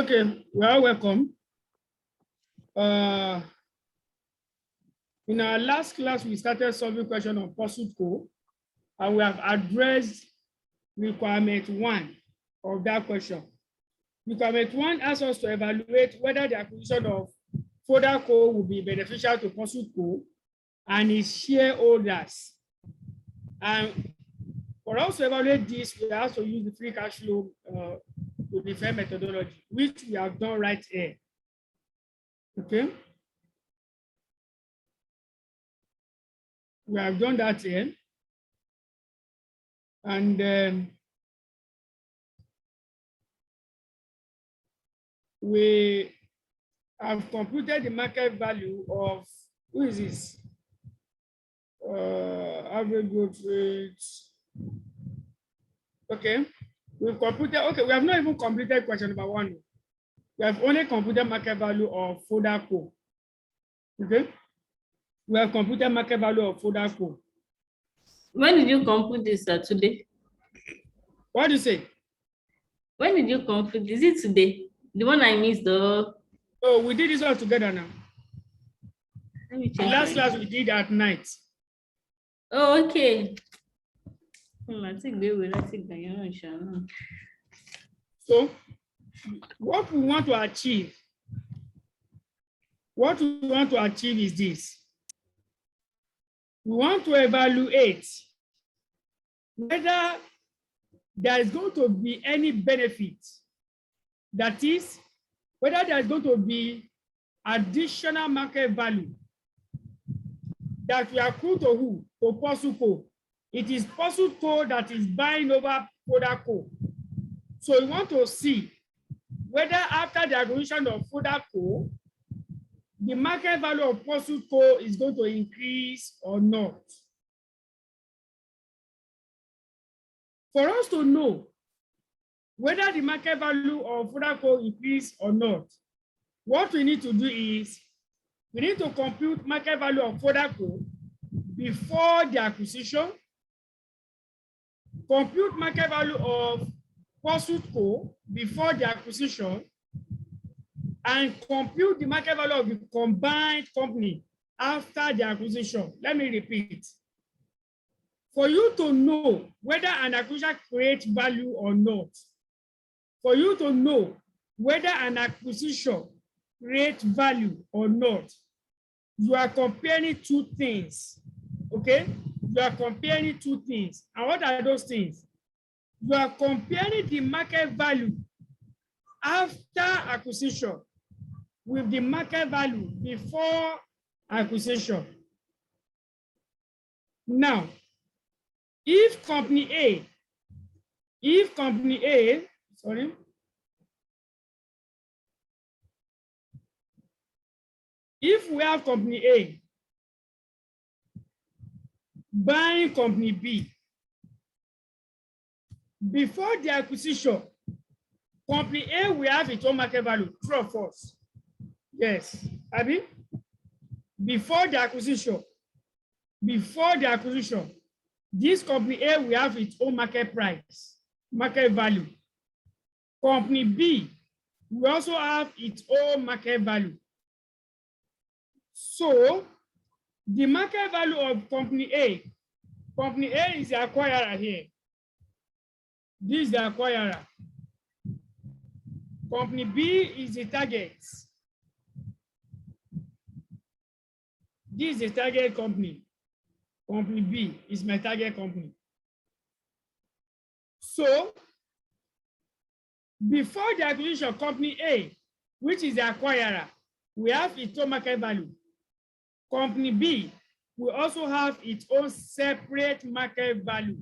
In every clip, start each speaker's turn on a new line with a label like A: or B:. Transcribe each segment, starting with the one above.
A: Okay, well, welcome. In our last class, we started solving question on pursuit code, and we have addressed requirement 1 of that question. Requirement 1 asks us to evaluate whether the acquisition of folder code will be beneficial to pursuit code and its shareholders. And for us to evaluate this, we have to use the free cash flow to define methodology, which we have done right here. Okay. We have done that here. And we have computed the market value of, who is this? Average growth rate. Okay. We've computed, okay, we have not even completed question number 1. We have only computed market value of folder code. Okay. We have computed market value of folder code.
B: When did you compute this today?
A: What do you say?
B: When did you compute? Is it today? The one I missed though.
A: Oh, we did this all together now.
B: Let me check.
A: The last class we did at night.
B: Oh, okay. I think they will. I think that
A: So, what we want to achieve, is this. We want to evaluate whether there is going to be any benefit. That is, whether there is going to be additional market value that we accrue to who? To pursuit code. It is pursuit code that is buying over folder code. So we want to see whether after the acquisition of folder code, the market value of pursuit code is going to increase or not. For us to know whether the market value of folder code increase or not, what we need to do is we need to compute market value of folder code before the acquisition, compute market value of pursuit code before the acquisition, and compute the market value of the combined company after the acquisition. Let me repeat. For you to know whether an acquisition creates value or not, for you to know whether an acquisition creates value or not, you are comparing two things, okay? You are comparing two things. And what are those things? You are comparing the market value after acquisition with the market value before acquisition. Now, if company A, if we have company A buying company B, before the acquisition, company A will have its own market value, true or false? Yes, Abby? Before the acquisition, this company A will have its own market price, market value. Company B will also have its own market value. So, the market value of company A is the acquirer here. This is the acquirer. Company B is the target. This is the target company. Company B is my target company. So, before the acquisition, company A, which is the acquirer, we have its own market value. Company B will also have its own separate market value.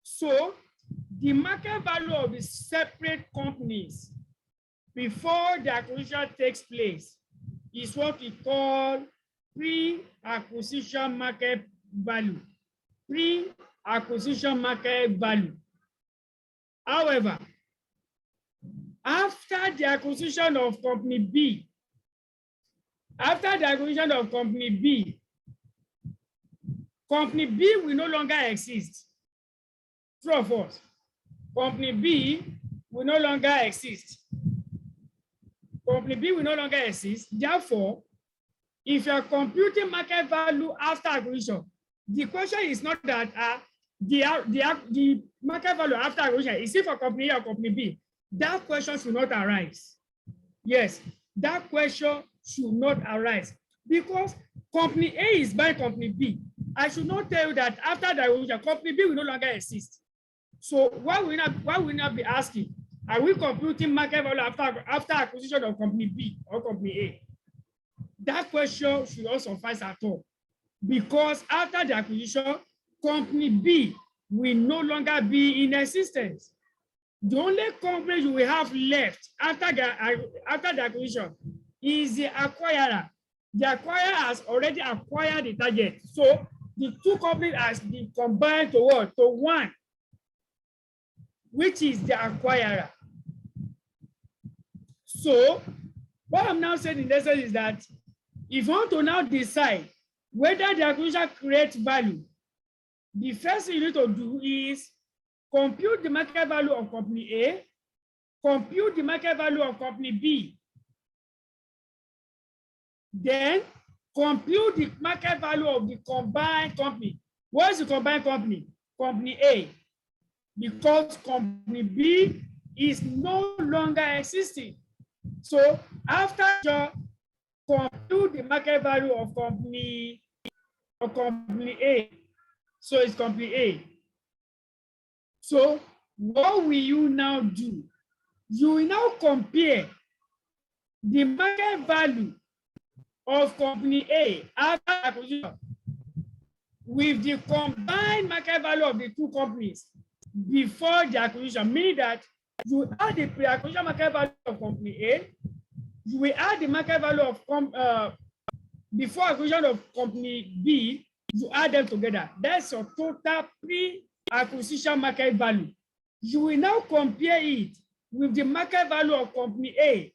A: So, the market value of the separate companies before the acquisition takes place is what we call pre-acquisition market value. Pre-acquisition market value. However, after the acquisition of company B, company B will no longer exist. True or false? Company B will no longer exist. Company B will no longer exist. Therefore, if you are computing market value after acquisition, the question is not that the market value after acquisition is it for company A or company B. That question should not arise. Yes, that question should not arise because company A is buying company B. I should not tell you that after the acquisition, company B will no longer exist. So why will not be asking, are we computing market value after acquisition of company B or company A? That question should not suffice at all because after the acquisition, company B will no longer be in existence. The only company you will have left after the acquisition is the acquirer. The acquirer has already acquired the target. So the two companies has been combined to what? To one, which is the acquirer. So what I'm now saying in essence is that if you want to now decide whether the acquisition creates value, the first thing you need to do is compute the market value of company A, compute the market value of company B, then compute the market value of the combined company. What is the combined company? Company A, because company B is no longer existing. So after you compute the market value of company A, so it's company A. So what will you now do? You will now compare the market value of company A after acquisition with the combined market value of the two companies before the acquisition, meaning that you add the pre-acquisition market value of company A, you will add the market value of before acquisition of company B, you add them together. That's your total pre-acquisition market value. You will now compare it with the market value of company A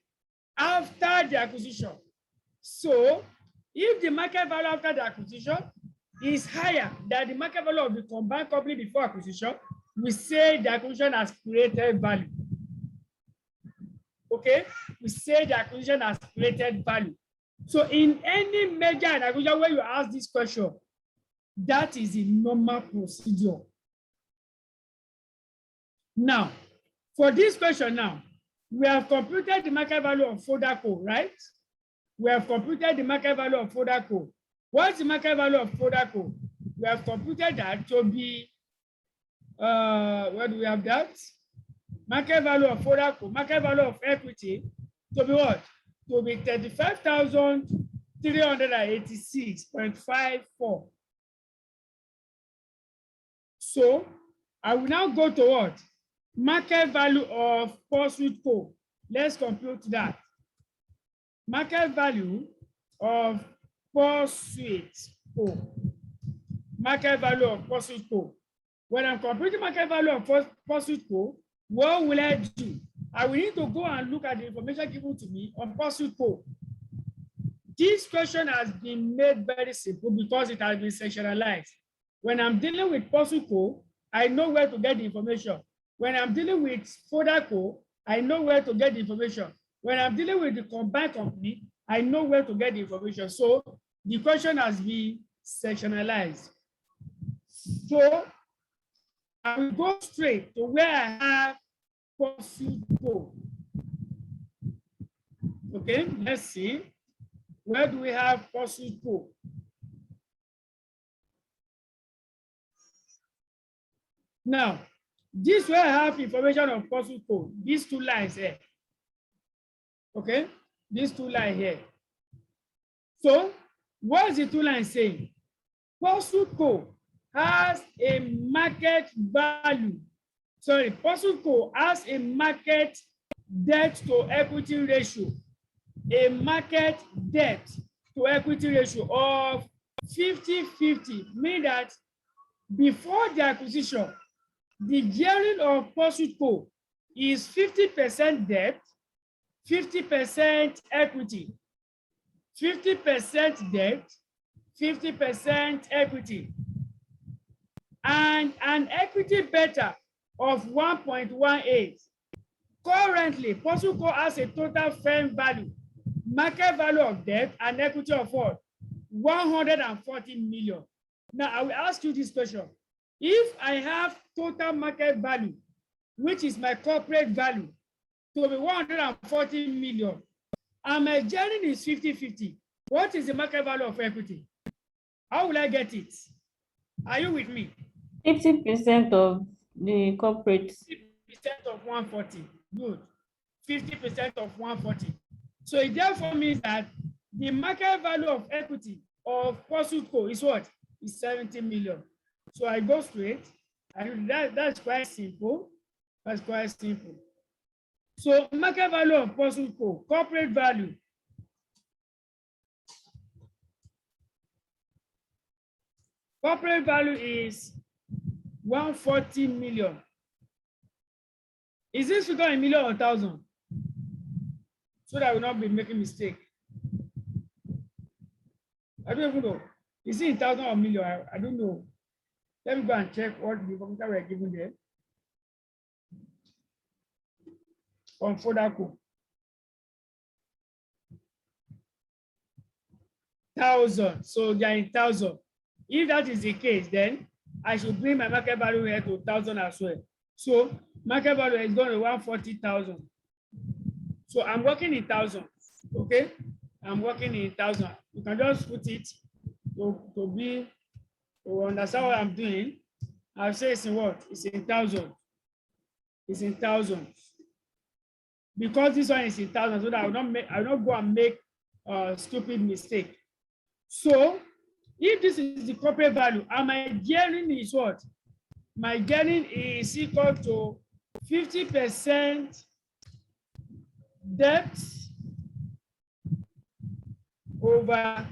A: after the acquisition. So if the market value after the acquisition is higher than the market value of the combined company before acquisition, we say the acquisition has created value. Okay, we say the acquisition has created value. So in any merger and acquisition where you ask this question, that is a normal procedure. Now, for this question now, we have computed the market value of Fodaco, right? We have computed the market value of Fodaco. What's the market value of Fodaco? We have computed that to be, where do we have that? Market value of Fodaco, market value of equity, to be what? To be 35,386.54. So I will now go to what? Market value of Pursuit Co. Let's compute that. Market value of Pursuit Co. Market value of Pursuit Co. When I'm computing market value of Pursuit Co, what will I do? I will need to go and look at the information given to me on Pursuit Co. This question has been made very simple because it has been sectionalized. When I'm dealing with Pursuit Co, I know where to get the information. When I'm dealing with Fodaco, I know where to get the information. When I'm dealing with the combined company, I know where to get the information. So the question has been sectionalized. So I will go straight to where I have Pursuit Co. Okay, let's see. Where do we have Pursuit Co? Now, this where I have information of Pursuit Co. These two lines here. Okay, these two lines here. So, what is the two lines saying? Pursuit Co has a market value. Sorry, Pursuit Co has a market debt to equity ratio. A market debt to equity ratio of 50-50, meaning that before the acquisition, the gearing of Pursuit Co is 50% debt, 50% equity. 50% debt, 50% equity. And an equity beta of 1.18. Currently, POSUCO has a total firm value, market value of debt and equity of what? 140 million. Now, I will ask you this question. If I have total market value, which is my corporate value, to be 140 million, and my gearing is 50-50, what is the market value of equity? How will I get it? Are you with me?
B: 50% of the corporate.
A: 50% of 140. Good. 50% of 140. So it therefore means that the market value of equity of POSUCO is what? Is 70 million. So I go straight. And that's quite simple. That's quite simple. So market value of POSUCO, corporate value. Corporate value is 140 million. Is this figure in million or thousand? So that I will not be making mistake. I don't even know. Is it in thousand or million? I don't know. Let me go and check what the computer were given there. On FODACO. 1,000. So they are in 1,000. If that is the case, then I should bring my market value here to 1,000 as well. So market value is going to 140,000. So I'm working in thousands. Okay, I'm working in 1,000. You can just put it to understand what I'm doing. I'll say it's in what? It's in 1,000. It's in thousands. Because this one is in thousands, so that I will not go and make a stupid mistake. So if this is the corporate value and my gearing is what? My gearing is equal to 50% debt over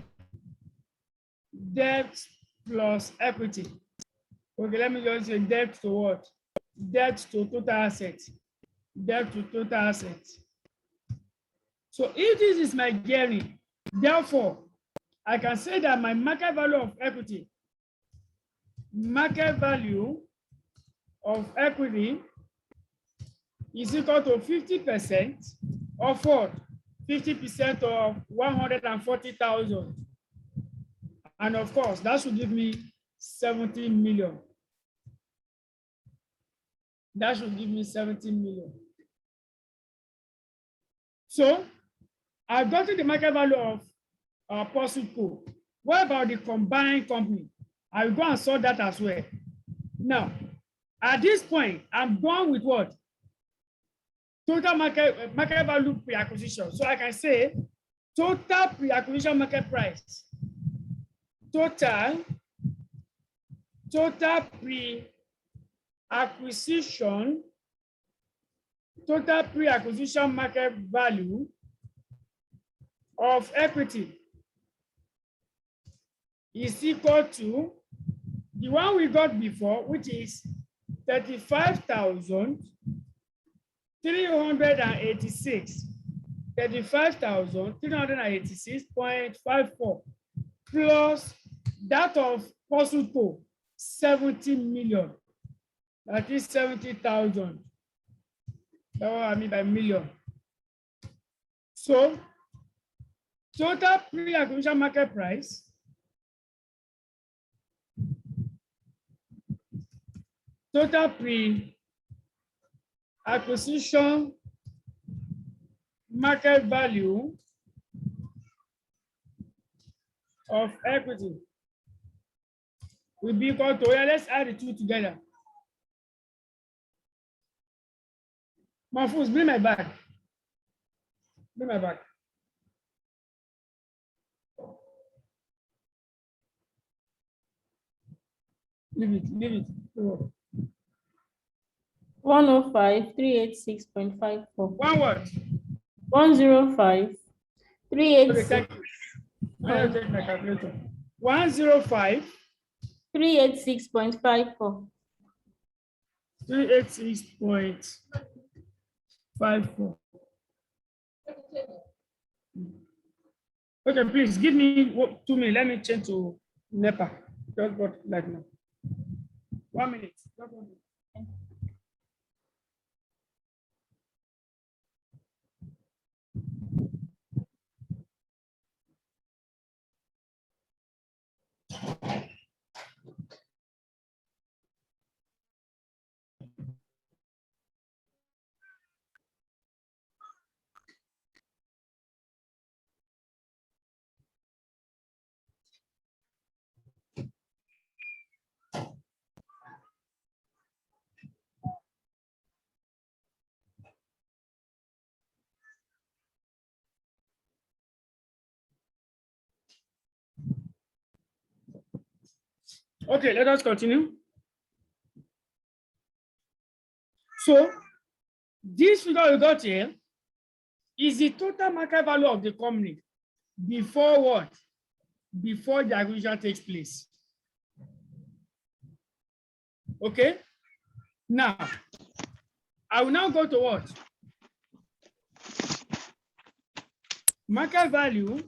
A: debt plus equity. Okay, let me just say debt to what? Debt to total assets. Debt to total assets. So if this is my gearing, therefore, I can say that my market value of equity is equal to 50% of what? 50% of 140,000. And of course, that should give me 17 million. That should give me 17 million. So I've gotten the market value of POSUCO. What about the combined company? I will go and sort that as well. Now, at this point, I'm going with what? Total market value pre-acquisition. So I can say total pre-acquisition market price. Total pre-acquisition market value of equity is equal to the one we got before, which is 35,386. 35,386.54 plus that of POSUCO, 70 million. That is 70,000. That's what I mean by million. So total pre-acquisition market price pre-acquisition market value of equity will be equal to, let's add the two together. Mahfouz, bring my bag. Bring my bag. Leave it.
B: 105,386.54.
A: One word.
B: 105,386.
A: Okay, I'll take my calculator. 105.
B: 386.54.
A: 386.54. Okay, please give me 2 minutes. Let me change to NEPA. Just got like now. 1 minute. Okay, let us continue. So this figure we got here is the total market value of the company before what? Before the acquisition takes place. Okay. Now, I will now go to what? Market value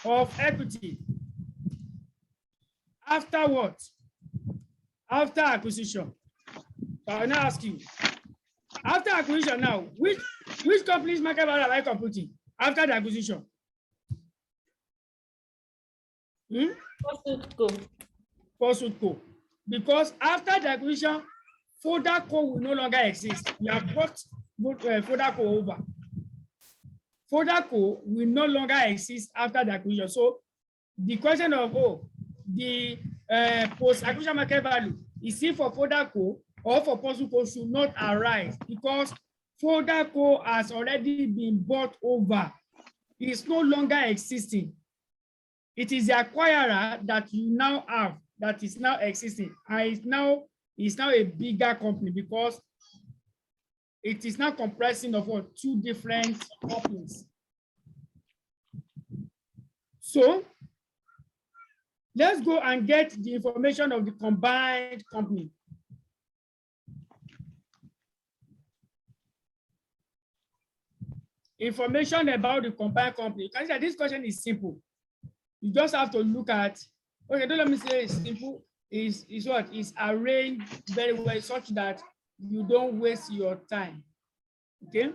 A: of equity after what? After acquisition. So I will now ask you, after acquisition now, which company's market value am I computing after the acquisition? Pursuitco. Because after the acquisition, Fodaco will no longer exist. We have brought Fodaco over. Fodaco will no longer exist after the acquisition. So the question of the post-acquisition market value is it for Fodaco or for Pursuitco should not arise because Fodaco has already been bought over. It is no longer existing. It is the acquirer that you now have that is now existing, and it's now a bigger company because it is now comprising of what? Two different companies. So let's go and get the information of the combined company. Information about the combined company. You can see that this question is simple. You just have to look at, okay, don't let me say it's simple, is what? Is arranged very well such that you don't waste your time. Okay.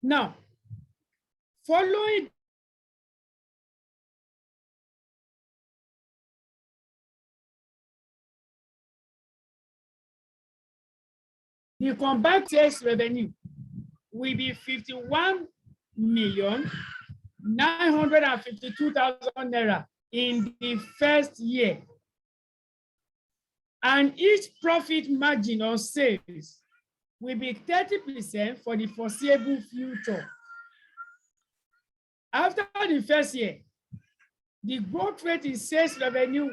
A: Now, following the combined sales revenue will be 51,952,000 naira in the first year. And each profit margin on sales will be 30% for the foreseeable future. After the first year, the growth rate in sales revenue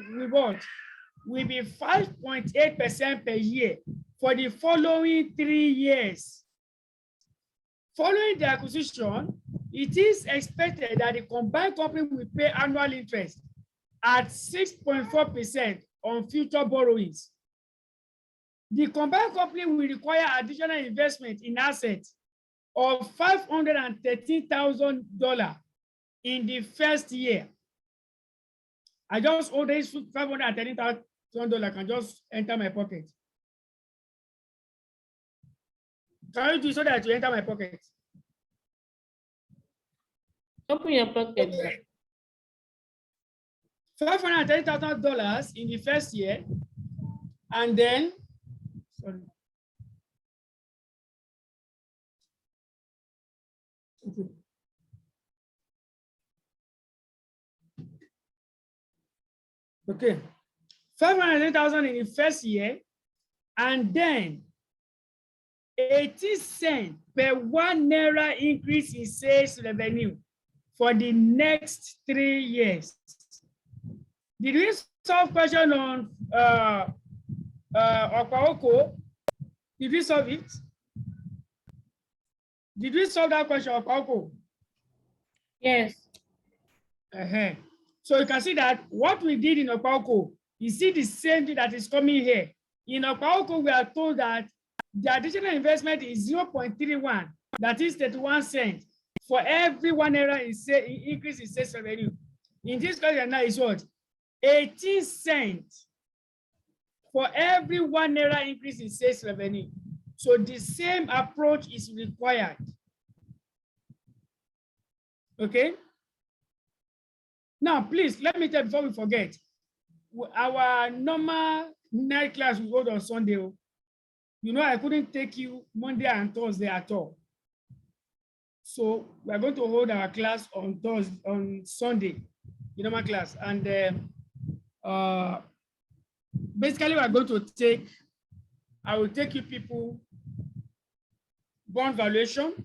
A: will be 5.8% per year for the following 3 years. Following the acquisition, it is expected that the combined company will pay annual interest at 6.4% on future borrowings. The combined company will require additional investment in assets of $513,000 in the first year. I just owe this $513,000 can just enter my pocket. Can you do so that you enter my pocket?
B: Open your pocket.
A: $530,000 in the first year, and then, sorry. Okay, 530,000 in the first year, and then 80 cents per 1 naira increase in sales revenue for the next 3 years. Did we solve question on Okwaoko? Did we solve it? Did we solve that question, Okwaoko?
B: Yes.
A: So you can see that what we did in Okwaoko, you see the same thing that is coming here. In Okwaoko, we are told that the additional investment is 0.31, that is 31 cents for every 1 naira increase in sales revenue. In this question now is what? 18 cents for every 1 naira increase in sales revenue. So the same approach is required. Okay. Now, please let me tell you before we forget. Our normal night class we hold on Sunday. You know, I couldn't take you Monday and Thursday at all. So we are going to hold our class on Sunday, the normal class, and basically we are going to I will take you people bond valuation.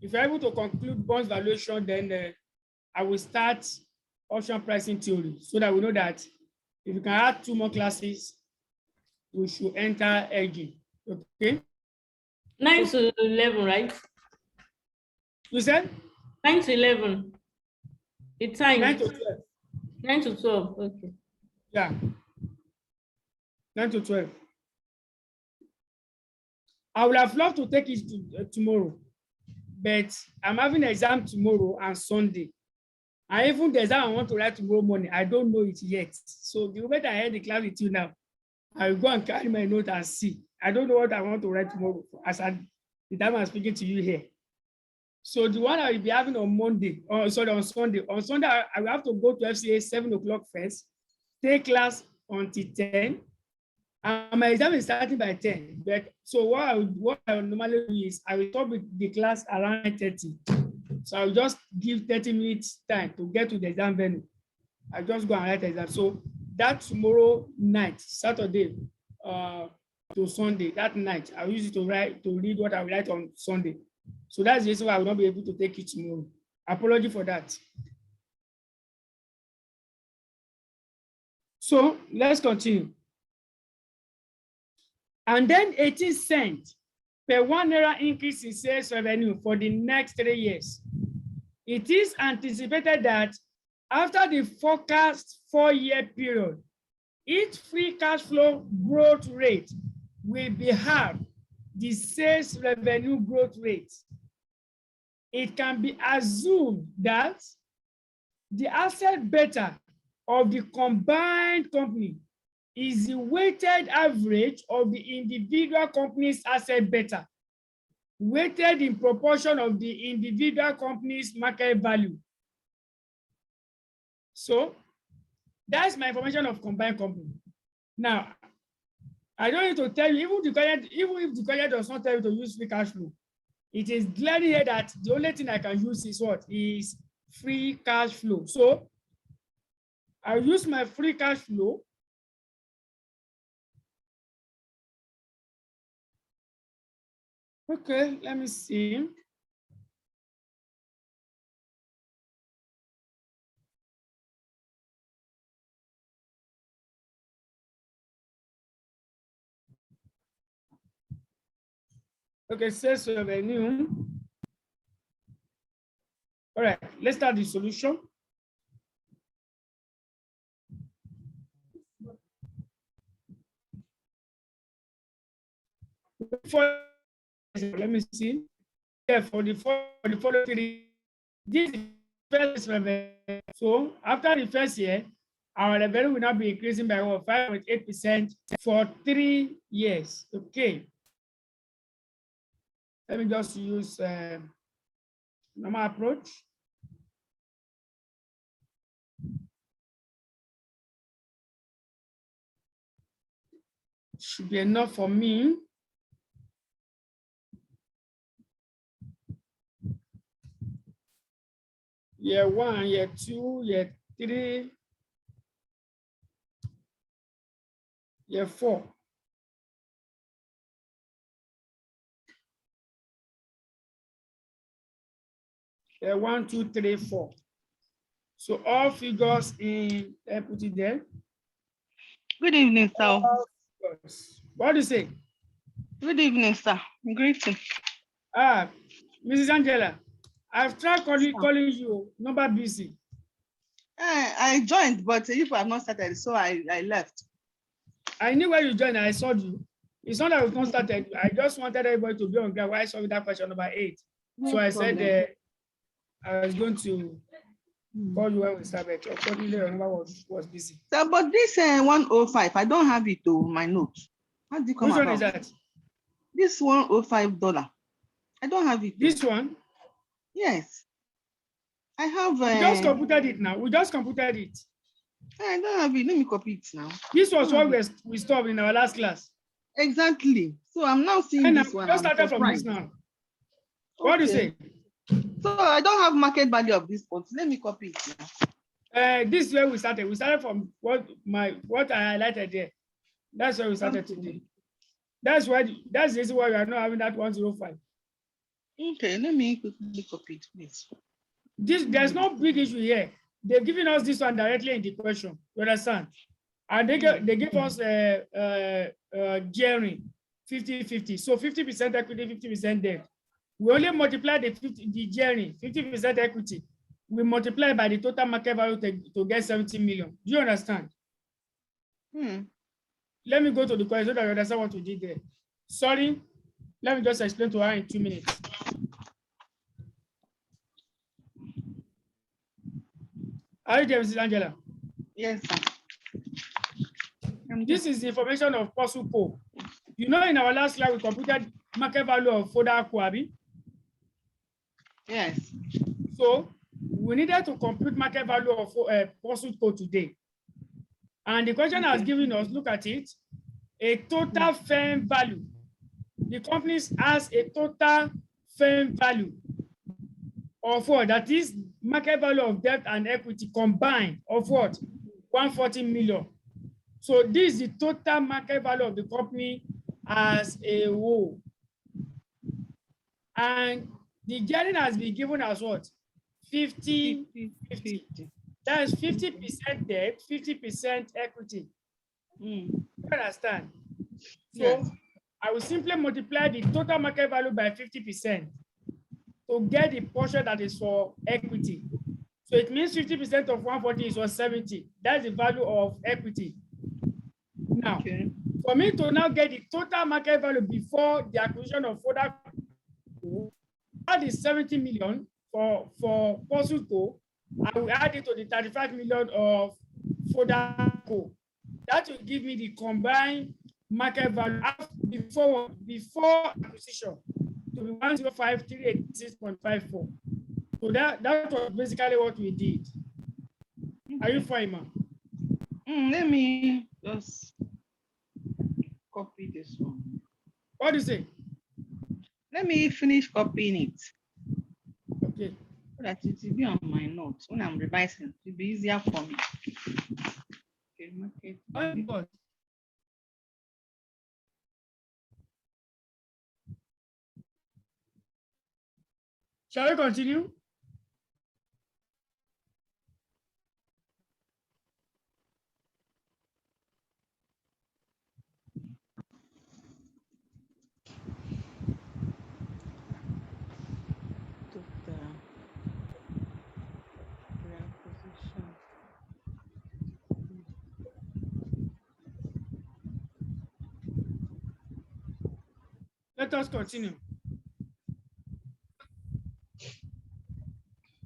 A: If you're able to conclude bond valuation, then I will start option pricing theory so that we know that if we can add 2 more classes, we should enter LG. Okay?
B: 9 to 11, right?
A: You said?
B: 9 to 11. The time.
A: 9 to 12.
B: 9 to 12. Okay.
A: Yeah. 9 to 12. I would have loved to take it to, tomorrow, but I'm having an exam tomorrow and Sunday. And even the exam I want to write tomorrow morning, I don't know it yet. So the moment I head the class with you now, I will go and carry my note and see. I don't know what I want to write tomorrow as the time I'm speaking to you here. So the one I will be having on Monday, on Sunday. On Sunday, I will have to go to FCA 7 o'clock first, take class until 10. And my exam is starting by 10. But so what I would normally do is I will stop with the class around 9:30. So I'll just give 30 minutes time to get to the exam venue. I just go and write the exam. So that tomorrow night, Saturday to Sunday, that night, I'll use it to read what I will write on Sunday. So that's the reason why I will not be able to take it tomorrow. Apology for that. So let's continue. And then 18 cents per 1 naira increase in sales revenue for the next 3 years. It is anticipated that after the forecast 4-year period, each free cash flow growth rate will be half the sales revenue growth rate. It can be assumed that the asset beta of the combined company is the weighted average of the individual company's asset beta, weighted in proportion of the individual company's market value. So that's my information of combined company. Now, I don't need to tell you, even if the client does not tell you to use free cash flow, it is clearly here that the only thing I can use is what? Is free cash flow. So I'll use my free cash flow. Okay, let me see. Okay, sales revenue. All right, let's start the solution. Let me see. Yeah, for the following 3, this is first revenue. So after the first year, our revenue will now be increasing by 5.8% for 3 years. Okay. Let me just use normal approach. Should be enough for me. Year 1, year 2, year 3, year 4. Year 1, 2, 3, 4. So all figures in, put it there.
C: Good evening, sir.
A: What do you say?
C: Good evening, sir. Greeting.
A: Mrs. Angela, I've tried calling you, number busy.
C: I joined, but you have not started, so I left.
A: I knew where you joined, I saw you. It's not that we've not started. I just wanted everybody to be on ground. Why I saw that question number 8.
C: No
A: so I
C: problem.
A: said I was going to call you when we started. Unfortunately, your number was busy.
C: So, but this 105, I don't have it to my note. How did it come
A: Which
C: about?
A: one is that?
C: This $105. I don't have it.
A: This one?
C: Yes. I have.
A: We just computed it now. We just computed it.
C: I don't have it. Let me copy it now.
A: This was what we stopped in our last class.
C: Exactly. So I'm now seeing
A: And
C: this one.
A: We just started from this now. What do you say?
C: So I don't have market value of this point. Let me copy it now.
A: This is where we started. We started from what I highlighted there. That's where we started today. That's the reason why we are not having that 105.
C: Okay, let me quickly copy it, please.
A: There's no big issue here. they've given us this one directly in the question. You understand? And they give us gearing 50-50. So 50% equity, 50% debt. We only multiply the gearing 50% equity. We multiply by the total market value to get 70 million. Do you understand? Let me go to the question so that you understand what we did there. Sorry, let me just explain to her in 2 minutes. Are you there, Mrs. Angela?
C: Yes, sir.
A: This is the information of Postle Co. You know, in our last slide, we computed market value of Foda Kwabi.
C: Yes.
A: So we needed to compute market value of Postle Co today. And the question has given us, look at it, a total firm value. The company has a total firm value of what? That is market value of debt and equity combined of what? 140 million. So this is the total market value of the company as a whole. And the gearing has been given as what? 50-50. That is 50% debt, 50% equity. You understand? So yes. I will simply multiply the total market value by 50% to get the portion that is for equity. So it means 50% of 140 is 170. That's the value of equity. Now, for me to now get the total market value before the acquisition of Foda, that is 70 million for Postle Co. I will add it to the 35 million of Foda Co. That will give me the combined market value before acquisition to be 105,386.54. So that was basically what we did. Are you fine, ma'am?
C: Let me just copy this one.
A: What do you say?
C: Let me finish copying it.
A: Okay.
C: So that it will be on my notes when I'm revising. It will be easier for me. Okay, market.
A: Oh, God. Shall we continue? Let us continue.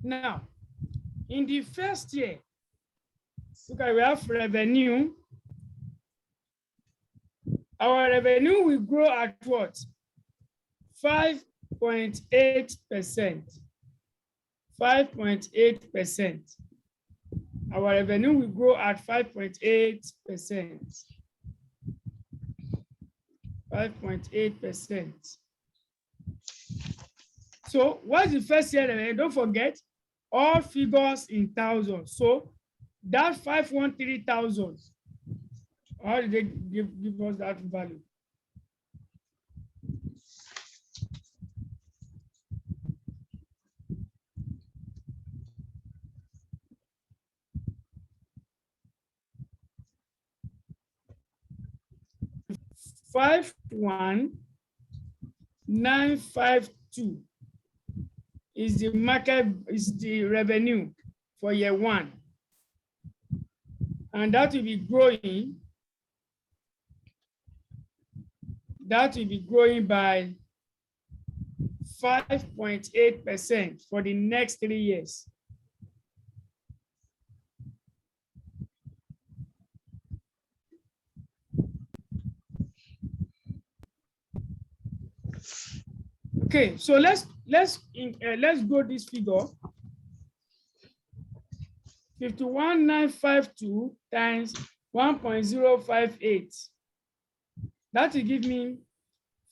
A: Now, in the first year, okay, we have revenue. Our revenue will grow at what? 5.8%. 5.8%. Our revenue will grow at 5.8%. 5.8%. So what's the first year? And don't forget, all figures in thousands. So that 513,000. How did they give us that value? $51952 is the market, is the revenue for year one. And that will be growing. That will be growing by 5.8% for the next 3 years. Okay, so let's go this figure. 51,952 times 1.058. That will give me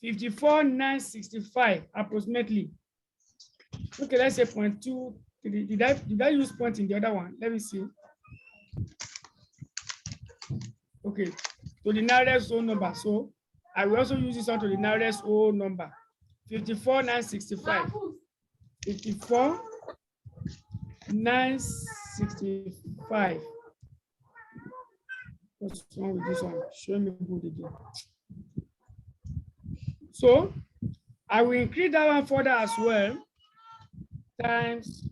A: 54,965 approximately. Okay, let's say 0.2. Did I use point in the other one? Let me see. Okay, to the nearest whole number. So I will also use this one to the nearest whole number. 54,965. 54,965. 65. What's wrong with this one? Show me good again. So I will increase that one further as well, times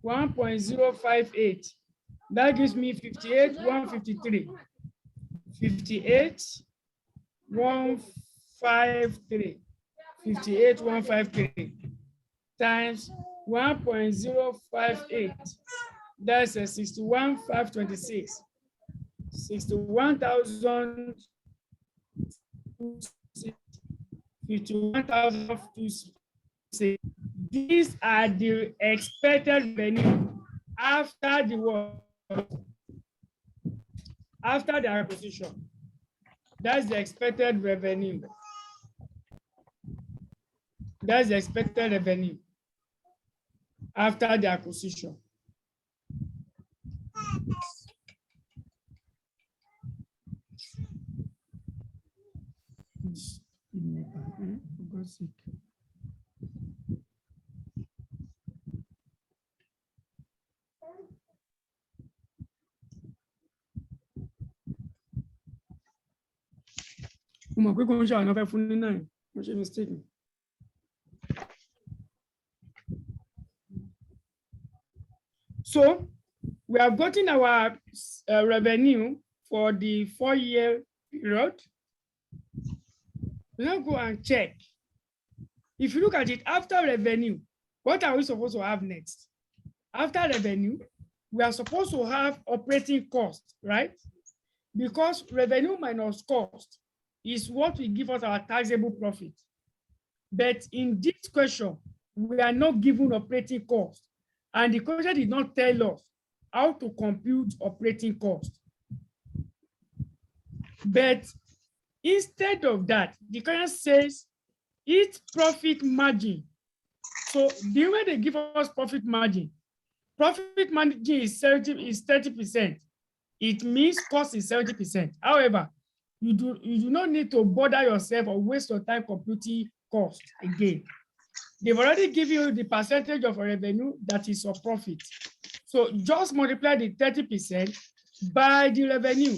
A: 1.058. That gives me 58,153. 58,153. 58,153 times 1.058. That's a 61,526. 61,000. 51,000. These are the expected revenue after the work, after the acquisition. That's the expected revenue. That's the expected revenue after the acquisition. For God's sake. Mistake. So we have gotten our revenue for the 4-year period. We now go and check. If you look at it after revenue, what are we supposed to have next? After revenue, we are supposed to have operating cost, right? Because revenue minus cost is what will give us our taxable profit. But in this question, we are not given operating cost. And the question did not tell us how to compute operating cost. But instead of that, the question says its profit margin. So the way they give us profit margin is 30%. It means cost is 70%. However, you do not need to bother yourself or waste your time computing cost again. They've already given you the percentage of revenue that is your profit. So just multiply the 30% by the revenue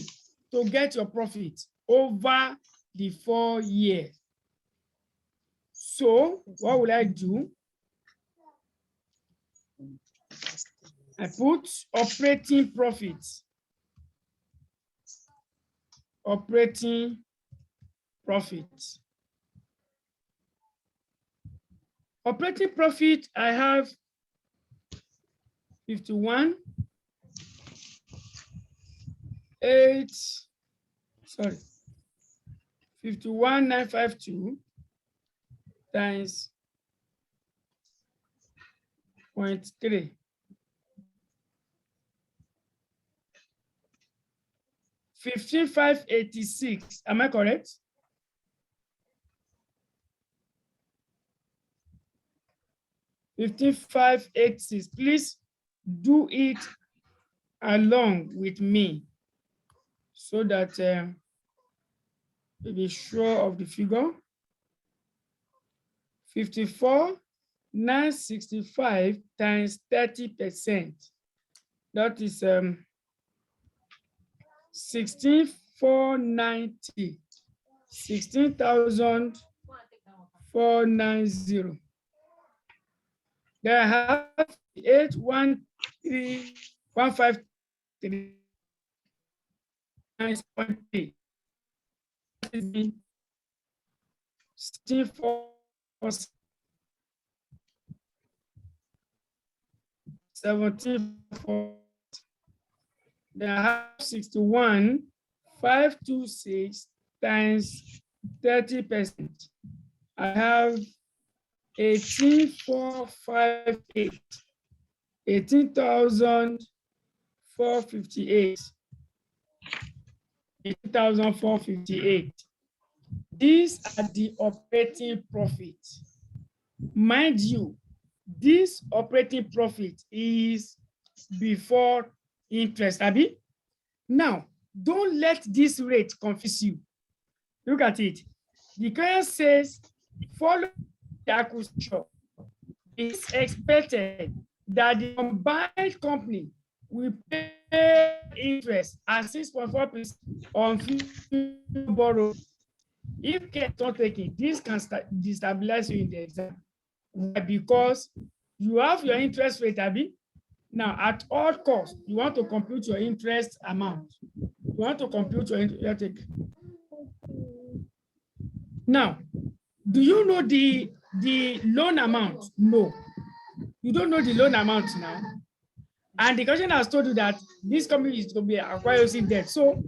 A: to get your profit over the 4 years. So what will I do? I put operating profits. Operating profit. Operating profit, I have 51,952 times 0.3. 15,586. Am I correct? $15,586. Please do it along with me so that we'll be sure of the figure. 54,965 times 30%. That is 16,490. 16,490. Then I have 813,153 times 0.3. 74. Then I have 61,526 times 30%. I have 18,458. 18,458. 18,458. These are the operating profit. Mind you, this operating profit is before interest, Abi. Now, don't let this rate confuse you. Look at it. The current says, follow the acquisition, it's expected that the combined company we pay interest at 6.4% on future borrow. If care is not taken, this can destabilize you in the exam. Why? Because you have your interest rate, Abi. Now, at all costs, you want to compute your interest amount. You want to compute your interest. Now, do you know the loan amount? No. You don't know the loan amount now. And the question has told you that this company is going to be acquiring debt. So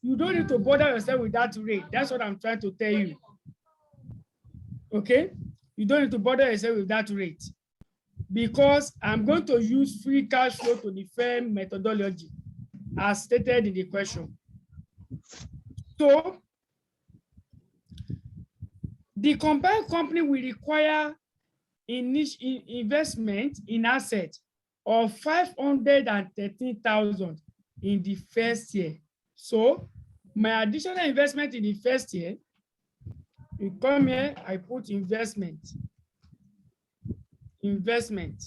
A: you don't need to bother yourself with that rate. That's what I'm trying to tell you. Okay? You don't need to bother yourself with that rate, because I'm going to use free cash flow to the firm methodology as stated in the question. So the combined company will require investment in assets of 513,000 in the first year. So my additional investment in the first year, you come here, I put investment. Investment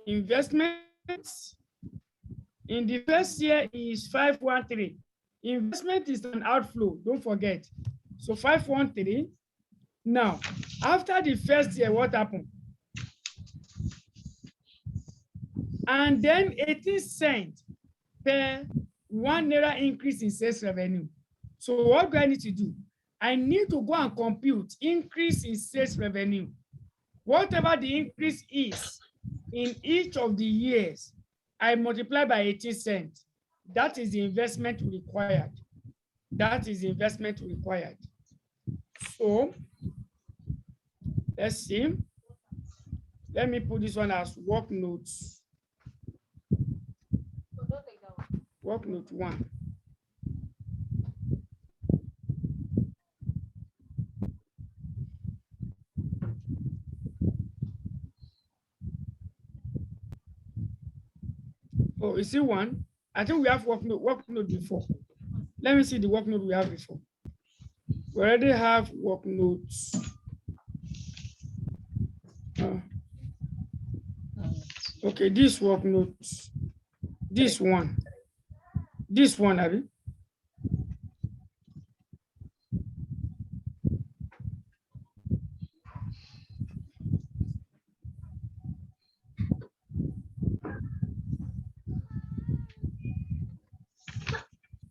A: in the first year is 513. Investment is an outflow, don't forget. So 513. Now, after the first year, what happened? And then 18 cents per 1 naira increase in sales revenue. So what do I need to do? I need to go and compute increase in sales revenue. Whatever the increase is in each of the years, I multiply by 18 cents. That is the investment required. That is the investment required. So let's see. Let me put this one as work notes. Work note 1. Oh, is it 1? I think we have work note before. Let me see the work note we have before. We already have work notes. Okay, this work notes. This one. This one, Abby.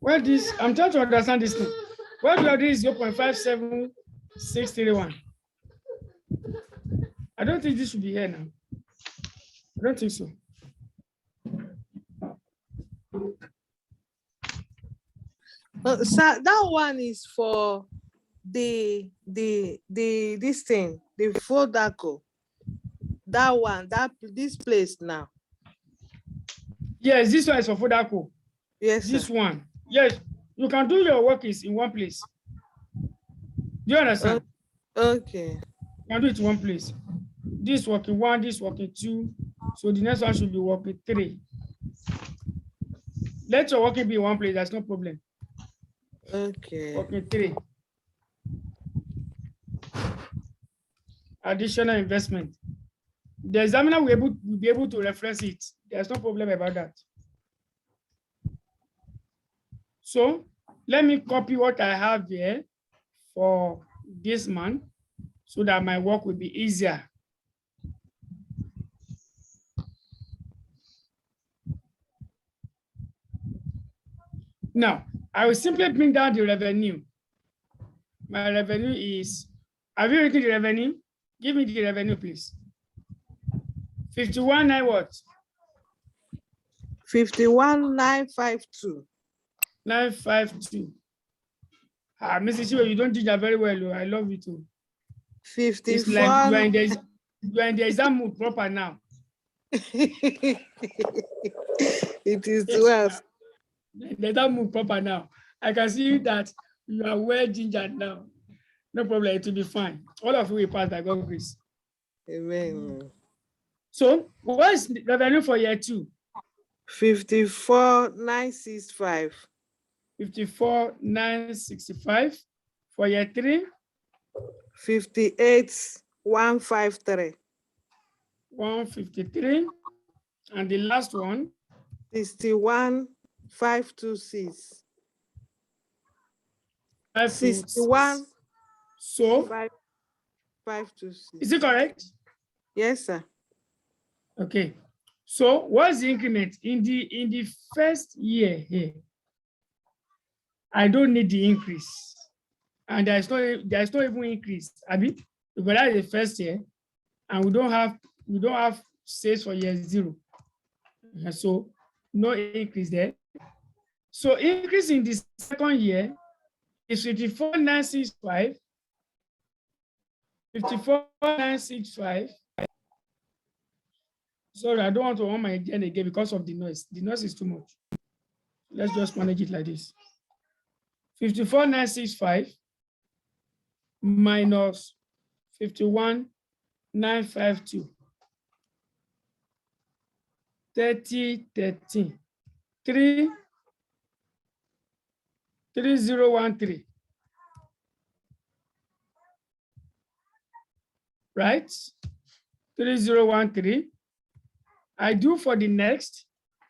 A: Well, this, I'm trying to understand this thing. What do you have this 0.57631? I don't think this should be here now. I don't think so.
D: Sir, that one is for this thing, the Fodaco. That one, this place now.
A: Yes, this one is for Fodaco.
D: Yes,
A: this
D: sir.
A: one. Yes, you can do your work is in one place. Do you understand?
D: Okay.
A: You can do it in one place. This working 1, this working 2. So the next one should be working 3. Let your working be in one place, that's no problem.
D: Okay.
A: Working 3. Additional investment. The examiner will be able to reference it. There's no problem about that. So let me copy what I have here for this month so that my work will be easier. Now, I will simply bring down the revenue. My revenue is, have you written the revenue? Give me the revenue, please. 51,9 what?
D: 51,952.
A: 952. Mrs. Chiwe, you don't teach that very well. I love you too.
D: 54.
A: It's like you are in the exam mood proper now.
D: It is
A: Yes,
D: 12.
A: the exam mood proper now. I can see that you are well gingered now. No problem, it will be fine. All of you will pass by God's grace.
D: Amen.
A: So, what is the revenue for year 2?
D: 54,965.
A: 54,965. For year 3?
D: 58,153.
A: 153. And the last one,
D: 61,526.
A: 61. So,
D: 526.
A: is it correct?
D: Yes, sir.
A: Okay. So what's the increment in the first year here? I don't need the increase, and there's no even increase. Abi, because that is the first year, and we don't have sales for year 0. So no increase there. So increase in the second year is 54,965. 54,965. Sorry, I don't want to run my again because of the noise. The noise is too much. Let's just manage it like this. 54,965 minus 51,952. 13. 3013. Right? 3013. I do for the next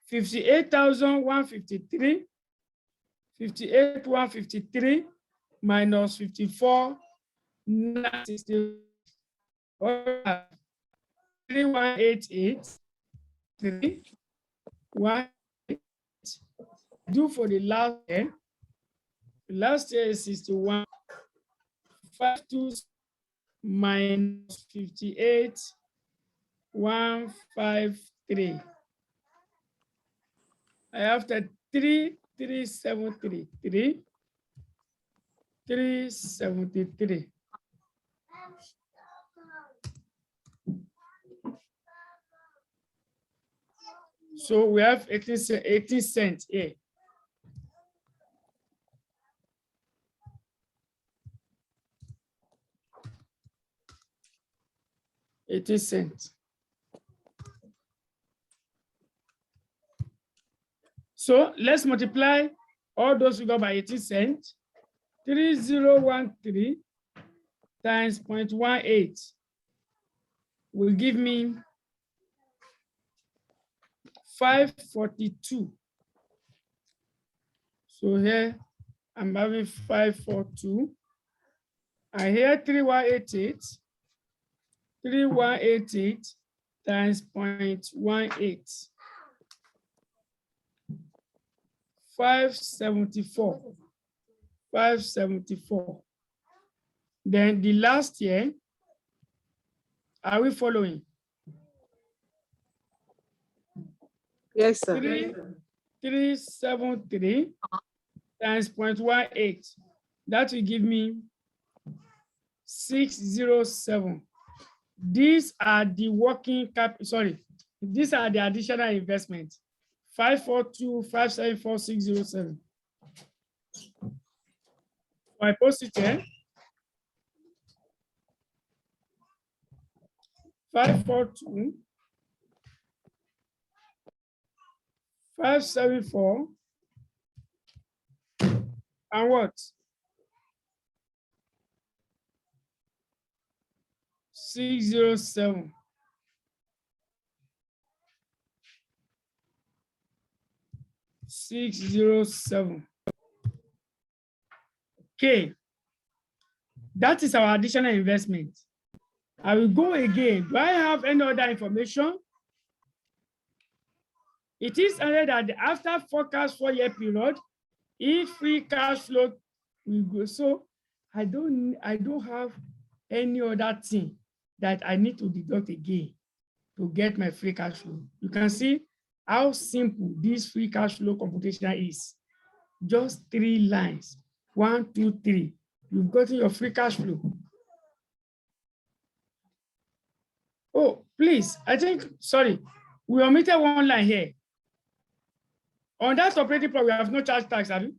A: 58,153. 58,153 minus 54,960. 3188. 318. Do for the last year. The last year is 61. 52 minus 58,153. I have 3,373. 3,373. So we have 18 cents here. $0.80. So let's multiply all those figures by 18 cents. 3013 times 0.18 will give me 542. So here I'm having 542. And here 3188. 3188 times 0.18. 574. 574. Then the last year, are we following?
D: Yes, sir.
A: 373 times 0.18. That will give me 607. These are the working cap, sorry, these are the additional investments. 542, 574, 607. I post it here. 542, 574, and what? 607. Okay, that is our additional investment. I will go again. Do I have any other information? It is added that after forecast 4-year period, if free cash flow will go. So I don't have any other thing that I need to deduct again to get my free cash flow. You can see how simple this free cash flow computation is. Just 3 lines. 1, 2, 3. You've gotten your free cash flow. Oh, please, I think, sorry, we omitted one line here. On that operating profit, we have no charge tax, have you?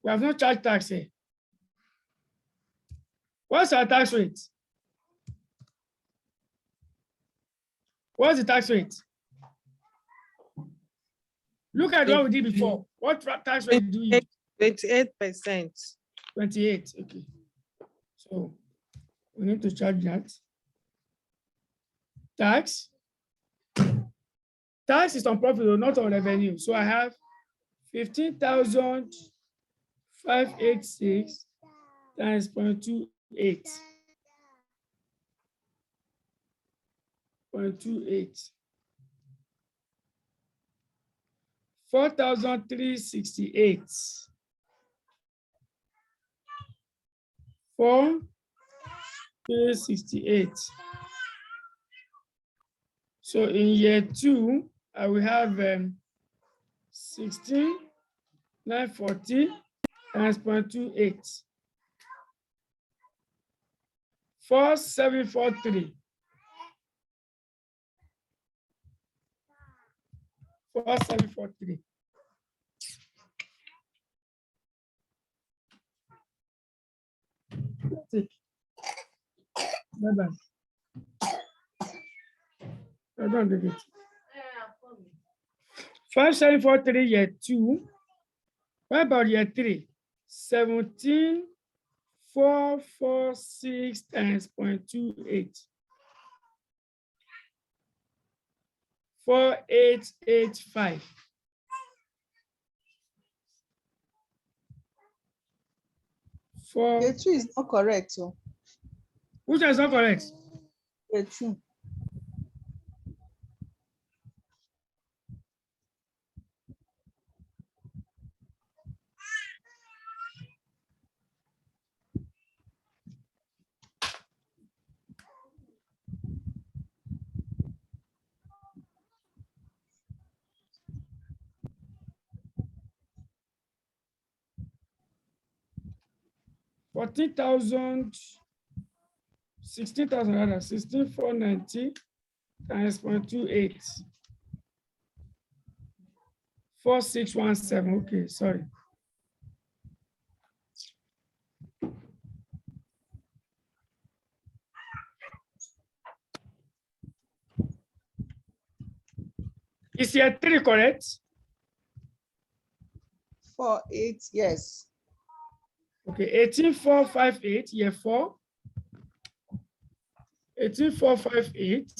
A: We have no charge tax here. What's our tax rate? What's the tax rate? Look at what we did before. What tax rate do you use?
D: 28%.
A: 28. Okay. So we need to charge that. Tax. Tax is on profit, not on revenue. So I have 15,586 times 0.28. 0.28. 4,368. 4,368. So in year 2, I will have 16,940 times 0.28. 4,743. 4,743. Take. Bye-bye. I don't do it. 5,743 year 2. What about year 3? 17,446 times 0.28. 4,885.
C: The 2 is not correct. So
A: Which one is not correct?
C: the 2.
A: $14,000, 16,000 rather, 16,490 times 0.28. 4,617. Okay, sorry. Is year 3 correct?
C: 4, 8, yes.
A: Okay, 18,458, year 4. 18,458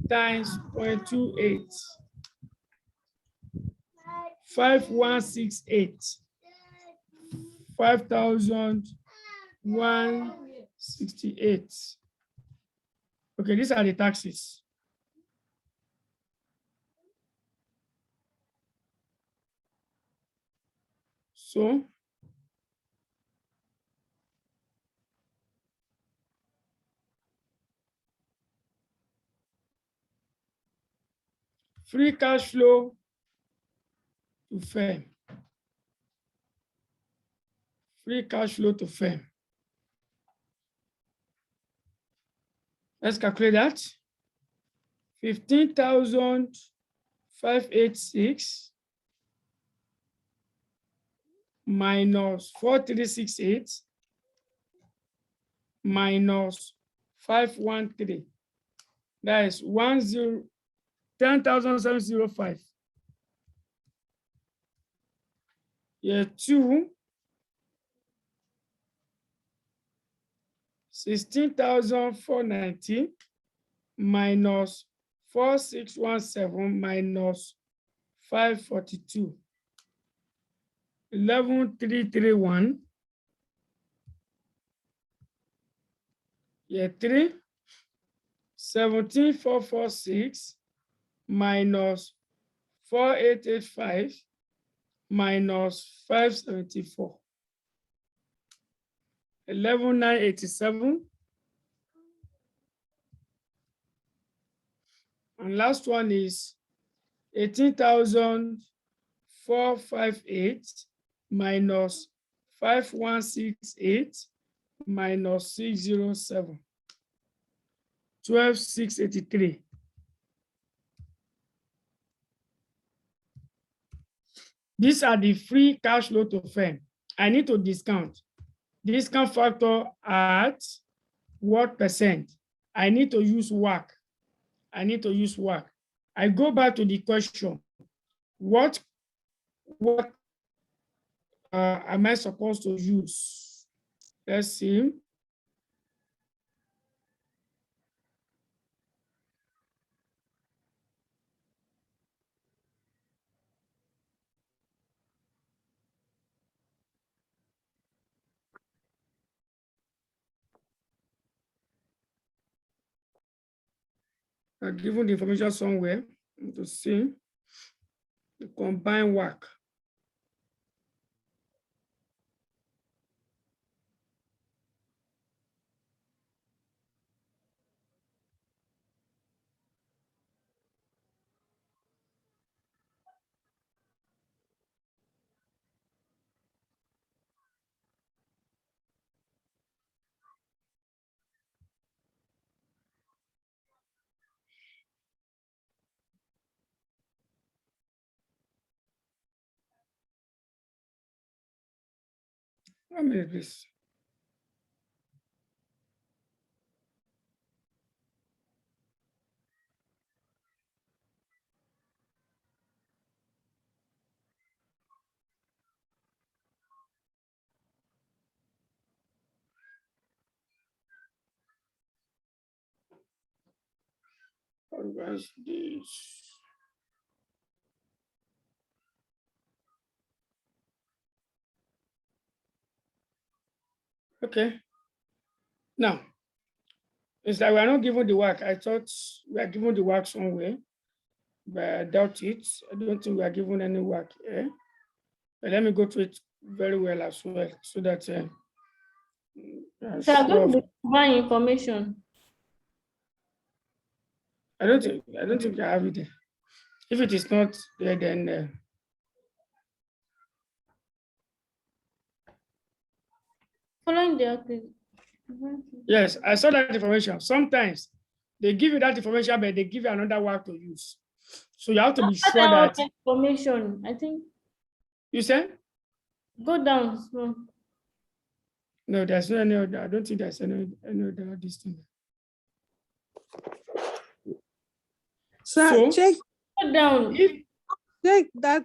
A: times 0.28. 5,168. 5,168. Okay, these are the taxes. So free cash flow to firm. Free cash flow to firm. Let's calculate that. 15,586 minus 4,368 minus 513. That is 10,705. Year 2, 16,490 minus 4,617 minus 542. 11,331. Year 3, 17,446 minus 4,885 minus 574. 11,987. And last one is 18,458 minus 5,168 minus 607. 12,683. These are the free cash flow to firm. I need to discount. Discount factor at what percent? I need to use WACC. I need to use WACC. I go back to the question. What am I supposed to use? Let's see. Given the information somewhere to see the combined work. One minute, please. Advance this. Okay. Now, it's like we are not given the work. I thought we are given the work somewhere, but I doubt it. I don't think we are given any work here. But let me go to it very well as well, so that
B: So I'm going to provide information.
A: I don't think I have it there. If it is not there, then
B: Following the activity.
A: yes, I saw that information. Sometimes they give you that information, but they give you another work to use. So you have to be sure that
B: Information, I think.
A: you said
B: Go down small.
A: no. There's no any other. I don't think there's any other this thing.
D: So check
B: Go down.
D: that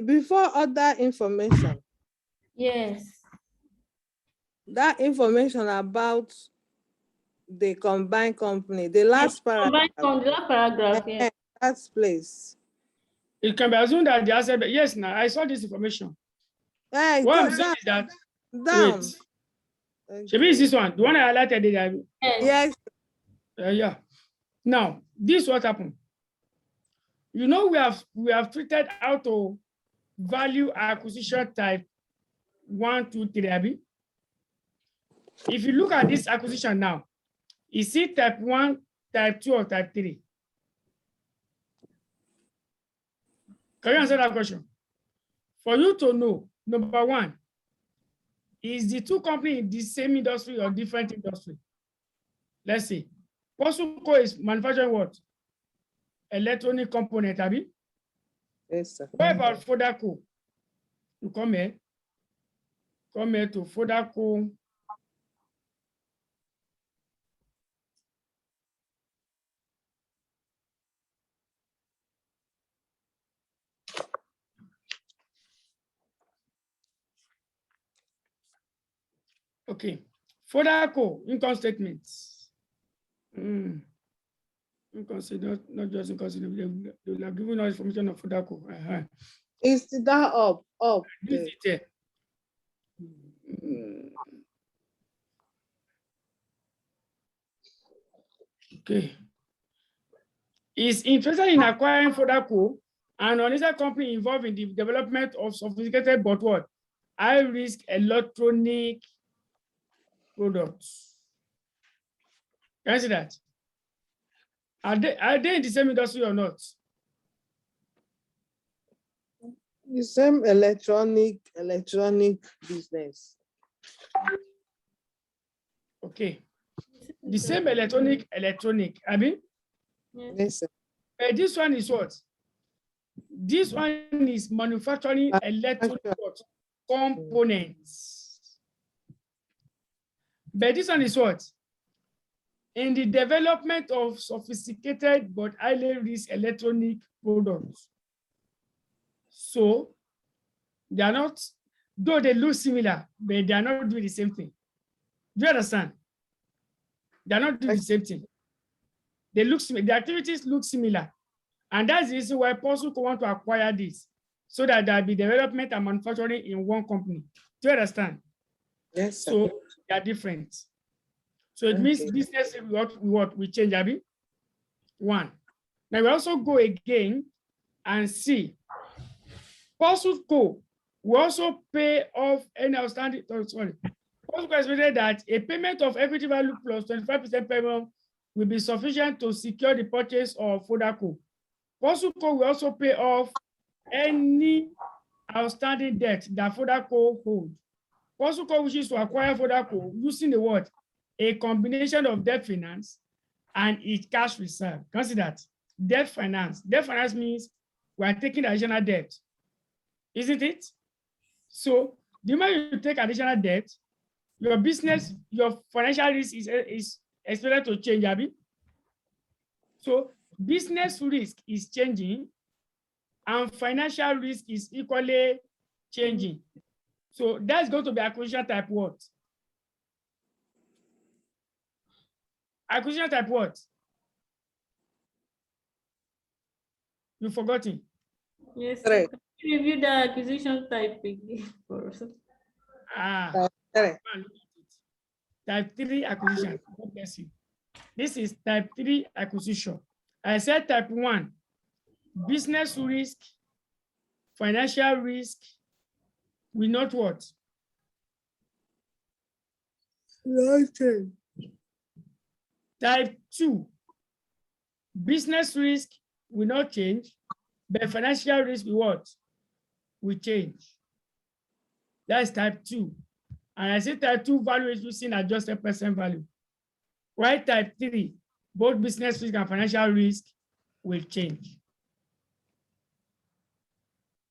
D: before other information,
B: Yes.
D: that information about the combined company, the last paragraph,
B: Combined, the last paragraph, yeah.
D: that place.
A: It can be assumed that the asset. Yes, now I saw this information.
D: Hey,
A: What
D: go
A: I'm saying is that
D: down.
A: wait, Shebi is this one, the one I highlighted it.
B: Yes.
D: Yes.
A: Yeah. Now, this what happened. You know, we have treated how to value acquisition type 1, 2, 3. Abi? If you look at this acquisition now, is it type 1, type 2, or type 3? Can you answer that question? For you to know, number one, is the two companies in the same industry or different industry? Let's see. POSUCO is manufacturing what? Electronic component, Abi?
D: Yes, sir.
A: What about Fodaco? You come here. Come here to Fodaco. Okay. Fodaco, income statements. Income statement, not just income statement. They will have given us information of Fodaco.
D: Is that up?
A: This
D: there?
A: detail. Okay. Is interested in acquiring Fodaco, an unlisted company involved in the development of sophisticated but what? High-risk electronic products. Can you see that? Are they in the same industry or not?
D: The same electronic business.
A: Okay. The same electronic, I mean?
D: Yes, sir.
A: This one is what? This one is manufacturing electronic components. But this one is what? In the development of sophisticated but highly risk electronic products. So They are not, though they look similar, but they are not doing the same thing. Do you understand? They are not doing the same thing. They look similar. The activities look similar. And that's the reason why POSUCO want to acquire this, so that there'll be development and manufacturing in one company. Do you understand?
D: Yes, sir.
A: So they are different. So it means business we change, Abby. One. Now we also go again and see. POSUCO will also pay off any outstanding, POSUCO estimated that a payment of equity value plus 25% payment will be sufficient to secure the purchase of Fodaco. POSUCO will also pay off any outstanding debt that Fodaco holds. POSUCO wishes to acquire Fodaco using the word, a combination of debt finance and its cash reserve. Consider that. Debt finance. Debt finance means we are taking additional debt, isn't it? So the moment you take additional debt, your business, your financial risk is expected to change, Abby. So business risk is changing and financial risk is equally changing. So that's going to be acquisition type what? Acquisition type what? You've forgotten.
B: Yes.
D: Correct.
B: Can you review the acquisition type again for us?
D: Correct.
A: Type 3 acquisition. God bless you. This is type 3 acquisition. I said type 1, business risk, financial risk, we not what?
D: Okay.
A: Type 2, business risk will not change, but financial risk will what? Will change. That's type 2. And I say type 2 value is using adjusted present value. While type 3, both business risk and financial risk will change.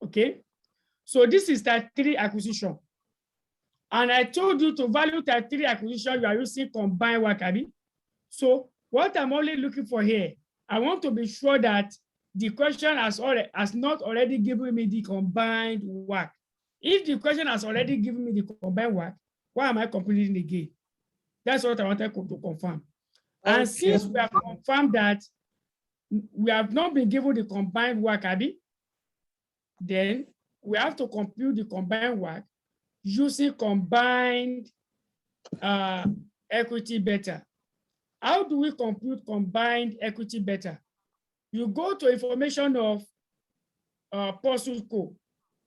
A: Okay, so this is type 3 acquisition. And I told you to value type 3 acquisition, you are using combined work, Abby. So what I'm only looking for here, I want to be sure that the question has not already given me the combined work. If the question has already given me the combined work, why am I completing again? That's what I wanted to confirm. And since we have confirmed that we have not been given the combined work, Abby, then we have to compute the combined work using combined equity beta. How do we compute combined equity beta? You go to information of POSUCO.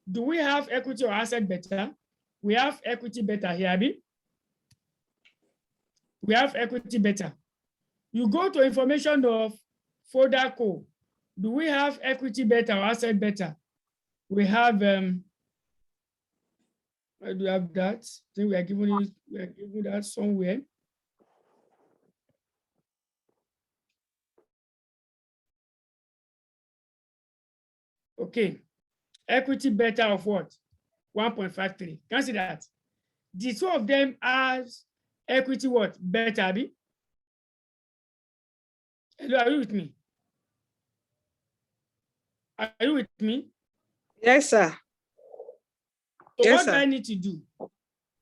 A: Do we have equity or asset beta? We have equity beta here, Abby. We have equity beta. You go to information of Fodaco. Do we have equity beta or asset beta? We have, I do have that. I think we are giving that somewhere. Okay, equity beta of what? 1.53. Consider that. The two of them has equity what? Beta, Abby? Hello, are you with me? Are you with me?
D: Yes, sir.
A: So
D: Yes,
A: what do
D: sir.
A: I need to do?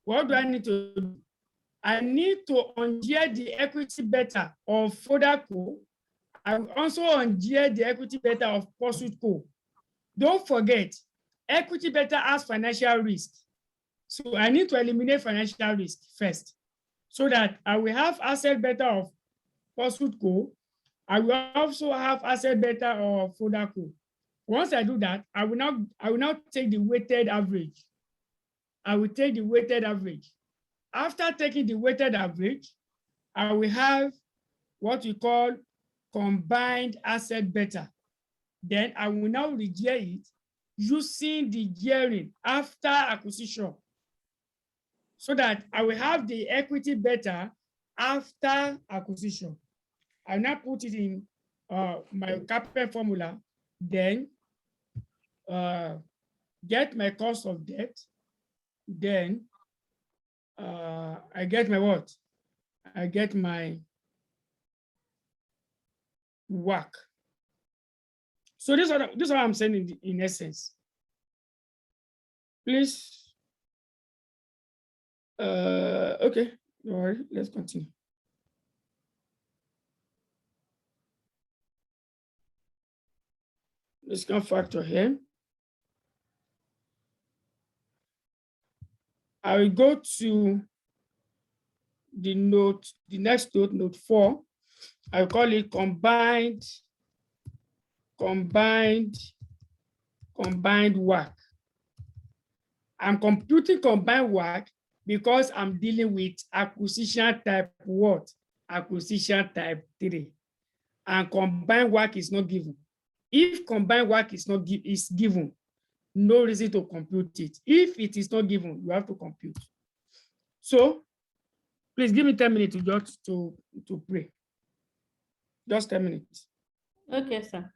A: What do I need to do? I need to ungear the equity beta of Fodaco. I will also ungear the equity beta of POSUCO. Don't forget, equity beta has financial risk. So I need to eliminate financial risk first, so that I will have asset beta of POSUCO. I will also have asset beta of Fodaco. Once I do that, I will now take the weighted average. I will take the weighted average. After taking the weighted average, I will have what we call combined asset beta. Then I will now regear it using the gearing after acquisition, so that I will have the equity beta after acquisition. I now put it in my capital formula, then get my cost of debt, then I get my what? I get my work. So this is what I'm saying in essence. Please. Okay, all right, let's continue. Let's come factor here. I will go to the next note, note 4. I will call it combined work. I'm computing combined work because I'm dealing with acquisition type what? Acquisition type 3. And combined work is not given. If combined work is given, no reason to compute it. If it is not given, you have to compute. So please give me 10 minutes to pray. Just 10 minutes.
B: Okay, sir.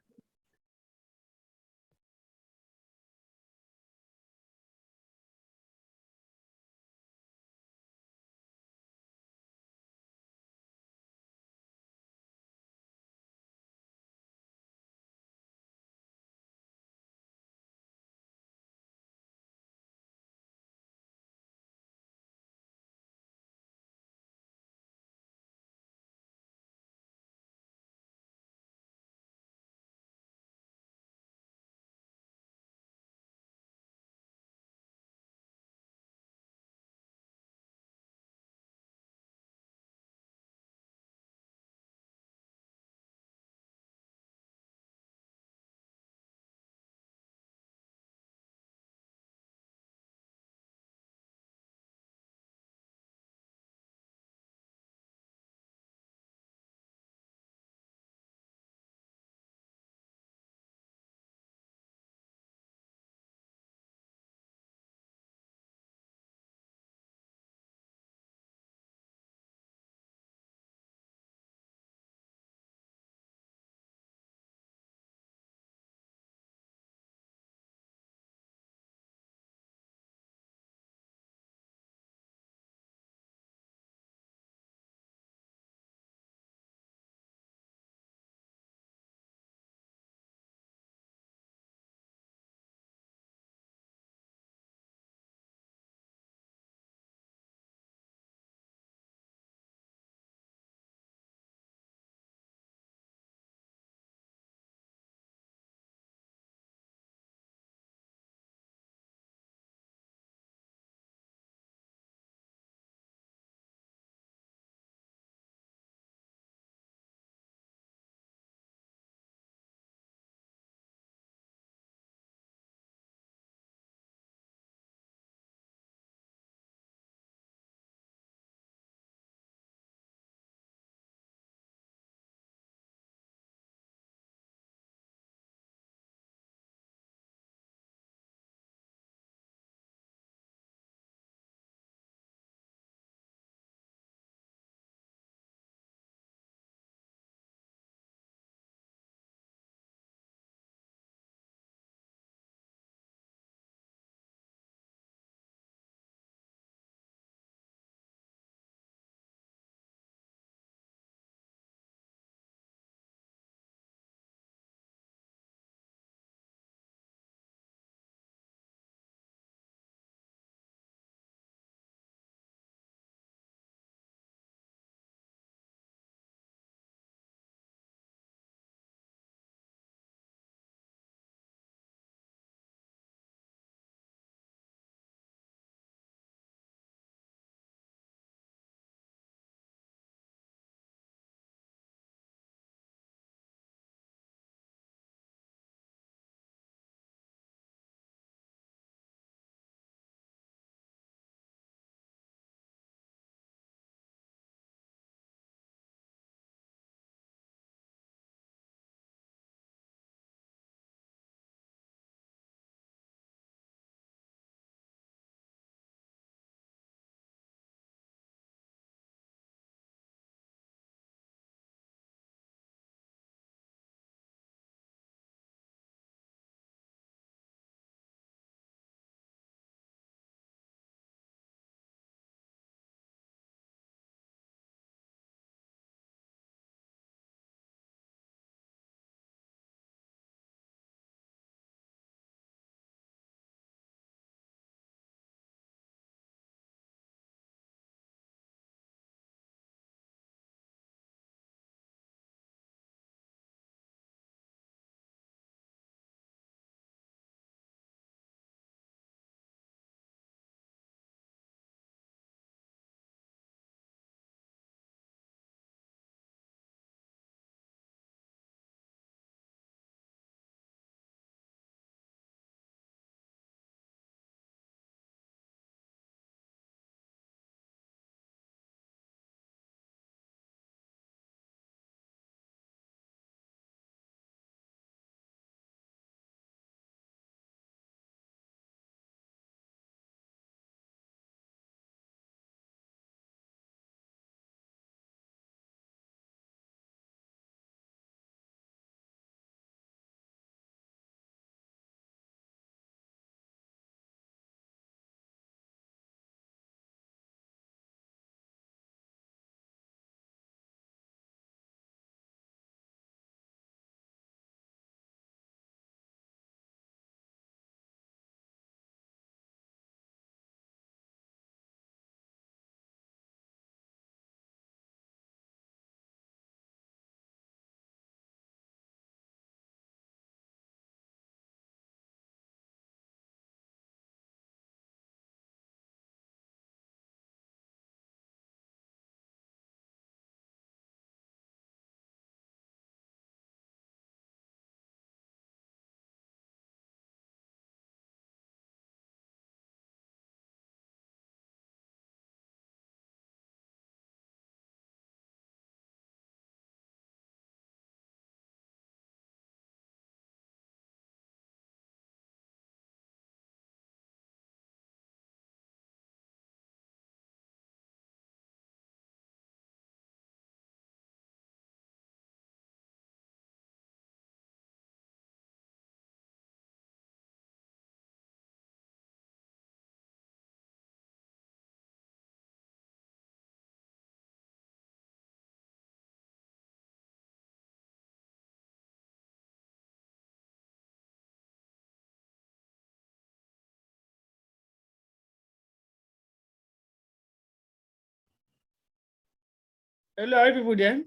A: Hello, are people there?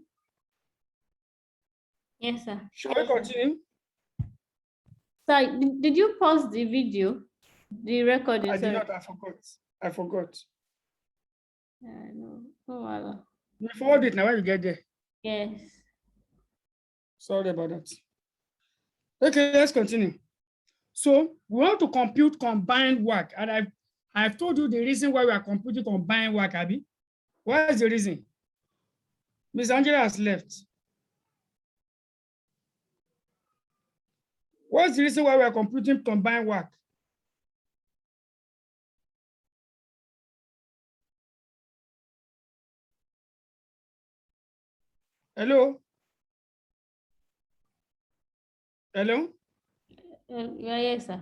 B: Yes, sir.
A: Shall we continue?
B: Sir, did you pause the video? The recording,
A: I did
B: sorry.
A: not, I forgot.
B: No. Oh, wow.
A: You forward it now when you get there.
B: Yes.
A: Sorry about that. Okay, let's continue. So we want to compute combined work, and I've told you the reason why we are computing combined work, Abby. What is the reason? Miss Angela has left. What's the reason why we are computing combined work? Hello? Hello?
B: Yes, sir.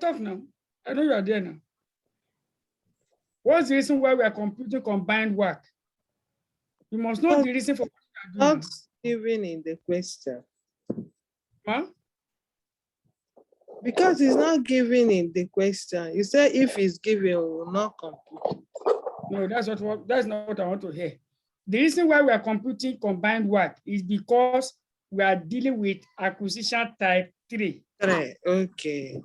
A: Talk now. I know you are there now. What's the reason why we are computing combined work? You must know the reason for what you are doing.
D: Not given in the question.
A: Huh?
D: Because it's not given in the question. You say if it's given, we will not compute.
A: No, that's not what I want to hear. The reason why we are computing combined work is because we are dealing with acquisition type 3.
D: Okay.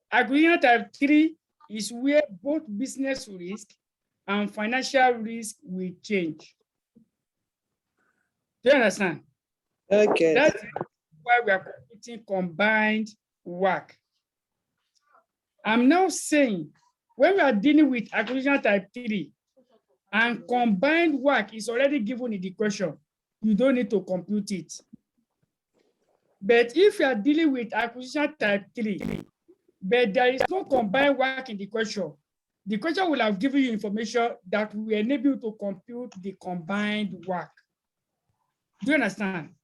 A: Acquisition type 3 is where both business risk and financial risk will change. Do you understand?
D: Okay.
A: That's why we are computing combined work. I'm now saying when we are dealing with acquisition type 3 and combined work is already given in the question, you don't need to compute it. But if you are dealing with acquisition type 3, but there is no combined work in the question will have given you information that will enable you to compute the combined work. Do you understand?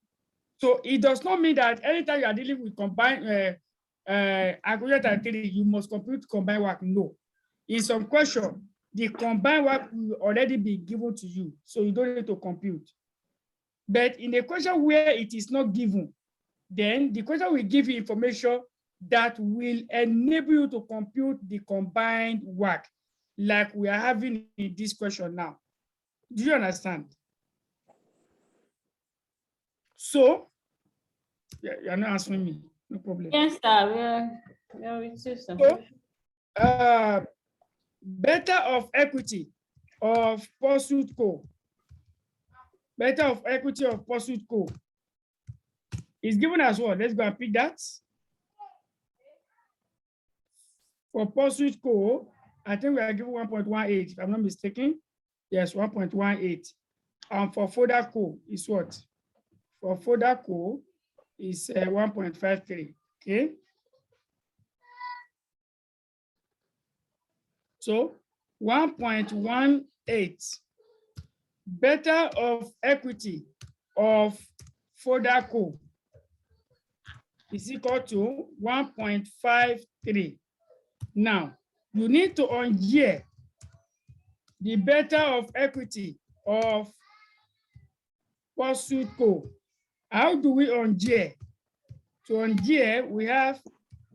A: So it does not mean that anytime you are dealing with combined acquisition type 3, you must compute combined work. No. In some question, the combined work will already be given to you, so you don't need to compute. But in a question where it is not given, then the question will give you information that will enable you to compute the combined work, like we are having in this question now. Do you understand? So, you're not answering me, no problem.
B: Yes, sir. We are with you, sir.
A: So, beta of equity of Pursuit Co. Beta of equity of Pursuit Co. is given as what? Let's go and pick that. For Pursuit Co, I think we are given 1.18, if I'm not mistaken. Yes, 1.18. And for Foda Co is what? For Foda Co is 1.53. Okay. So 1.18 beta of equity of Foda Co is equal to 1.53. Now, you need to ungear the beta of equity of Pursuit Co. How do we ungear? To ungear, we have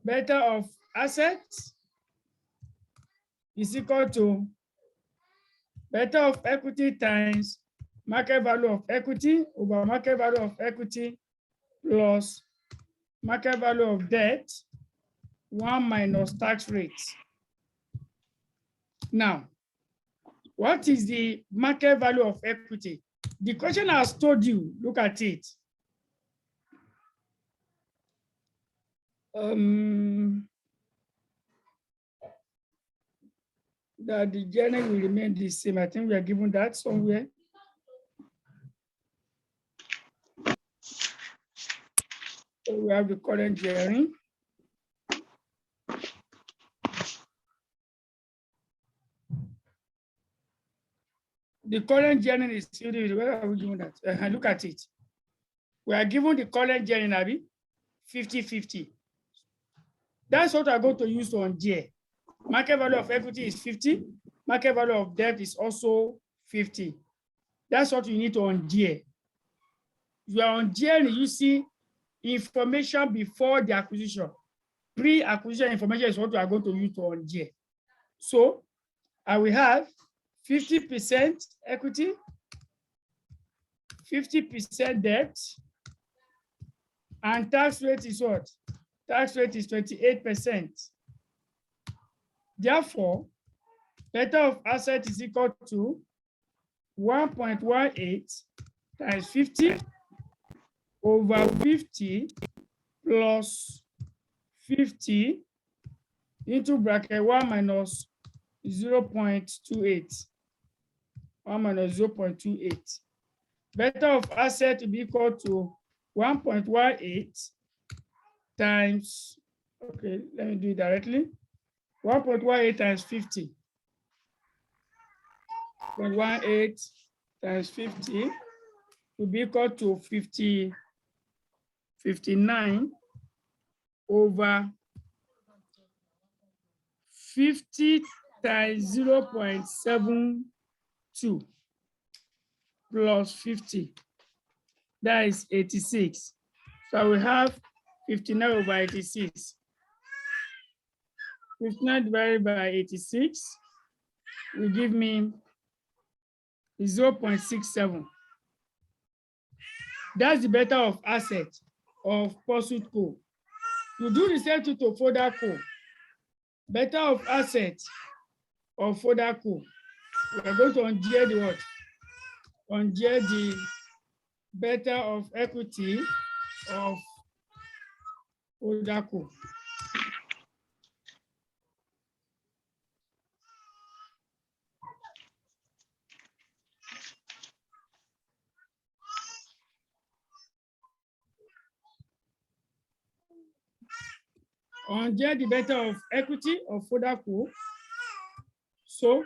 A: beta of assets is equal to beta of equity times market value of equity over market value of equity plus market value of debt, 1 minus tax rates. Now, what is the market value of equity? The question has told you, look at it. That the journey will remain the same. I think we are given that somewhere. So we have the current journey. The current journey is, where are we doing that? Look at it. We are given the current journey, Nabi, 50-50. That's what I'm going to use to ungear. Market value of equity is 50. Market value of debt is also 50. That's what you need to ungear. You are ungearing, you see information before the acquisition. Pre-acquisition information is what we are going to use to ungear. So I will have 50% equity 50% debt, and tax rate is what? Tax rate is 28%. Therefore, better of asset is equal to 1.18 times 50 over 50 plus 50 into bracket 1 minus 0.28. 1 minus 0.28. Better of asset will be equal to 1.18 times, okay, let me do it directly. 1.18 times 50. 0.18 times 50 will be equal to 59 over 50 times 0.72 plus 50. That is 86. So we have 59 over 86. 59 divided by 86 will give me 0.67. That's the better of asset of Pursuit Co. You do the same thing to Foda Co. Better of asset of Foda Co. We are going to ungear the what? Ungear the better of equity of Foda Co. Ungear the better of equity of Foda Co. So,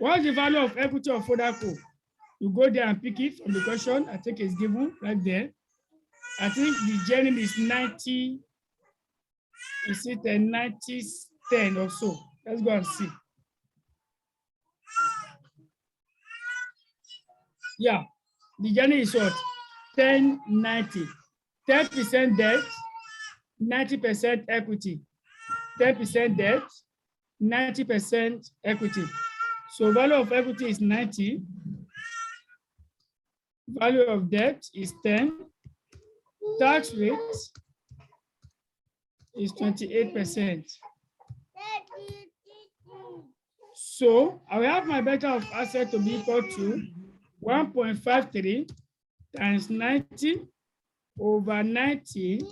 A: what's the value of equity of Foda Co? You go there and pick it from the question. I think it's given right there. I think the journey is 90. Is it a 90-10 or so? Let's go and see. Yeah, the journey is what? 10-90. 10% debt, 90% equity. 10% debt, 90% equity. So value of equity is 90. Value of debt is 10. Tax rate is 28%. So I will have my better of asset to be equal to 1.53 times 90 over 90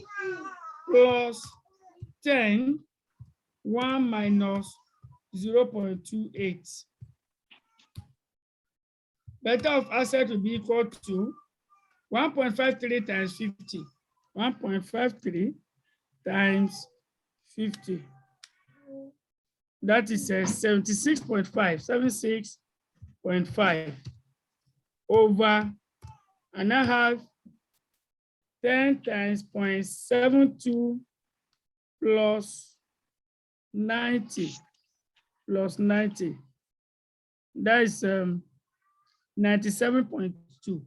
A: plus 10, 1 minus 0.28. Better of asset will be equal to 1.53 times 50. 1.53 times 50. That is 76.5, 76.5 over, and I have 10 times 0.72 plus 90 plus 90. That is 97.2.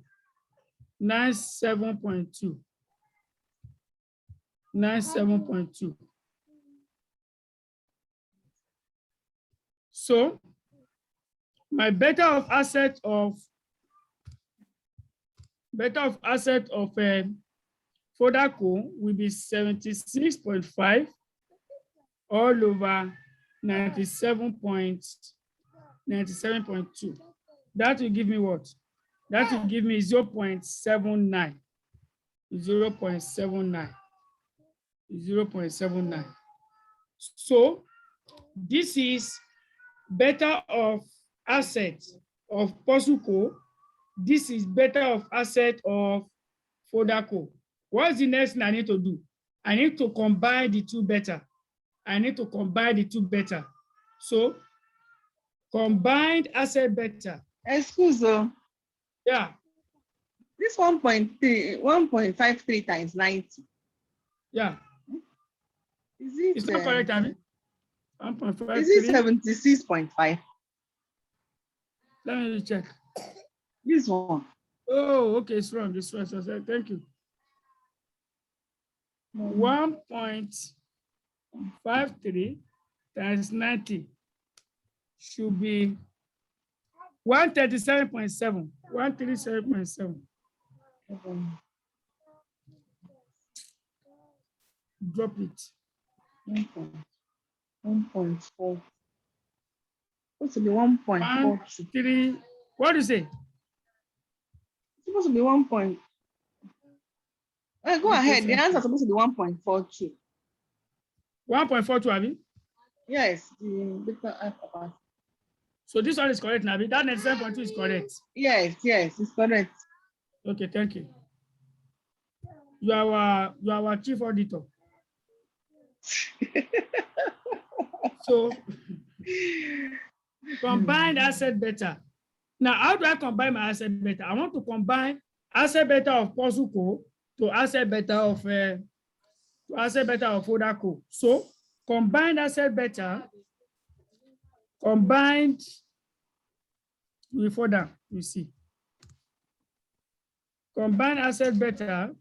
A: 97.2. 97.2. So my better of asset of Foda Co will be 76.5 all over 97.2. That will give me what? That will give me 0.79. 0.79. 0.79. So this is better of asset of Pursuit Co. This is better of asset of Foda Co. What's the next thing I need to do? I need to combine the two better. I need to combine the two better. So combined asset better.
C: Excuse me.
A: Yeah.
C: This 1.53 times 90.
A: Yeah.
C: Is it?
A: It's not correct, I mean. 1.53.
C: Is it 76.5?
A: Let me check.
C: This one.
A: Oh, okay, it's wrong. It's wrong. Thank you. 1.53 times 90 should be 137.7. 137.7. Drop it.
C: 1.4. Supposed to be 1.42.
A: 3. What do you say?
C: Supposed to be 1. Go ahead. The answer is supposed to be 1.42.
A: 1.42, Abi?
C: Yes, the beta capacity.
A: So this one is correct, Nabi. That 97.2 is correct.
C: Yes, it's correct.
A: Okay, thank you. You are our chief auditor. So combined asset beta. Now, how do I combine my asset beta? I want to combine asset beta of POSUCO to asset beta of FODACO. So combined asset beta combined with FODA, you see. Combined asset beta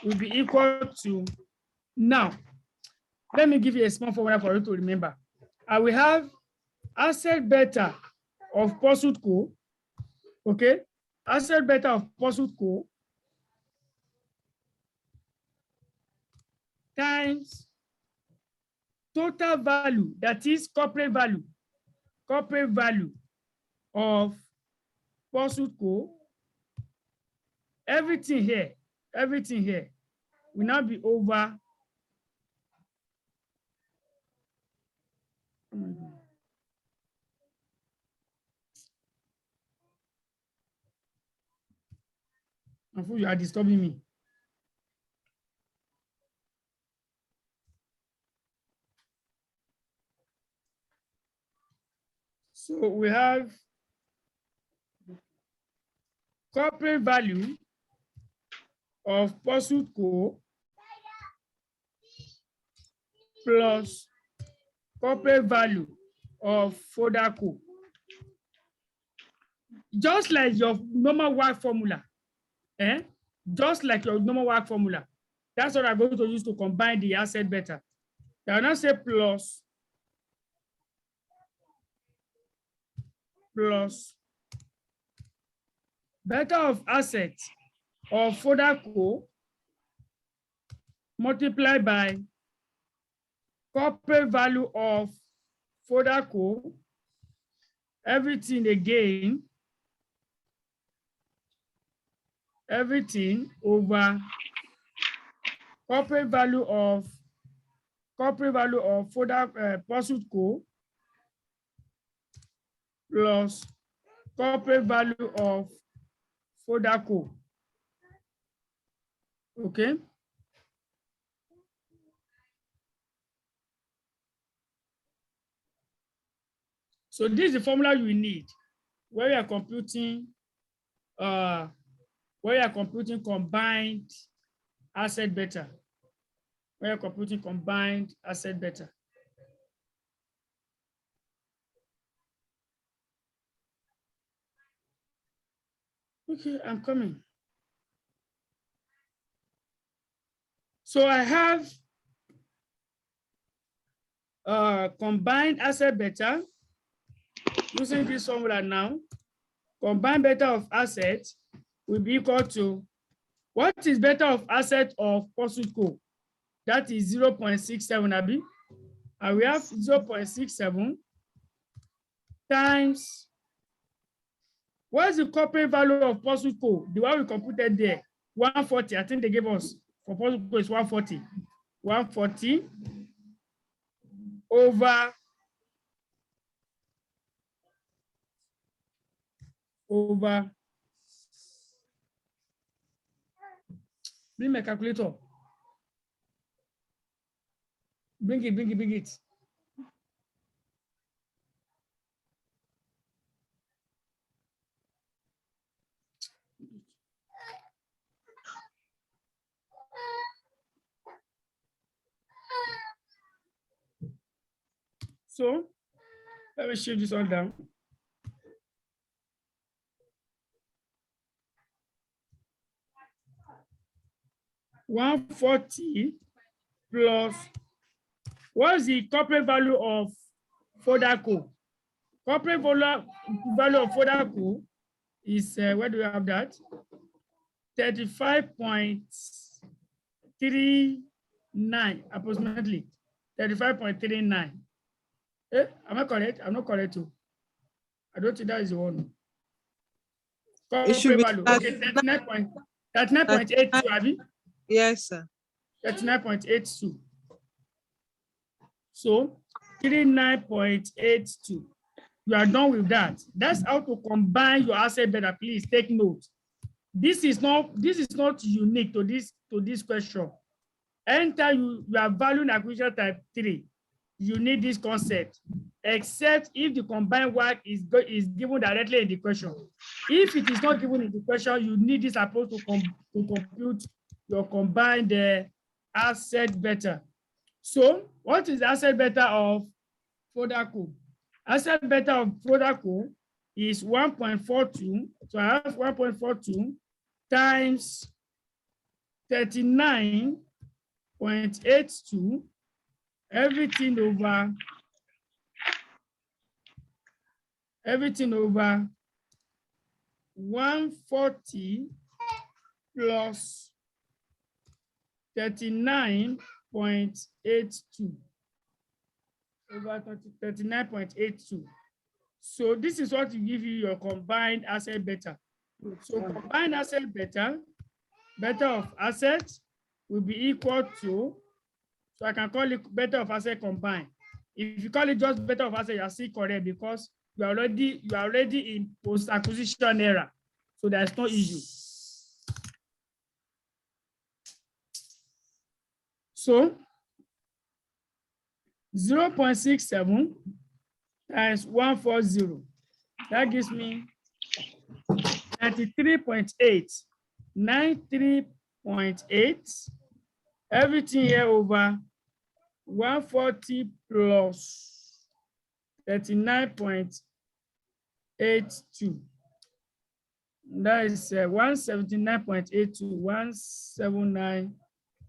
A: will be equal to, now, let me give you a small formula for you to remember. I will have asset beta of POSUCO, okay? Asset beta of POSUCO times total value, that is corporate value of POSUCO. Everything here will now be over. You are disturbing me. So we have corporate value of POSUCO plus corporate value of FODACO. Just like your normal work formula. Just like your normal work formula. That's what I'm going to use to combine the asset beta. I will not say plus beta of asset of FODACO multiplied by corporate value of FODACO, everything again, everything over corporate value of POSUCO plus corporate value of FODACO. Okay. So this is the formula you need where you are computing combined asset beta. Where you're computing combined asset beta. Okay, I'm coming. So I have combined asset beta using this formula now. Combined beta of assets will be equal to, what is beta of asset of POSUCO? That is 0.67, Abi. And we have 0.67 times, what is the corporate value of POSUCO? The one we computed there, 140. I think they gave us for POSUCO is 140. 140 over bring my calculator. Bring it. So let me shift this all down. $140 plus, what is the corporate value of FODACO? Corporate value of FODACO is, where do we have that? 35.39 approximately. 35.39. Am I correct? I'm not correct too. I don't think that is the one.
D: It should be
A: Value. Okay, 39.82, Abby.
D: Yes, sir.
A: 39.82. So 39.82. You are done with that. That's how to combine your asset better. Please take note. This is not unique to this question. Anytime you are valuing acquisition type 3, you need this concept, except if the combined work is given directly in the question. If it is not given in the question, you need this approach to compute your combined asset beta. So what is the asset beta of FODACO? Asset beta of FODACO is 1.42. So I have 1.42 times 39.82, everything over 140 plus 39.82 over 39.82. So this is what will give you your combined asset beta. So combined asset beta of assets will be equal to, so I can call it beta of asset combined. If you call it just beta of asset, you are still correct because you are already in post-acquisition era. So there's no issue. So 0.67 times 140. That gives me 93.8. 93.8. Everything here over 140 plus 39.82. That is 179.82,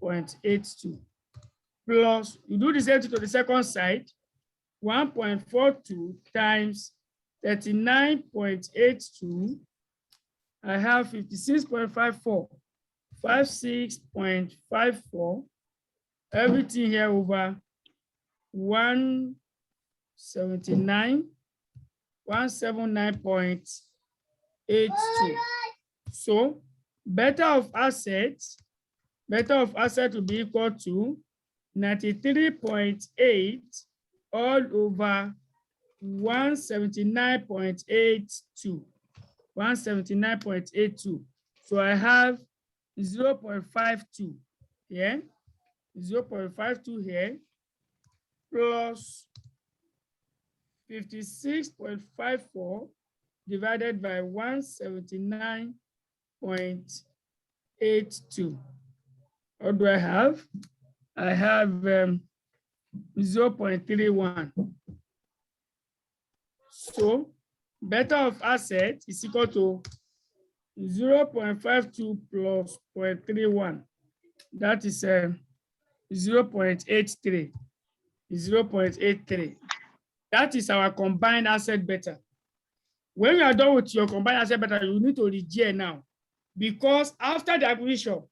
A: 179.82. Plus, you do the same thing to the second side, 1.42 times 39.82. I have 56.54, 56.54. Everything here over 179.82. So beta of assets will be equal to 93.8 all over 179.82. 179.82. So I have 0.52 here, 0.52 here, plus 56.54 divided by 179.82. What do I have? I have 0.31. So beta of asset is equal to 0.52 plus 0.31. That is 0.83. 0.83. That is our combined asset beta. When you are done with your combined asset beta, you need to reject now, because after the acquisition,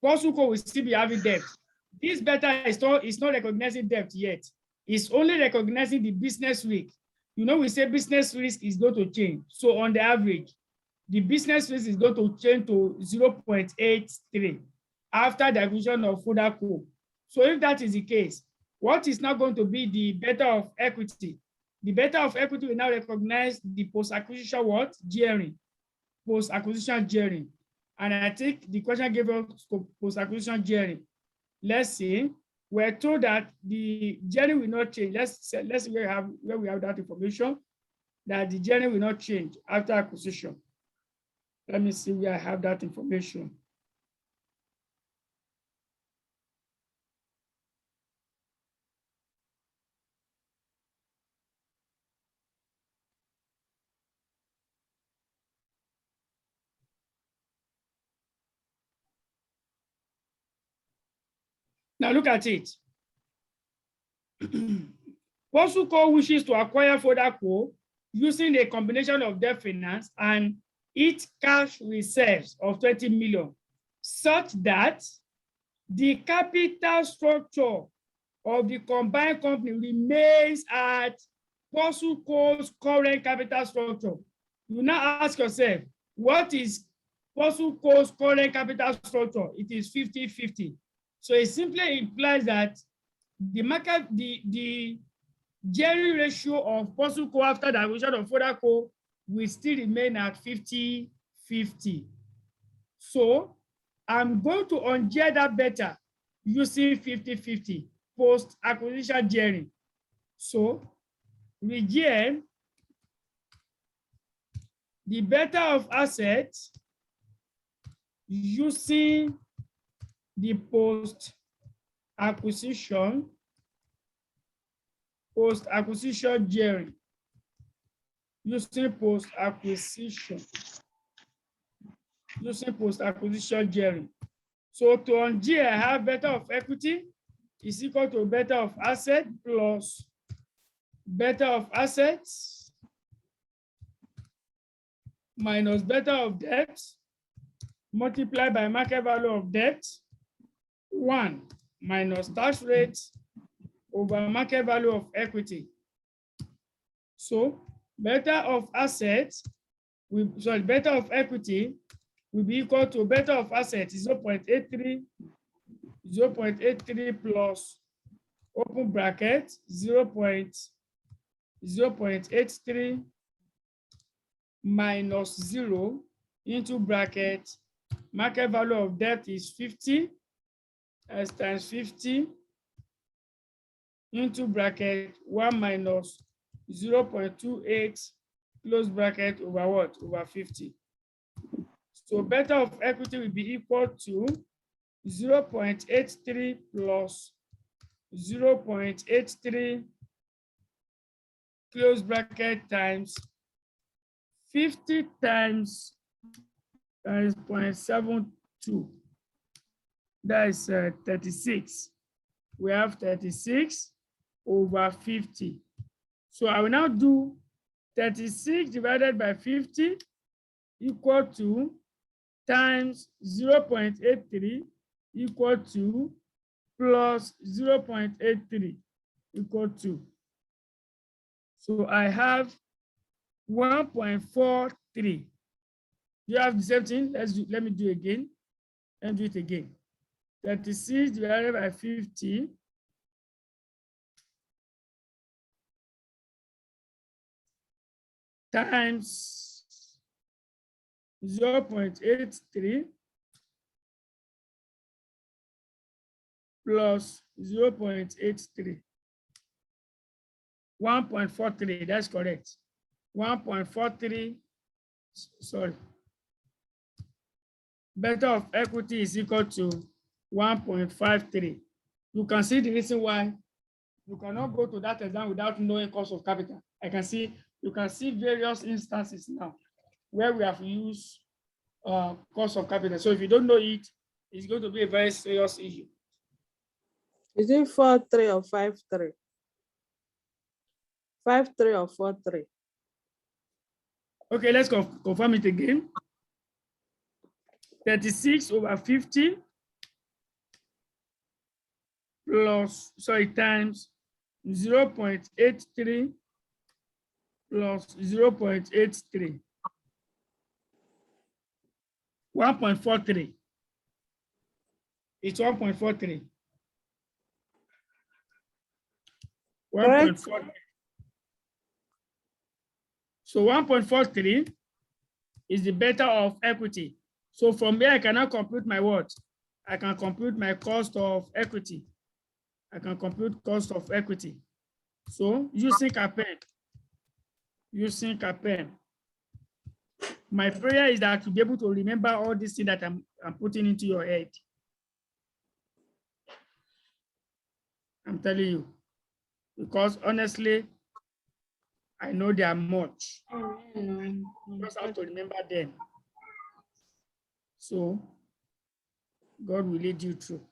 A: POSUCO will still be having debt. This beta is not recognizing debt yet. It's only recognizing the business risk. You know, we say business risk is going to change. So on the average, the business risk is going to change to 0.83 after the acquisition of FODACO. So if that is the case, what is now going to be the beta of equity? The beta of equity will now recognize the post-acquisition what? Gearing. Post-acquisition gearing. And I think the question gave us post-acquisition gearing. Let's see. We're told that the gearing will not change. Let's see where we have that information, that the gearing will not change after acquisition. Let me see where I have that information. Now look at it. POSUCO wishes to acquire FODACO using a combination of debt finance and its cash reserves of 20 million, such that the capital structure of the combined company remains at POSUCO's current capital structure. You now ask yourself, what is POSUCO's current capital structure? It is 50-50. So it simply implies that the gearing ratio of POSUCO after the acquisition of FODACO will still remain at 50-50. So I'm going to ungear that better using 50-50 post-acquisition gearing. So we gear the beta of assets using the post-acquisition gearing. Using post-acquisition gearing. So to ungear, I have beta of equity is equal to beta of asset plus beta of assets minus beta of debt multiplied by market value of debt, 1 minus tax rate over market value of equity. So beta of assets, beta of equity will be equal to beta of assets 0.83 plus open bracket 0.83 minus 0 into bracket market value of debt is 50 as times 50 into bracket 1 minus 0.28 close bracket over what? Over 50. So beta of equity will be equal to 0.83 plus 0.83 close bracket times 50 times 0.72. That is 36. We have 36 over 50. So I will now do 36 divided by 50 equal to times 0.83 equal to plus 0.83 equal to. So I have 1.43. You have the same thing. Let me do again and do it again. 36 divided by 50 times 0.83 plus 0.83. 1.43, that's correct. 1.43, sorry. Beta of equity is equal to 1.53. You can see the reason why you cannot go to that exam without knowing cost of capital. You can see various instances now where we have used cost of capital. So if you don't know it, it's going to be a very serious issue.
D: Is it 4-3 or 5-3? 5-3 or 4-3?
A: Okay, let's confirm it again. 36 over 50 plus, times 0.83 plus 0.83. 1.43. It's 1.43. 1.43. So 1.43 is the beta of equity. So from here, I cannot compute my what? I can compute my cost of equity. I can compute cost of equity. So using CAPM, my prayer is that to be able to remember all these things that I'm putting into your head. I'm telling you, because honestly, I know they are much. You just have to remember them. So God will lead you through.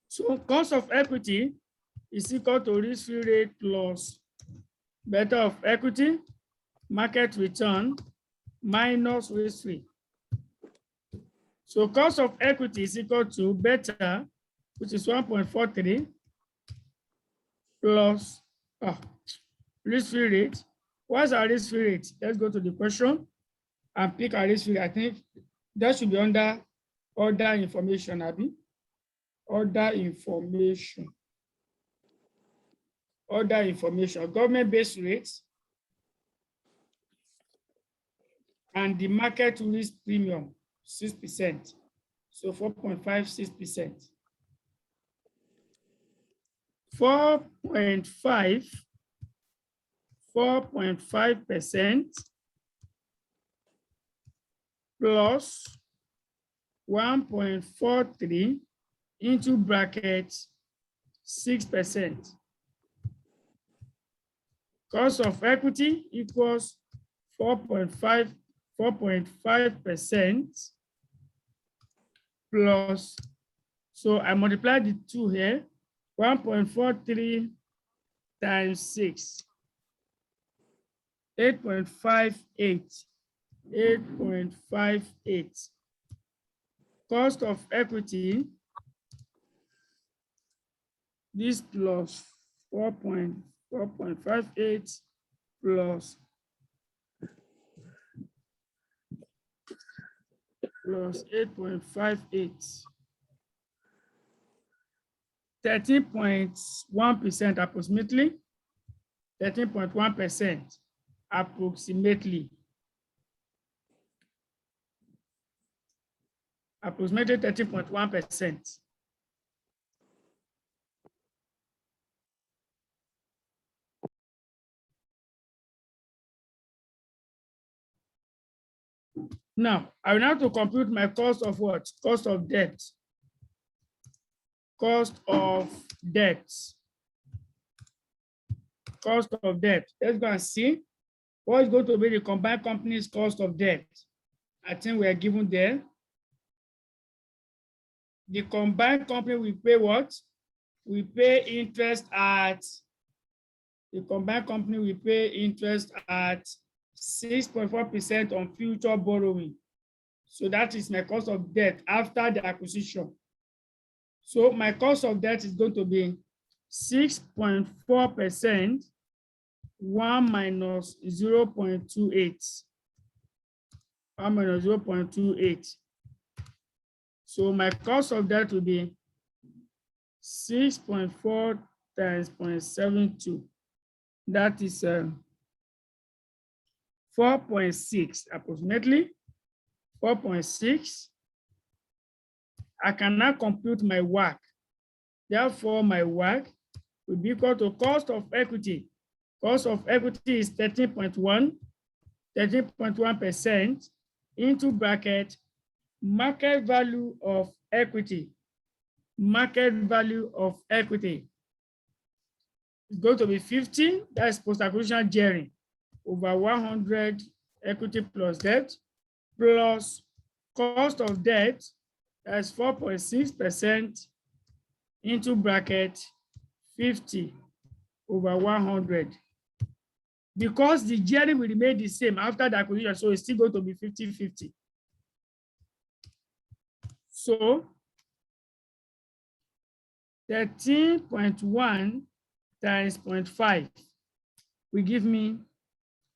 A: So cost of equity is equal to risk-free rate plus beta of equity, market return, minus risk-free. So cost of equity is equal to beta, which is 1.43, plus risk-free rate. What's our risk-free rate? Let's go to the question and pick our risk-free. I think that should be under other information, Abby. Other information. Other information. Government-based rates and the market risk premium, 6%. So 4.56%. 4.5% plus 1.43 into bracket 6%. Cost of equity equals 4.5% plus, so I multiply the two here, 1.43 times 6, 8.58, 8.58. Cost of equity, this plus 4.58 plus 8.58. 13.1% approximately, 13.1% approximately. Approximately 13.1%. Now, I will have to compute my cost of what? Cost of debt. Cost of debt. Cost of debt. Let's go and see what is going to be the combined company's cost of debt. I think we are given there. The combined company will pay what? We pay interest at, the combined company will pay interest at 6.4% on future borrowing. So that is my cost of debt after the acquisition. So my cost of debt is going to be 6.4%, 1 minus 0.28. 1 minus 0.28. So my cost of debt will be 6.4 times 0.72. That is 4.6 approximately, 4.6. I can now compute my WACC. Therefore, my WACC will be equal to cost of equity. Cost of equity is 13.1% into bracket market value of equity. Market value of equity is going to be 50, that's post-acquisition gearing, over 100 equity plus debt, plus cost of debt, that's 4.6% into bracket 50 over 100. Because the gearing will remain the same after the acquisition, so it's still going to be 50-50. So 13.1 times 0.5 will give me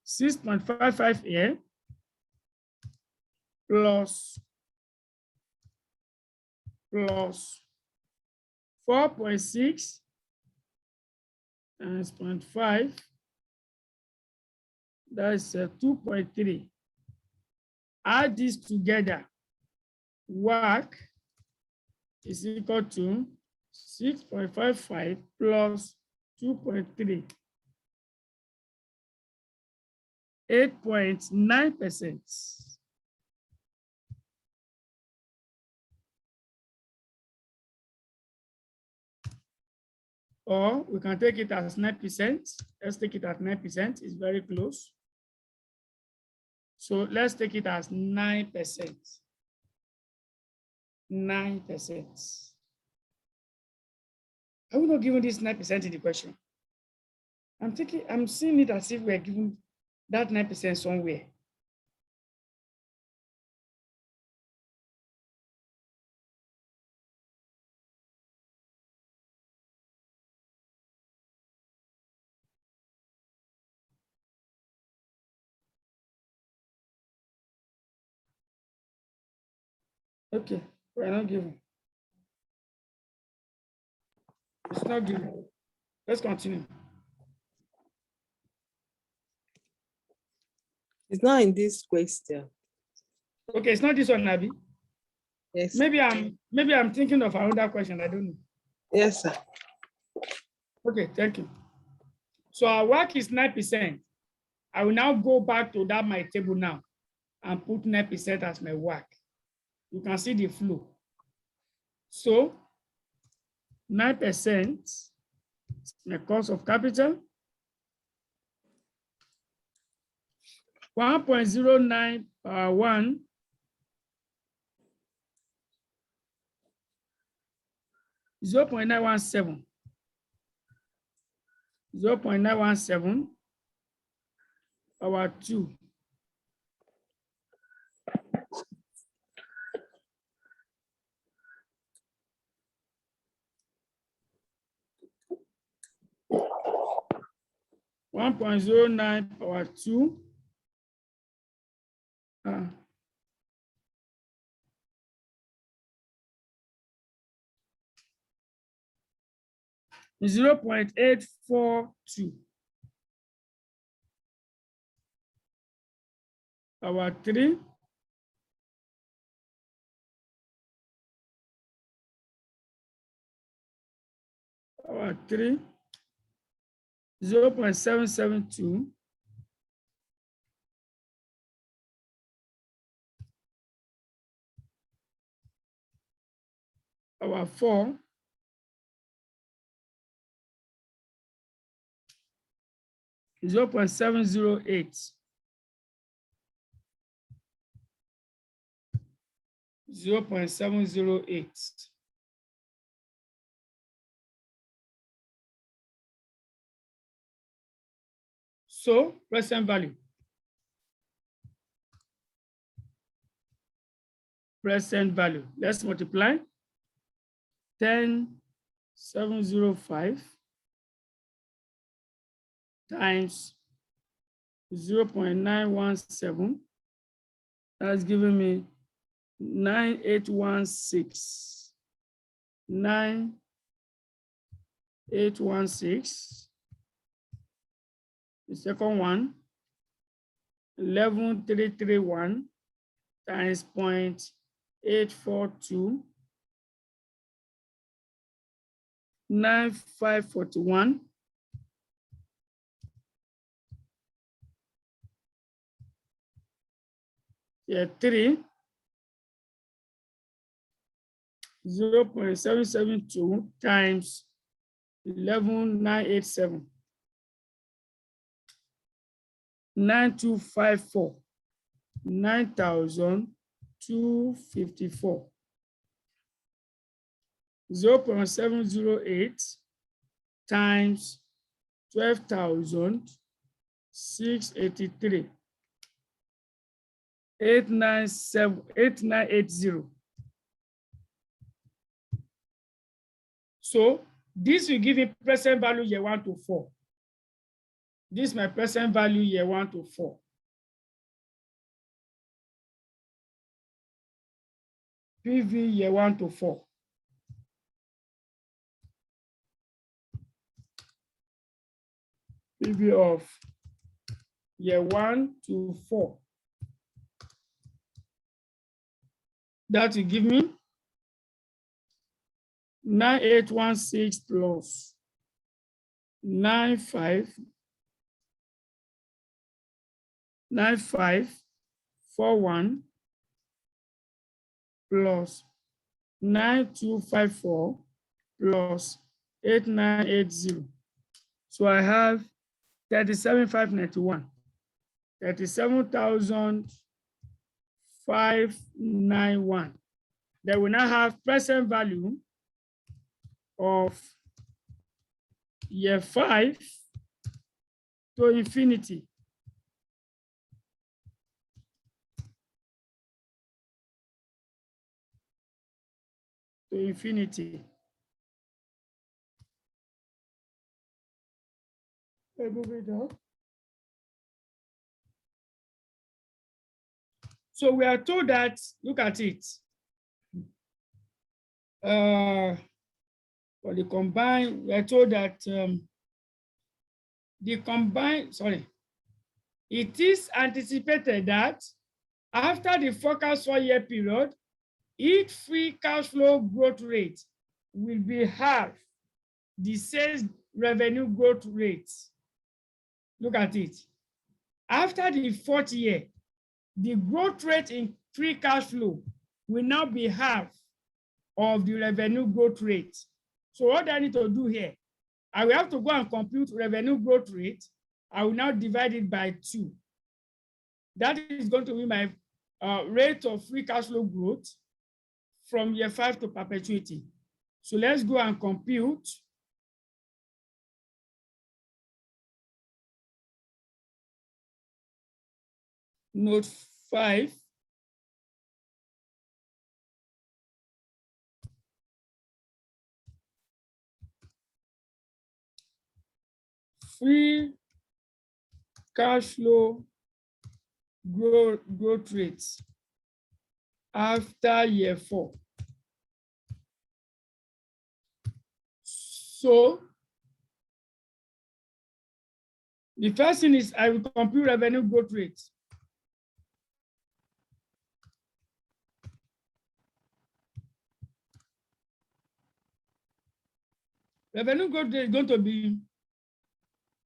A: 6.55 here plus 4.6 times 0.5, that's 2.3. Add this together, WACC is equal to 6.55 plus 2.3, 8.9%. Or we can take it as 9%. Let's take it at 9%, it's very close. So let's take it as 9%. 9%. Are we not given this 9% in the question? I'm seeing it as if we're given that 9% somewhere. Okay, we're not given. It's not given. Let's continue.
D: It's not in this question.
A: Okay, it's not this one, Abby.
D: Yes.
A: Maybe I'm thinking of another question. I don't know.
D: Yes, sir.
A: Okay, thank you. So our work is 9%. I will now go back to that my table now and put 9% as my work. You can see the flow. So 9% is my cost of capital. 1.09 power 1 0.917. 0.917 power 2. (1.09 power 2). 0.842 power 3. Power 3. 0.772 power 4. 0.708. 0.708. So present value. Present value. Let's multiply. 10,705 times 0.917. That's giving me 9816. 9816. The second one, 11,331 times 0.842. 9,541. Yeah, 3. 0.772 times 11,987. 9,254. 9,254. 0.708 times 12,683. 8980. So this will give me present value year 1 to 4. This is my present value year 1 to 4. PV year 1 to 4. PV of year 1 to 4. That will give me 9816 plus 9541 plus 9254 plus 8980. So I have 37,591. 37,591. Then we now have present value of year 5 to infinity. To infinity. Let me move it down. So we are told that, look at it. For the combined, we are told that the combined, it is anticipated that after the forecast 4-year period, each free cash flow growth rate will be half the sales revenue growth rate. Look at it. After the 4th year, the growth rate in free cash flow will now be half of the revenue growth rate. So what do I need to do here? I will have to go and compute revenue growth rate. I will now divide it by 2. That is going to be my rate of free cash flow growth from year 5 to perpetuity. So let's go and compute. Note 5. Free cash flow growth rates after year 4. So the first thing is I will compute revenue growth rate. Revenue growth rate is going to be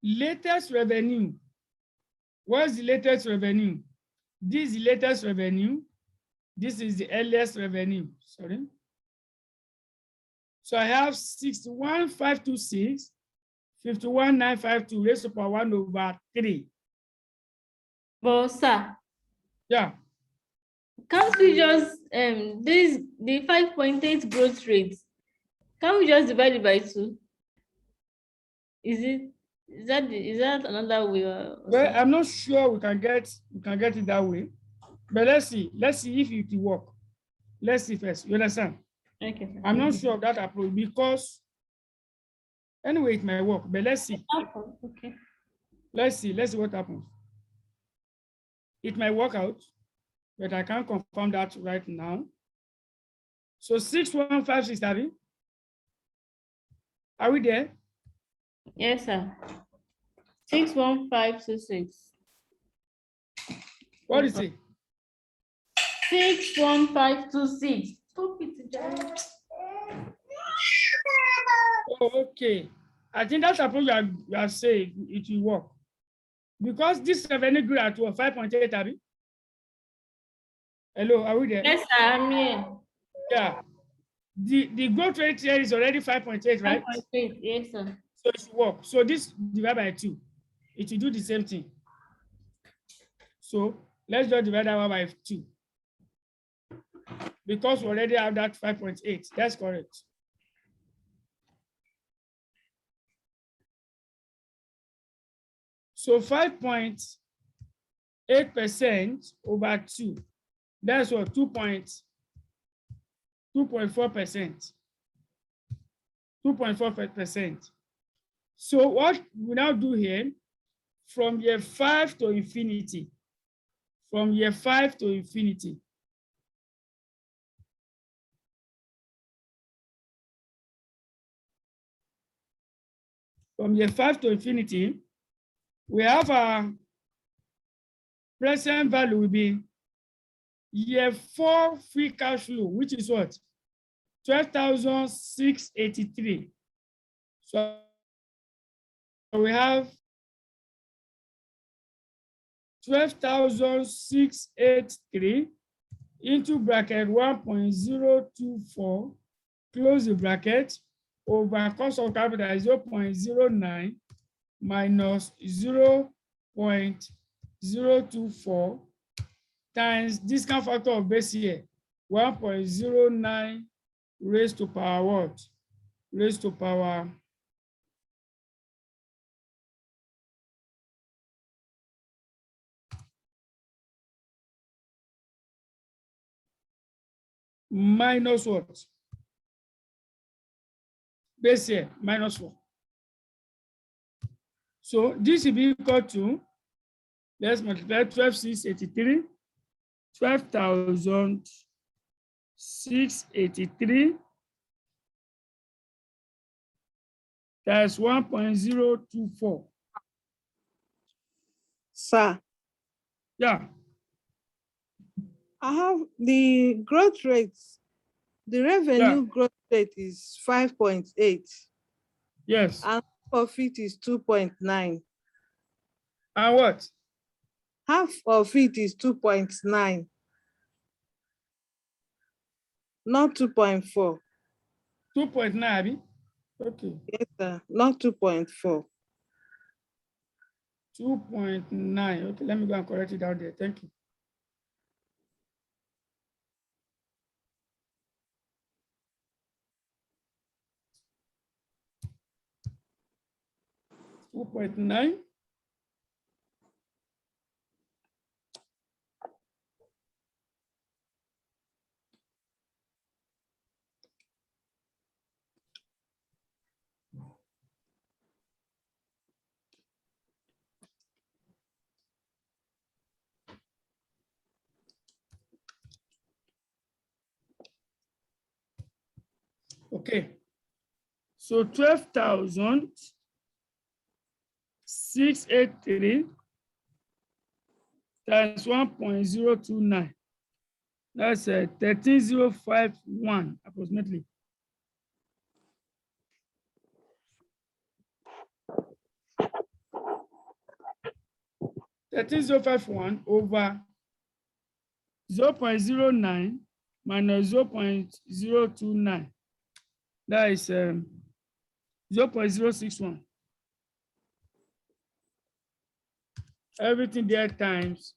A: latest revenue. What is the latest revenue? This is the latest revenue. This is the earliest revenue. Sorry. So I have 61,526, 51,952 raised to power 1/3.
B: But sir,
A: Yeah.
B: can't we just the 5.8 growth rate? Can't we just divide it by 2? Is that another way?
A: Well, I'm not sure we can get it that way. But let's see if it will work. Let's see first. You understand?
B: Okay, sir.
A: I'm not sure of that approach because anyway it might work, but let's see.
B: Okay.
A: Let's see what happens. It might work out, but I can't confirm that right now. So 6156, are we there?
B: Yes, sir. 61526.
A: What is it?
B: 61526. Stop it, Jerry.
A: Oh, okay. I think that's approach you are saying it will work. Because this revenue grew at 5.8, Abby. Hello, are we there?
B: Yes, sir, I'm here.
A: Yeah. The growth rate here is already 5.8, right?
B: 5.8, yes, sir.
A: So it should work. So this divided by 2, it will do the same thing. So let's just divide that by 2. Because we already have that 5.8. That's correct. So 5.8% over 2. That's what 2.4%. 2.4%. So what we now do here, from year 5 to infinity, from year 5 to infinity, from year 5 to infinity, we have a present value will be year 4 free cash flow, which is what? 12,683. So we have 12,683 into bracket 1.024, close the bracket, over cost of capital 0.09 minus 0.024 times discount factor of base year 1.09 raised to power what? Raised to power minus what? Base year minus 4. So this will be equal to, let's multiply 12,683, 12,683 times 1.024.
D: Sir,
A: Yeah,
D: I have the growth rate. The revenue growth rate is 5.8
A: yes.
D: and half of it is 2.9.
A: And what?
D: Half of it is 2.9, not 2.4.
A: 2.9, Abi? Okay.
D: Yes, sir, not 2.4.
A: 2.9. Okay, let me go and correct it out there. Thank you. $2.9. Okay. So 12,683 times 1.029. That's 13,051 approximately. $13,051 over 0.09 minus 0.029. That is 0.061. Everything there times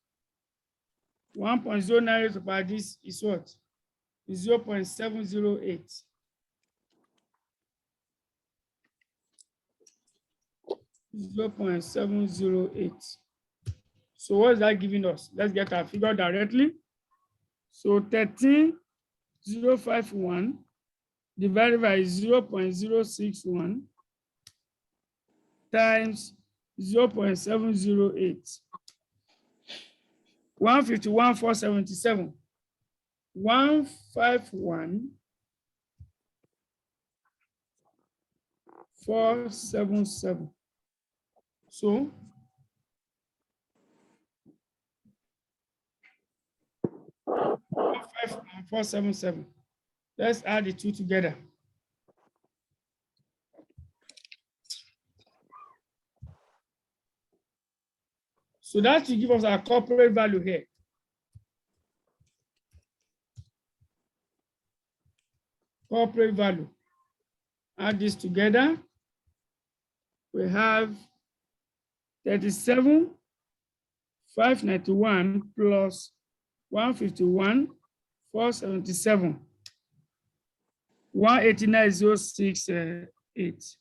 A: 1.09 over this is what? Is 0.708. $0.708. So what is that giving us? Let's get our figure directly. So 13,051 divided by 0.061 times 0.708. 151,477. 151,477. So 151,477. Let's add the two together. So that will give us our corporate value here. Corporate value. Add this together. We have 37,591 plus 151,477. 189,068.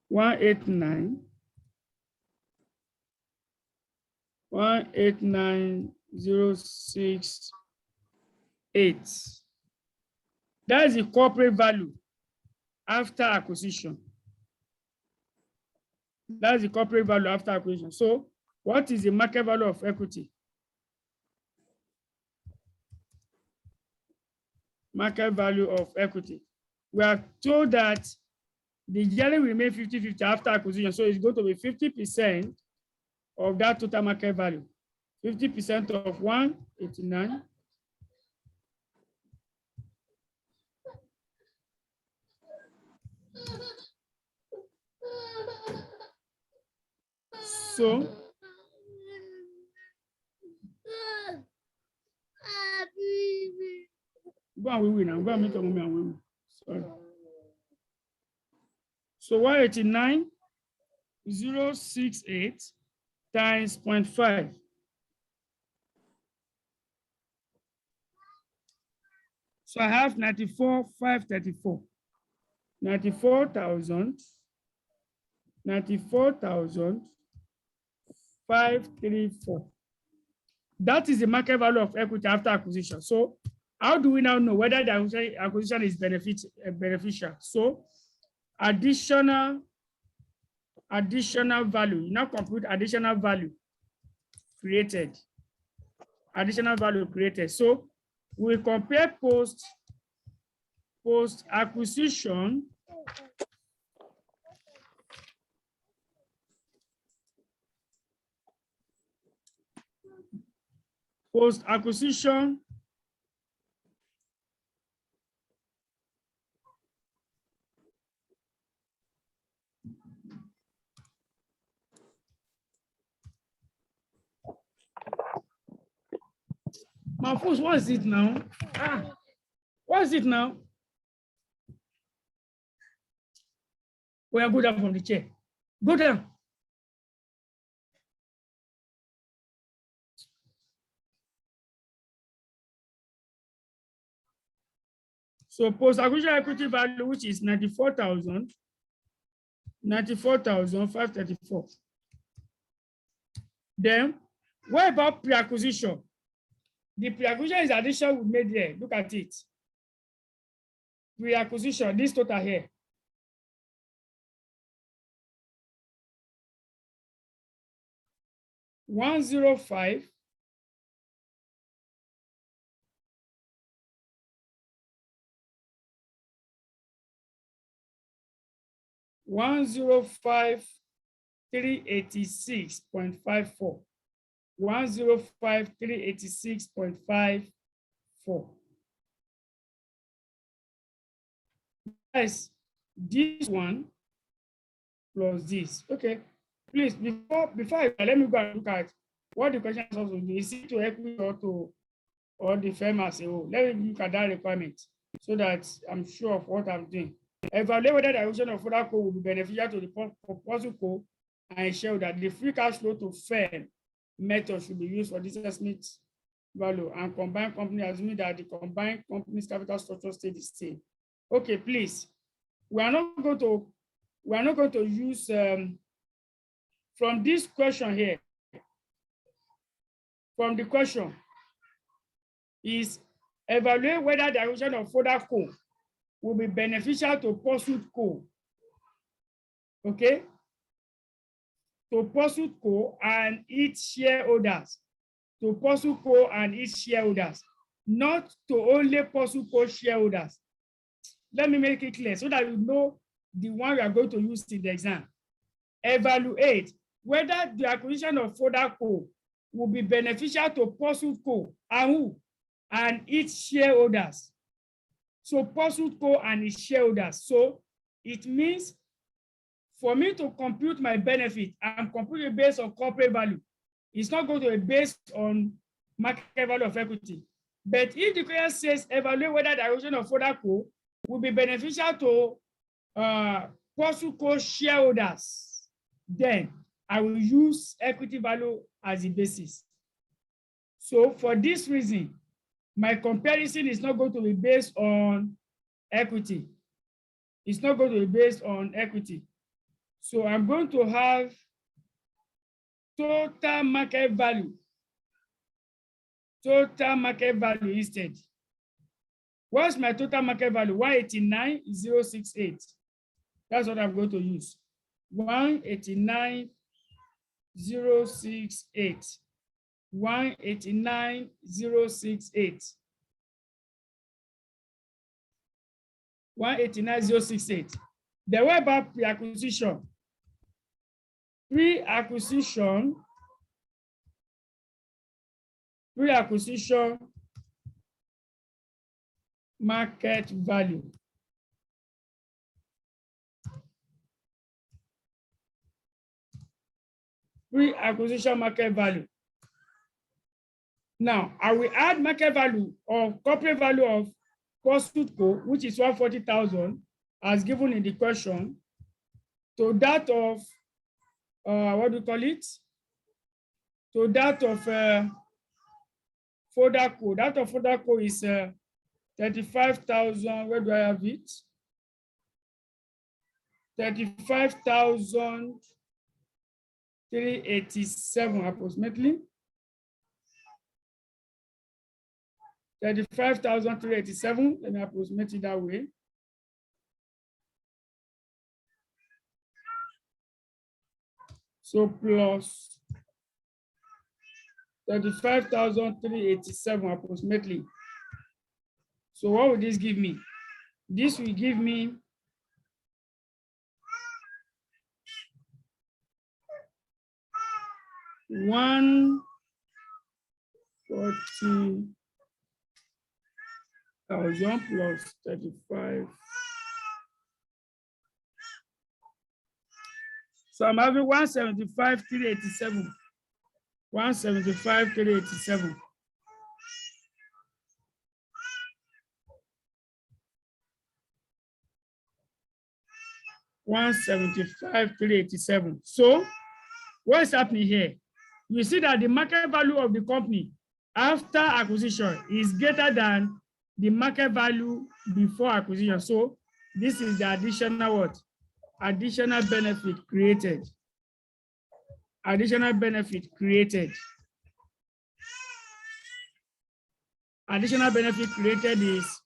A: 189,068. That is the corporate value after acquisition. That's the corporate value after acquisition. So what is the market value of equity? Market value of equity. We are told that the yearly will remain 50-50 after acquisition. So it's going to be 50% of that total market value. 50% of 189. So go and win. I'm going to make a moment and win. Sorry. So 189,068 times 0.5. So I have 94,534. 94,534. That is the market value of equity after acquisition. So How do we now know whether the acquisition is beneficial? So additional value, you now compute additional value created. Additional value created. So we compare post acquisition Mahfouz, what is it now? What is it now? Well, go down from the chair. Go down. So post-acquisition equity value, which is 94,534. Then, what about pre-acquisition? The pre-acquisition is addition we made here. Look at it. Pre-acquisition, this total here. $105 $105,386.54. 105,386.54. Yes, this one plus this. Okay, please, before let me go and look at what the question is also. Is it to equity or the firm as a whole? Let me look at that requirement so that I'm sure of what I'm doing. Evaluate whether the acquisition of further co will be beneficial to the purported co and ensure that the free cash flow to firm method should be used for this estimate value and combined company, assuming that the combined company's capital structure stays the same. Okay, please. We are not going to use from this question here. From the question is evaluate whether the acquisition of further co will be beneficial to pursuit co. Okay. To pursuit co and its shareholders. To pursuit co and its shareholders. Not to only pursuit co shareholders. Let me make it clear so that you know the one we are going to use in the exam. Evaluate whether the acquisition of further co will be beneficial to pursuit co and who? And its shareholders. So pursuit co and its shareholders. So it means for me to compute my benefit and compute it based on corporate value, it's not going to be based on market value of equity. But if the question says evaluate whether the acquisition of further co will be beneficial to pursuit co shareholders, then I will use equity value as the basis. So for this reason, my comparison is not going to be based on equity. It's not going to be based on equity. So I'm going to have total market value. Total market value instead. What's my total market value? 189,068. That's what I'm going to use. 189,068. 189,068. 189,068. The way about pre-acquisition. Pre-acquisition market value. Pre-acquisition market value. Now, I will add market value or corporate value of pursuit co, which is 140,000, as given in the question, to that of what do you call it? To that of further co. That of further co is 35,000. Where do I have it? 35,387 approximately. 35,387. Let me approximate it that way. So plus 35,387 approximately. So what will this give me? This will give me 140,000 plus 35. So I'm having 175,387. 175,387. $175,387. So what is happening here? You see that the market value of the company after acquisition is greater than the market value before acquisition. So this is the additional what? Additional benefit created. Additional benefit created. Additional benefit created is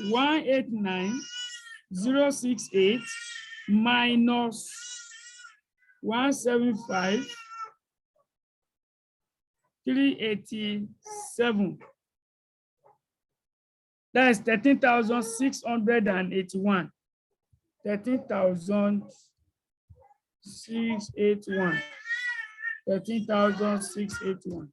A: 189,068 minus 175,387. That is 13,681. 13,681. 13,681.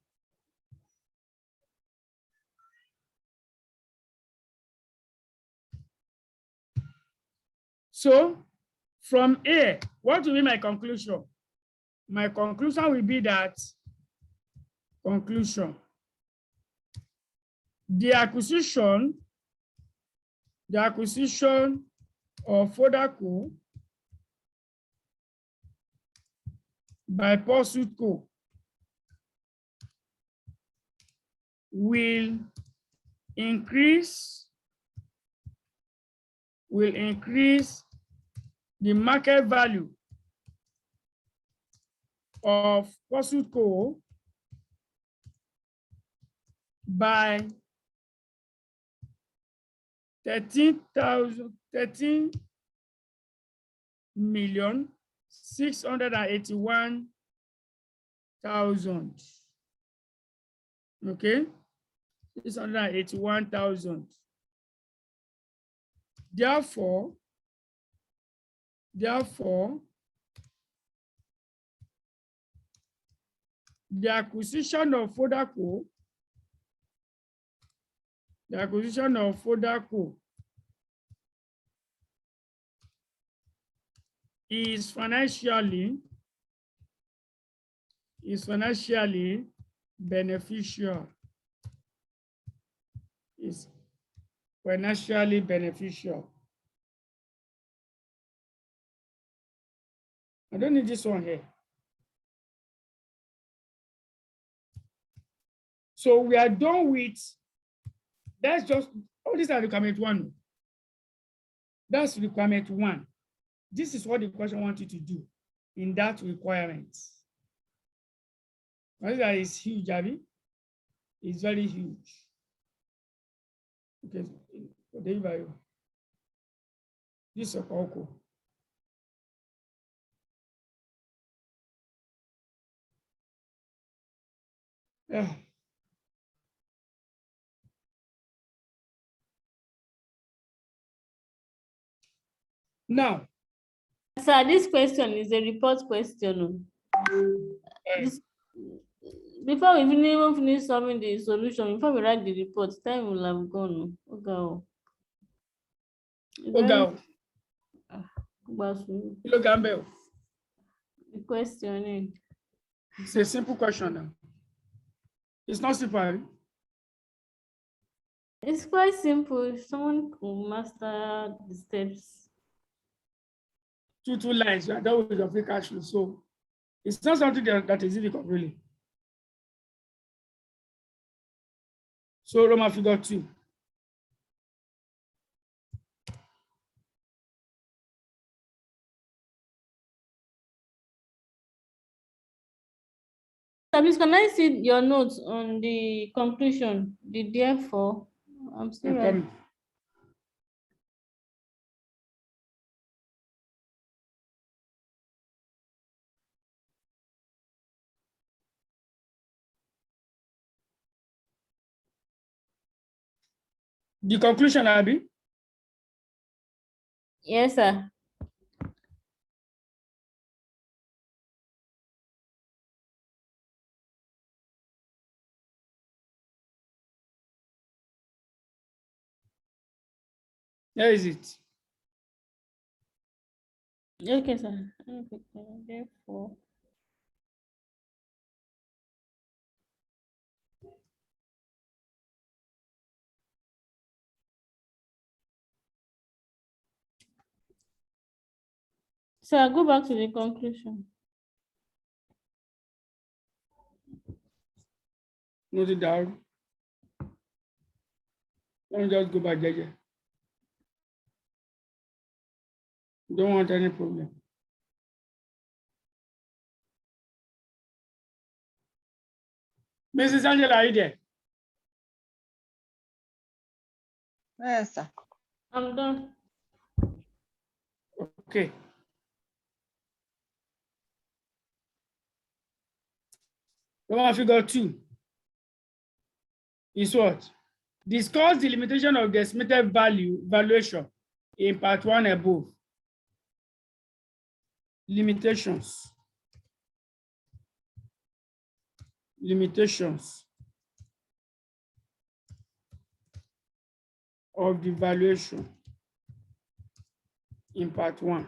A: So from A, what will be my conclusion? My conclusion will be that the acquisition of Fodaco by Pursuit Co will increase the market value of Pursuit Co by 13,681,000. Okay, 681,000. Therefore, the acquisition of Fodaco, is financially beneficial. Is financially beneficial. I don't need this one here. So we are done with, that's just, all these are requirement one. That's requirement one. This is what the question wants you to do in that requirement. That is huge, Abby. It's very huge. Okay, this is a Coco. Yeah. Now,
B: sir, this question is a report question. Before we even finish solving the solution, before we write the report, time will have gone. Okay. The question.
A: It's a simple question now. It's not simple.
B: It's quite simple. If someone could master the steps.
A: Two lines, you are done with your free cash flow. So it's not something that is difficult, really. So Roma figure 2.
B: Sir, please, can I see your notes on the conclusion? The therefore, I'm still
A: I'm
B: right.
A: coming. The conclusion, Abby.
B: Yes, sir.
A: Where is it?
B: Okay, sir. Therefore. Sir, go back to the conclusion.
A: Note it down. Let me just go back, JJ. Don't want any problem. Mrs. Angela, are you there?
C: Yes, sir.
B: I'm done.
A: Okay. Roman figure 2 is what? Discuss the limitation of the estimated value valuation in part 1 above. Limitations. Limitations of the valuation in part 1.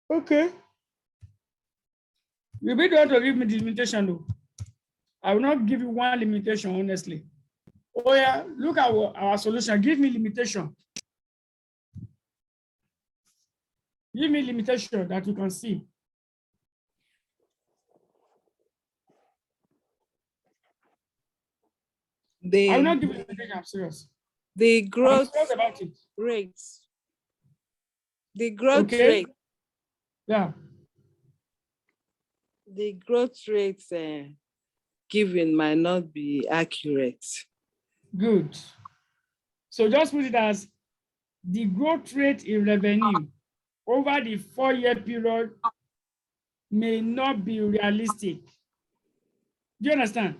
A: Okay. You be able to give me the limitation though. I will not give you one limitation, honestly. Oh yeah, look at our solution. Give me limitation. Give me limitation that you can see. I will not give you limitation, I'm serious.
D: The
A: I'm
D: growth
A: serious about it.
D: rates. The growth
A: Okay.
D: rate.
A: Yeah.
D: The growth rates given might not be accurate.
A: Good. So just put it as the growth rate in revenue over the 4-year period may not be realistic. Do you understand?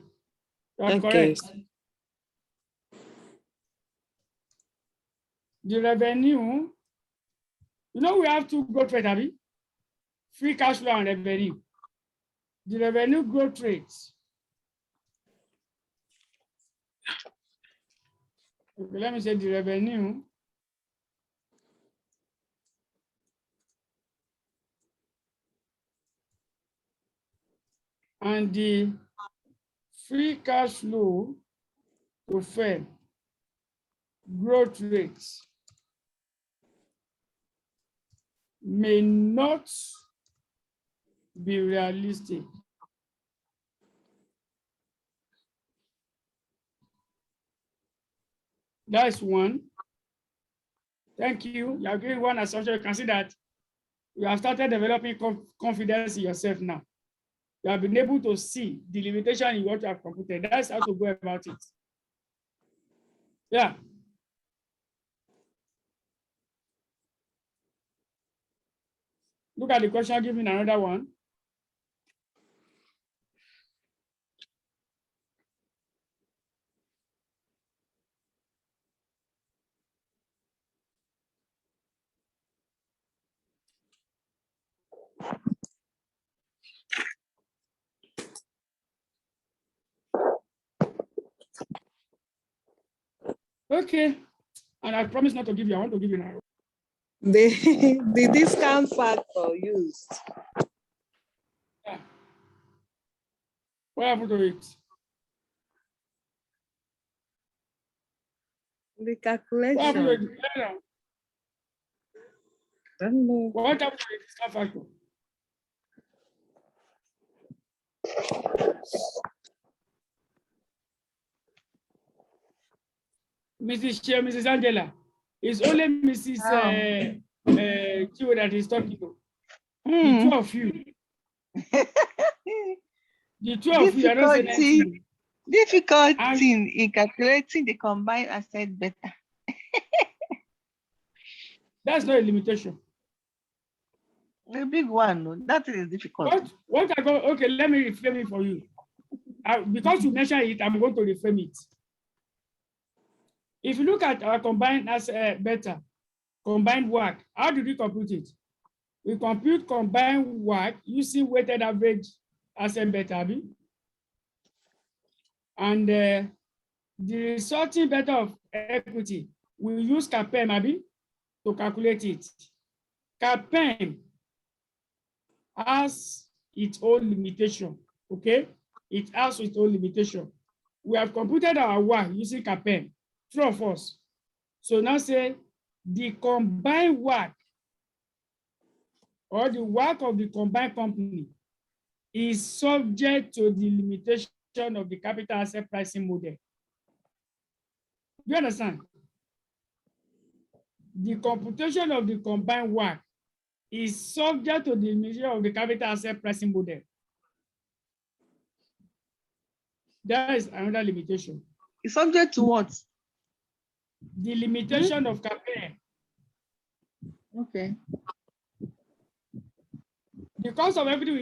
A: That's
D: Okay.
A: correct. The revenue, you know, we have two growth rates, Abby? Free cash flow and revenue. The revenue growth rates. Okay, let me say the revenue and the free cash flow to firm growth rates may not be realistic. That's one. Thank you. You are giving one assumption. You can see that you have started developing confidence in yourself now. You have been able to see the limitation in what you have computed. That's how to go about it. Yeah. Look at the question, give me another one. Okay. And I promise not to give you, I want to give you now.
D: The discount factor used.
A: Yeah. What happened to it?
D: The
A: What happened to
D: calculation.
A: it? Yeah.
D: I don't know.
A: What happened to the discount factor? Mrs. Chair, Mrs. Angela, it's only Mrs. Chiwo that is talking to. The
C: Hmm.
A: two of you. The two of you are not saying anything.
C: Difficult
A: And-
C: thing in calculating the combined asset beta.
A: That's not a limitation.
C: A big one, no, that is difficult.
A: What I go, okay, let me reframe it for you. Because you mentioned it, I'm going to reframe it. If you look at our combined asset beta, combined work, how do we compute it? We compute combined work using weighted average asset beta, and the resulting beta of equity, we use CAPM, to calculate it. CAPM has its own limitation, okay? It has its own limitation. We have computed our work using CAPM, true of us. So now say the combined work or the work of the combined company is subject to the limitation of the capital asset pricing model. Do you understand? The computation of the combined work is subject to the limitation of the capital asset pricing model. That is another limitation.
C: It's subject to what?
A: The limitation of CAPM.
C: Okay.
A: The cost of everything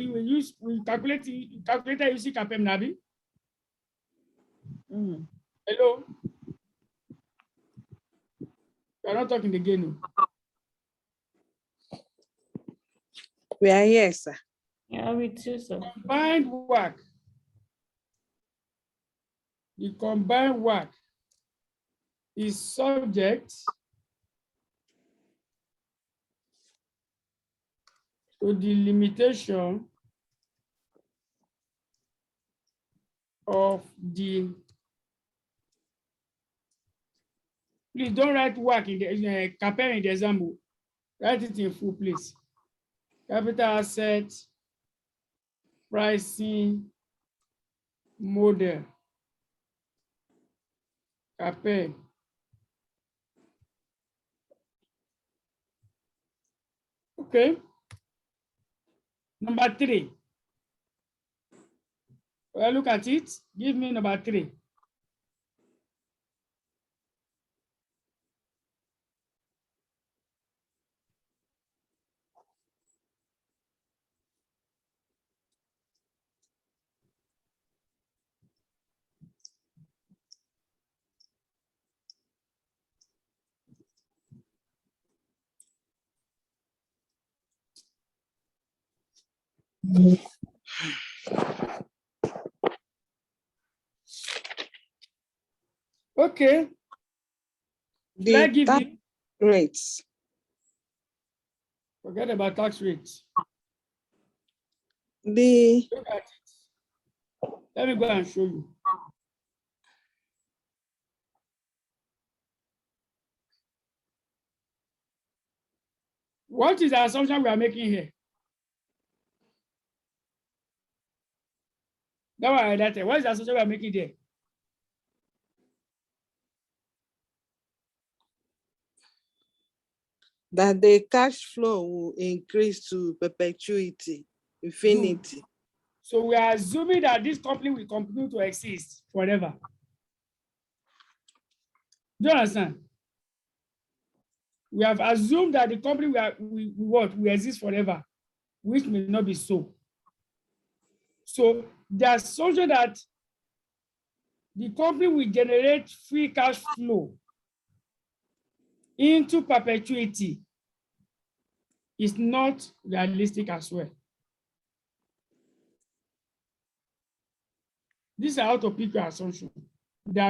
A: we calculate using CAPM, Nabi. Hello? You are not talking again.
D: We are here, sir.
B: Yeah, with you, sir.
A: Combined work. The combined work is subject to the limitation of the. Please don't write work in the CAPM in the example. Write it in full, please. Capital asset pricing model. CAPM. Okay. Number 3. Well, look at it. Give me number 3. Okay. Let's give
D: tax
A: you.
D: rates.
A: Forget about tax rates.
D: The
A: Look at it. Let me go and show you. What is the assumption we are making here? That one I highlighted. What is the assumption we are making there?
D: that the cash flow will increase to perpetuity, infinity.
A: So we are assuming that this company will continue to exist forever. Do you understand? We have assumed that the company will exist forever, which may not be so. So the assumption that the company will generate free cash flow into perpetuity is not realistic as well. These are how to pick your assumption. They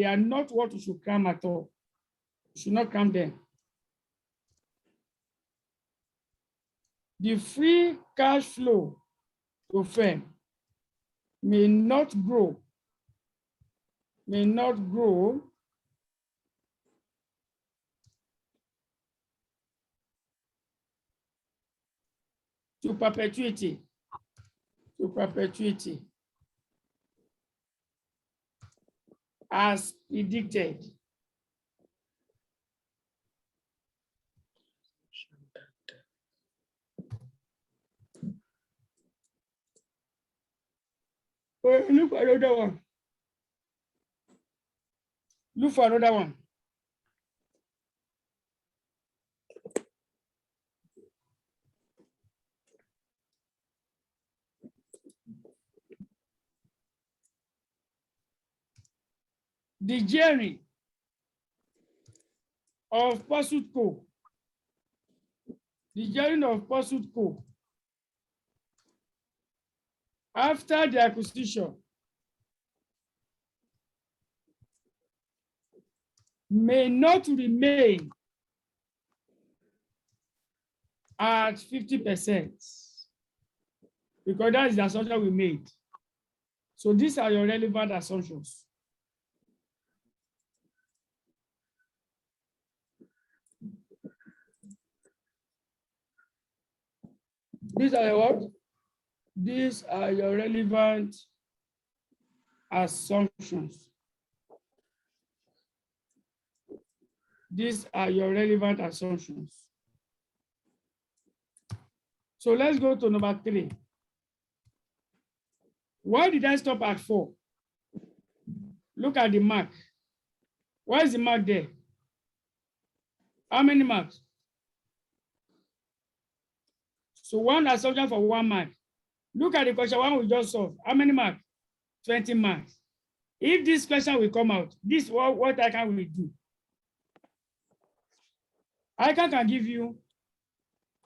A: are not what you should cram at all. You should not cram them. The free cash flow to firm may not grow to perpetuity as predicted. Look for another one. Look for another one. The journey of Pursuit Co. The journey of Pursuit Co. After the acquisition may not remain at 50% because that is the assumption we made. So these are your relevant assumptions. These are your what? These are your relevant assumptions. These are your relevant assumptions. So let's go to number 3. Why did I stop at 4? Look at the mark. Why is the mark there? How many marks? So one assumption for 1 mark. Look at the question 1 we just solved. How many marks? 20 marks. If this question will come out, this what ICAN will do. ICAN can give you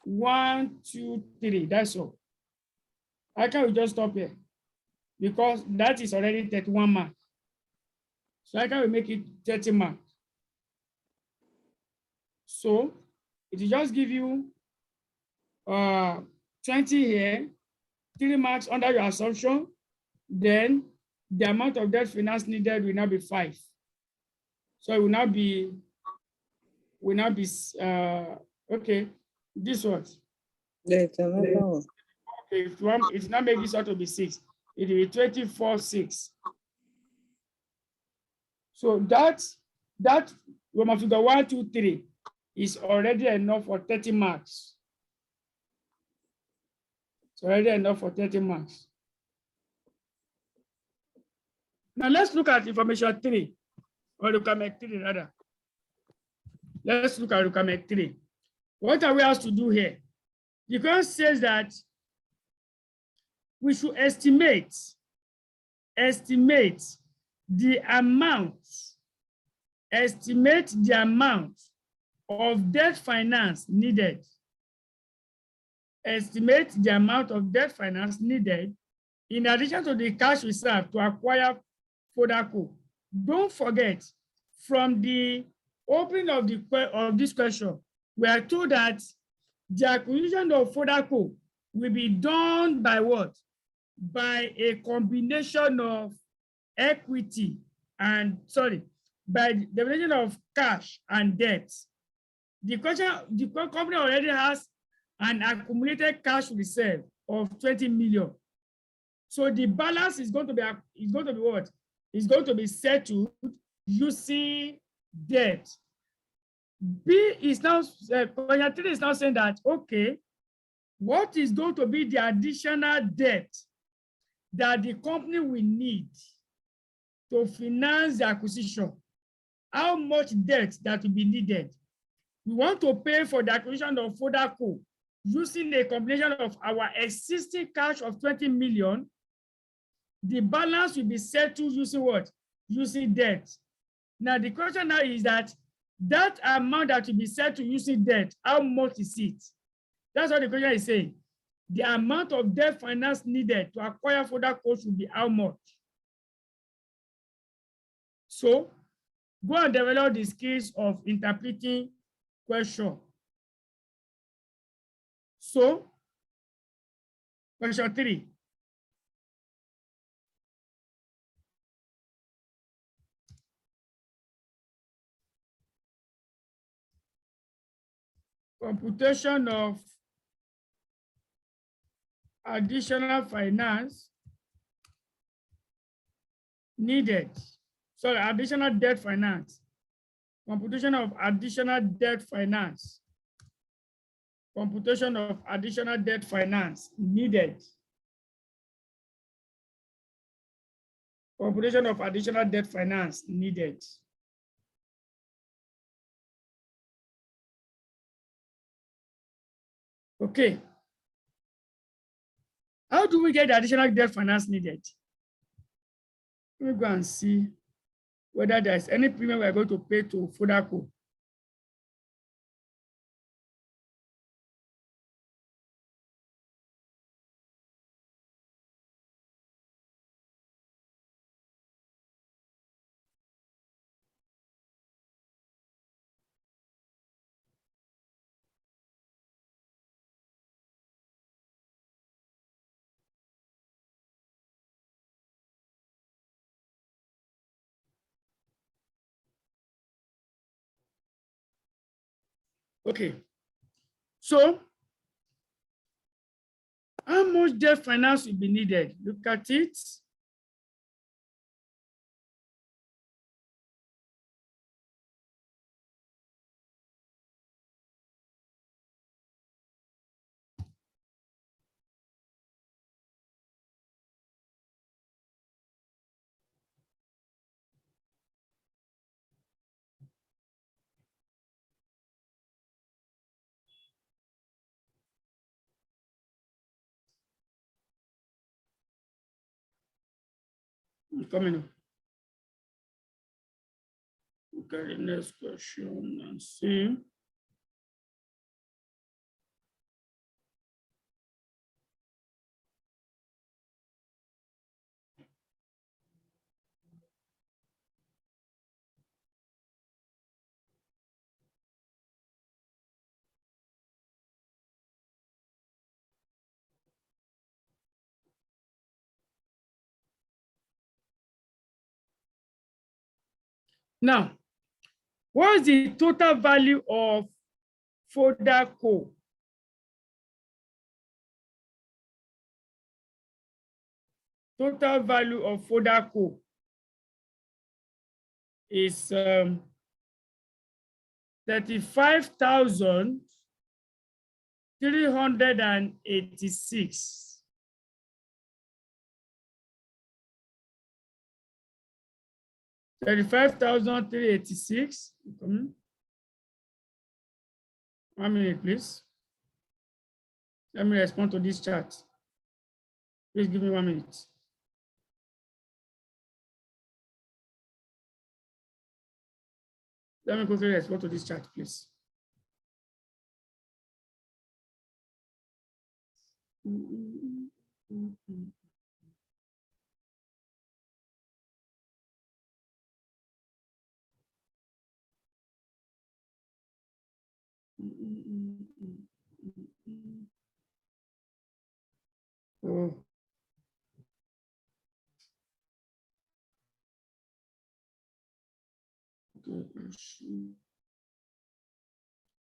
A: 1, 2, 3. That's all. ICAN will just stop here because that is already 31 marks. So ICAN will make it 30 marks. So it will just give you 20 here, 3 marks under your assumption. Then the amount of debt finance needed will now be 5. So it will now be okay. This one.
D: There's another one.
A: Okay, it's not making sort to be 6. It will be 24, 6. So that Roman figure 1, 2, 3 is already enough for 30 marks. It's already enough for 30 marks. Now let's look at information 3, or requirement 3 rather. Let's look at requirement 3. What are we asked to do here? The question says that we should estimate the amount of debt finance needed. Estimate the amount of debt finance needed in addition to the cash reserve to acquire FODACO. Don't forget, from the opening of this question, we are told that the acquisition of FODACO will be done by what? By a combination of equity and, by the combination of cash and debt. The company already has an accumulated cash reserve of 20 million. So the balance is going to be what? It's going to be settled using debt. B is now, question 3 is now saying that, okay, what is going to be the additional debt that the company will need to finance the acquisition? How much debt that will be needed? We want to pay for the acquisition of FODACO using a combination of our existing cash of 20 million. The balance will be settled using what? Using debt. Now the question now is that amount that will be settled using debt, how much is it? That's what the question is saying. The amount of debt finance needed to acquire FODACO should be how much? So go and develop the skills of interpreting question. So question 3. Computation of additional finance needed. Sorry, additional debt finance. Computation of additional debt finance computation of additional debt finance needed. Computation of additional debt finance needed. Okay. How do we get the additional debt finance needed? Let me go and see whether there's any premium we're going to pay to Fodaco. Okay. So, how much debt finance will be needed? Look at it. Coming up. Look at the next question and see. Now, what is the total value of Fodaco? Total value of Fodaco is 35,386. 35,386. 1 minute, please. Let me respond to this chat. Please give me 1 minute. Let me quickly respond to this chat, please. Oh.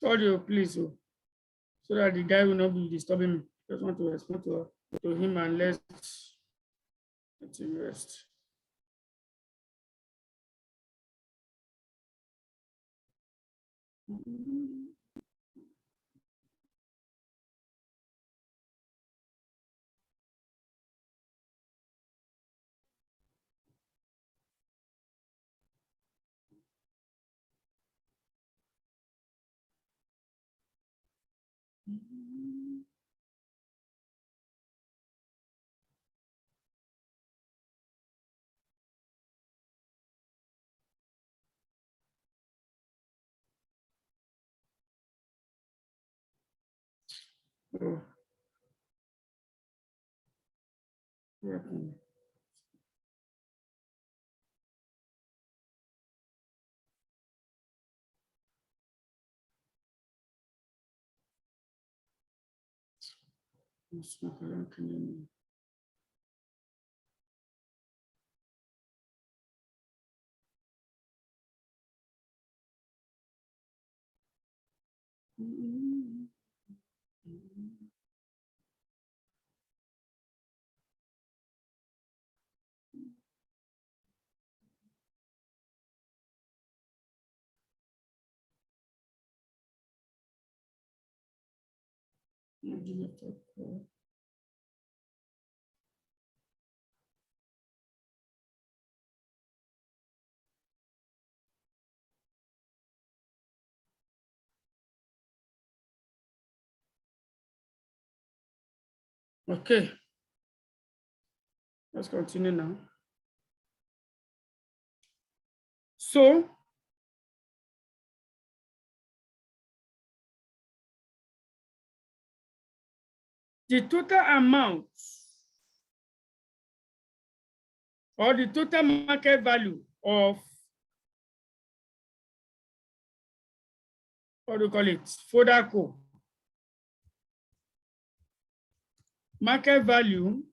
A: Audio, please, so that the guy will not be disturbing me. Just want to respond to him and let him rest. Oh. Yeah. Okay. Let's continue now. So, the total amount or the total market value of, what do you call it, Fodaco. Market value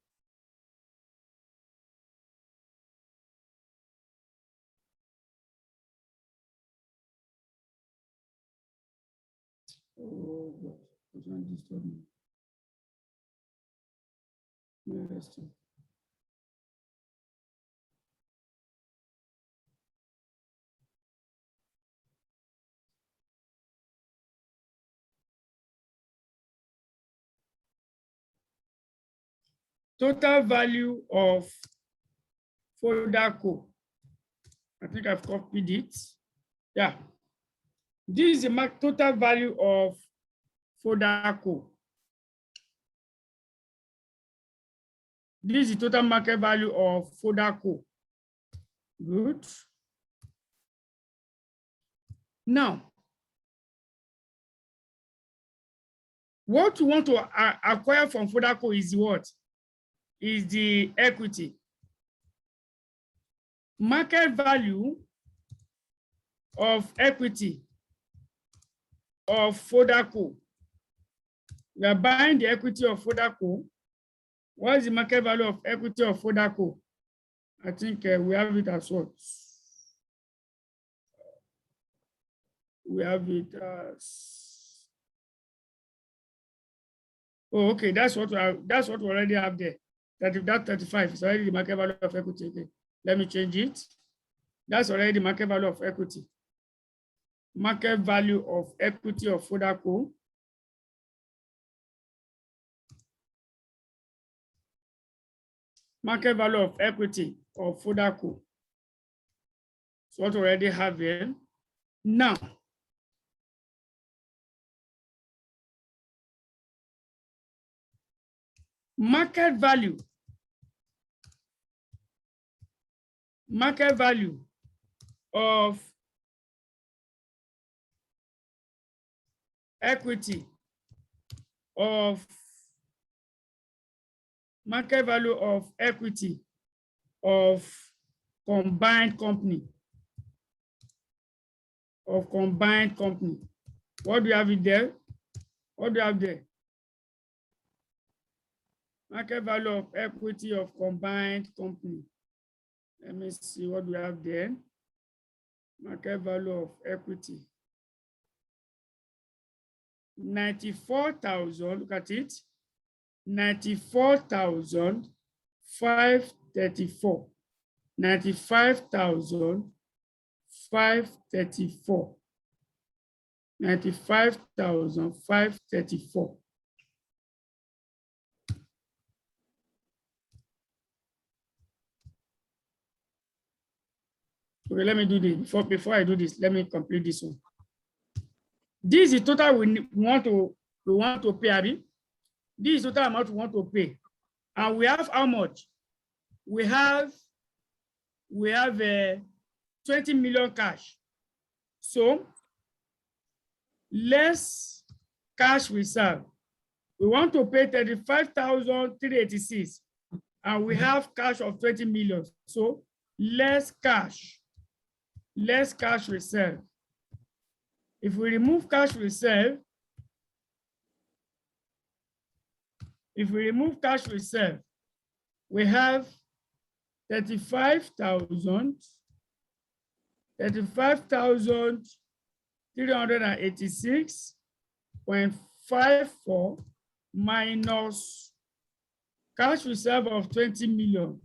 A: oh God, don't disturb me. Total value of Fodaco. I think I've copied it. Yeah. This is the total value of Fodaco. This is the total market value of Fodaco. Good. Now, what you want to acquire from Fodaco is what? Is the equity. Market value of equity of Fodaco. We are buying the equity of Fodaco. What is the market value of equity of Fodaco? I think we have it as what? We have it as. Oh, okay. That's what we already have there. That 35 is already the market value of equity. Okay. Let me change it. That's already the market value of equity. Market value of equity of Fodaco. Market value of equity of Fodaco. So what we already have here. Now, market value of equity of market value of equity of combined company. What do you have it there? What do you have there? Market value of equity of combined company. Let me see what we have there. Market value of equity. 94,000, look at it. 94,534. 95,534. 95,534. Okay, let me do this. Before I do this, let me complete this one. This is total we want to pay, Abby. This is total amount we want to pay. And we have how much? We have 20 million cash. So less cash reserve. We want to pay 35,386 and we have cash of 20 million. So less cash reserve. If we remove cash reserve, we have 35,386.54 minus cash reserve of 20 million.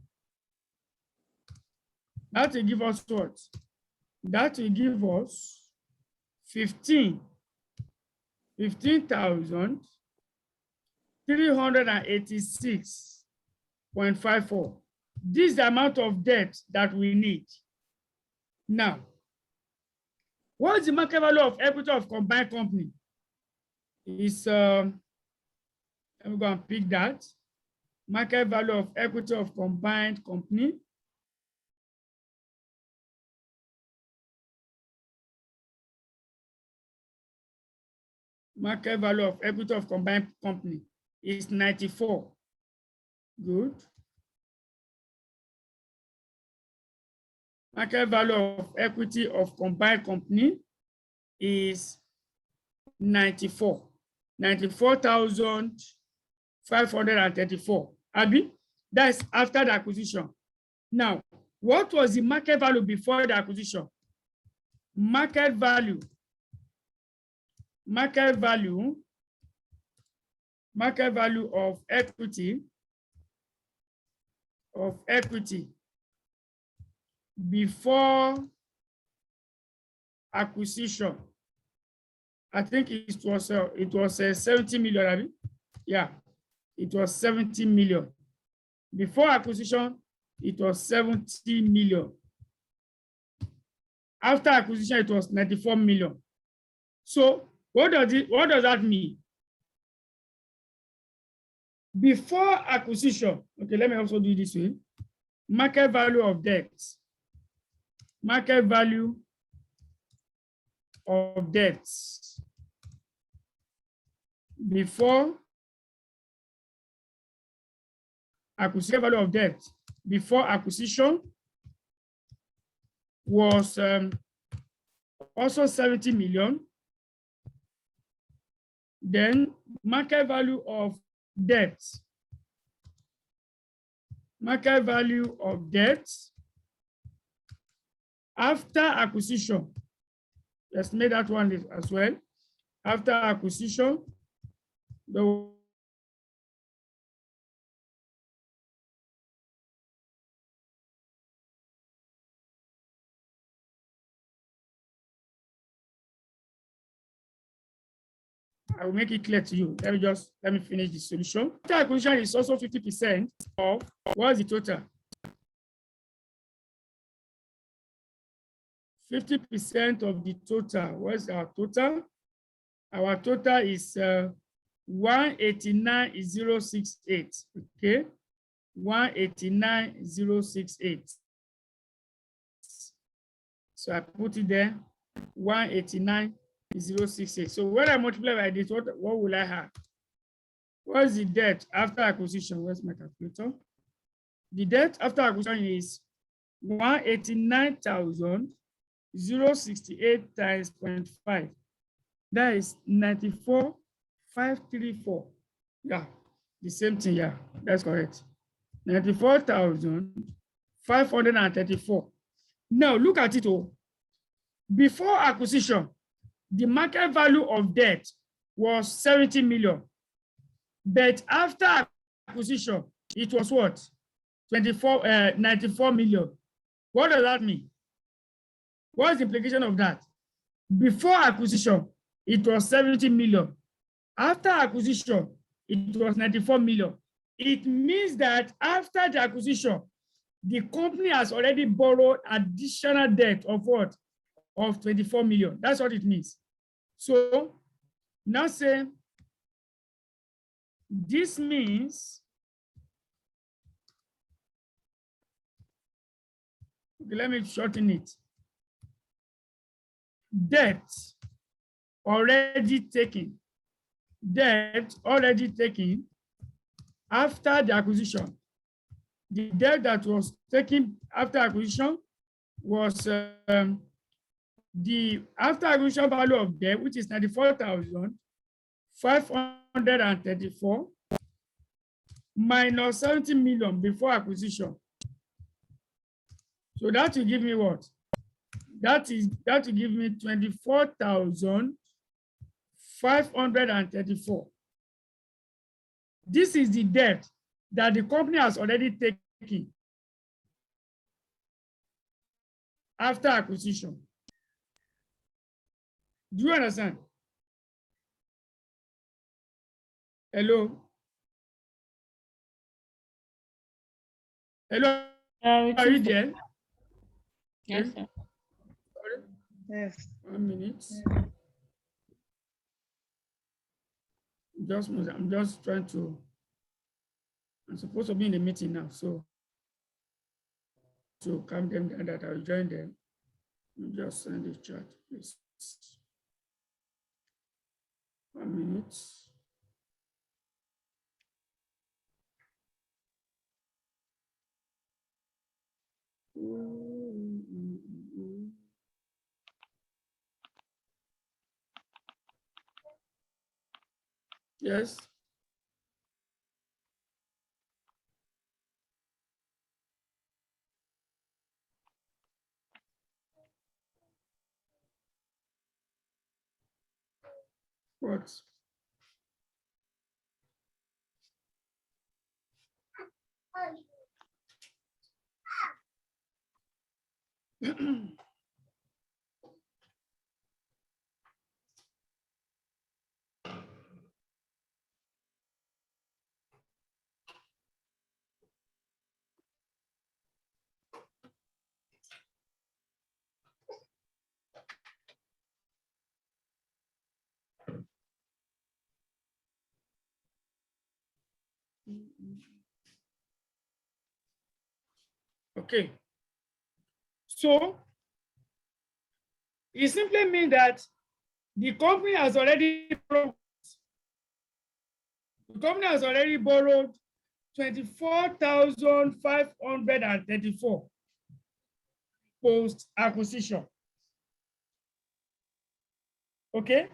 A: That will give us what? That will give us 15,000 386.54. This is the amount of debt that we need. Now, what is the market value of equity of combined company? Is let me go and pick that. Market value of equity of combined company. Market value of equity of combined company is 94. Good. Market value of equity of combined company is 94,534. Abi, that's after the acquisition. Now, what was the market value before the acquisition? Market value of equity before acquisition. I think it was 70 million. Abi? Yeah, it was 70 million. Before acquisition, it was 70 million. After acquisition, it was 94 million. So what does that mean? Before acquisition, okay, let me also do this way. Market value of debt. Market value of debts before acquisition. Value of debt before acquisition was also 70 million. Then market value of debt. Market value of debt after acquisition. Let's make that one as well. After acquisition, I will make it clear to you. Let me finish the solution. After acquisition is also 50% of what's the total? 50% of the total. What's our total? Our total is 189,068. Okay, 189,068. So I put it there, 189,068. So when I multiply by this, what will I have? What is the debt after acquisition? Where's my calculator? The debt after acquisition is 189,068 times 0.5. That is 94,534. Yeah, the same thing. Yeah, that's correct. 94,534. Now look at it all. Before acquisition, the market value of debt was 70 million. But after acquisition, it was what? 94 million. What does that mean? What is the implication of that? Before acquisition, it was 70 million. After acquisition, it was 94 million. It means that after the acquisition, the company has already borrowed additional debt of what? Of 24 million. That's what it means. So now say, this means, okay, let me shorten it. Debt already taken after the acquisition. The debt that was taken after acquisition was the after acquisition value of debt, which is 94,534 minus 70 million before acquisition. So that will give me what? That will give me 24,534. This is the debt that the company has already taken after acquisition. Do you understand? Hello? Hello,
B: It
A: are you
B: is-
A: there?
B: Yes, sir.
C: Yes.
A: 1 minute. I'm just trying to. I'm supposed to be in the meeting now, so to calm them down that I'll join them. Just send the chat, please. 1 minute. Yes. What? Okay. So it simply means that the company has already borrowed 24,534 post acquisition. Okay,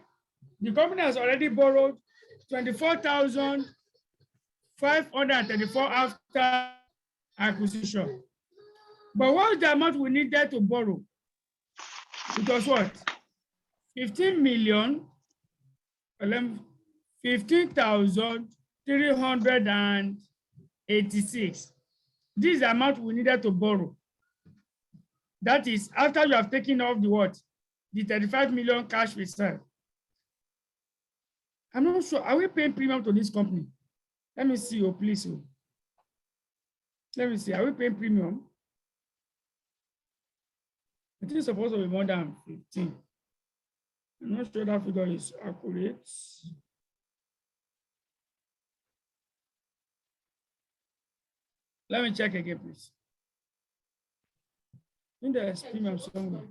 A: the company has already borrowed 24,534 after acquisition. But what is the amount we needed to borrow? It was what? 15,386. This is the amount we needed to borrow. That is after you have taken off the what? The 35 million cash reserve. I'm not sure. Are we paying premium to this company? Let me see, oh, please. Oh. Let me see. Are we paying premium? I think it's supposed to be more than 15. I'm not sure that figure is accurate. Let me check again, please. In the premium somewhere.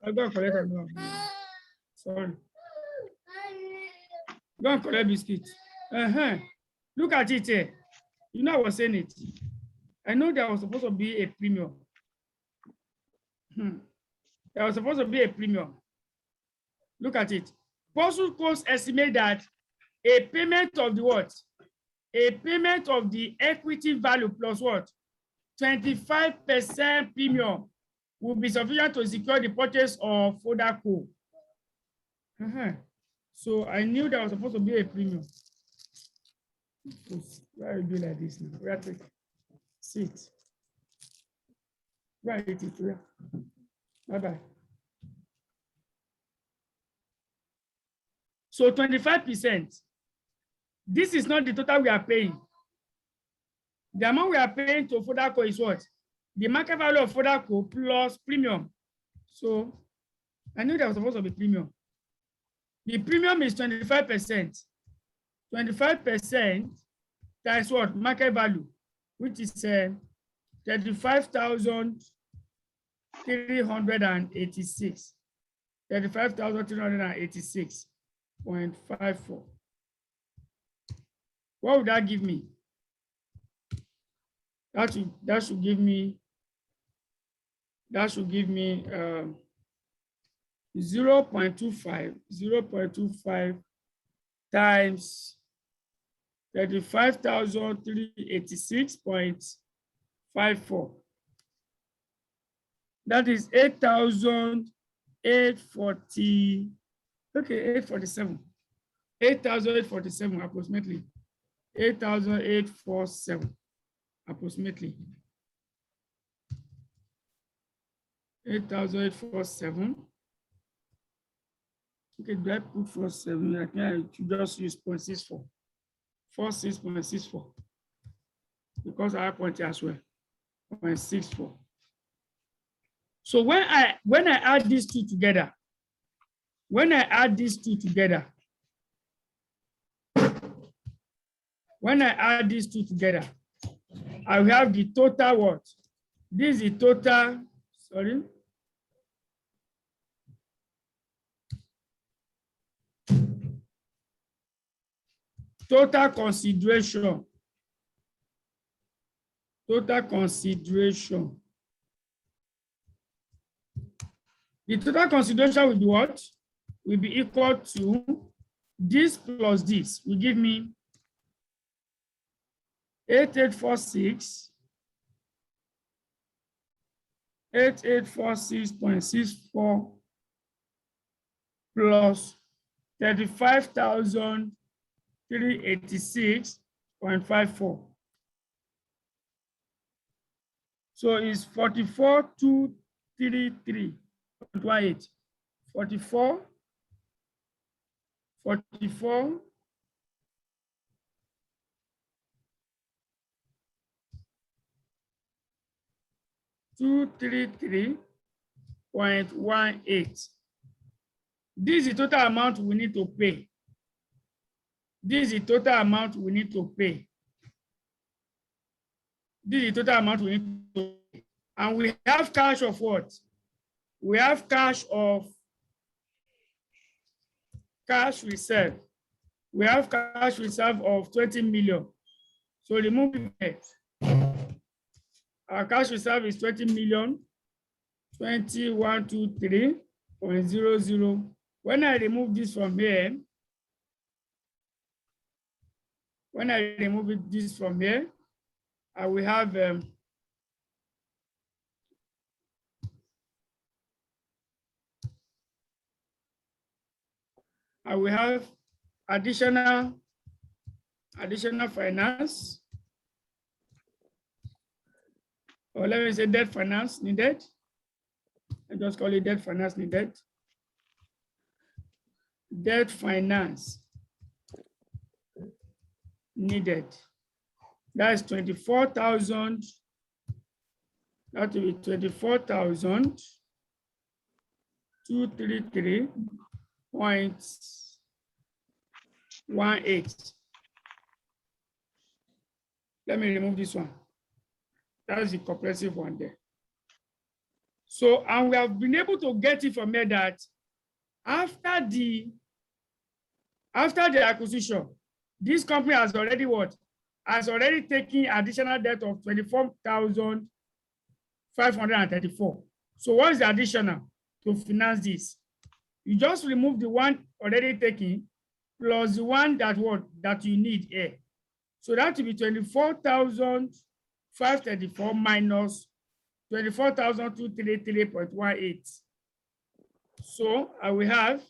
A: I'll go and collect it now. Sorry. Go and collect biscuit. Look at it here. You know I was saying it. I know there was supposed to be a premium. There was supposed to be a premium. Look at it. Postal Coast estimate that a payment of the what? A payment of the equity value plus what? 25% premium will be sufficient to secure the purchase of Fodaco. So I knew there was supposed to be a premium. Why you do like this now? We are taking sit. Why it is here? Bye-bye. So 25%. This is not the total we are paying. The amount we are paying to Fodaco is what? The market value of Fodaco plus premium. So I knew there was supposed to be premium. The premium is 25%. 25% times what? Market value, which is 35,386. 35,386.54. What would that give me? That should give me 0.25 times 35,386.54. That is 8,840. Okay, 847. 8,847 approximately. 8,847 approximately. 8,847. Okay, do I put 47? I think I should just use 0.64. 46.64. Because I have point here as well. 0.64. So when I add these two together, I will have the total what? This is the total, sorry. Total consideration. The total consideration will be what? Will be equal to this plus this will give me 8846.64 plus 35,386.54. So it's 44,233.18. 44. 233.18. This is the total amount we need to pay. And we have cash of what? We have cash reserve. We have cash reserve of 20 million. So remove it. Our cash reserve is 20 million, 2123.00. When I remove this from here, I will have additional finance, or let me say debt finance needed. I just call it debt finance needed. Debt finance needed. That is 24,000. That will be 24,233.18. Let me remove this one. That's the comprehensive one there. So, and we have been able to get it from here that after the acquisition, this company has already what? Has already taken additional debt of 24,534. So what is the additional to finance this? You just remove the one already taken plus the one that you need here. So that will be 24,534 minus 24,233.18. So I will have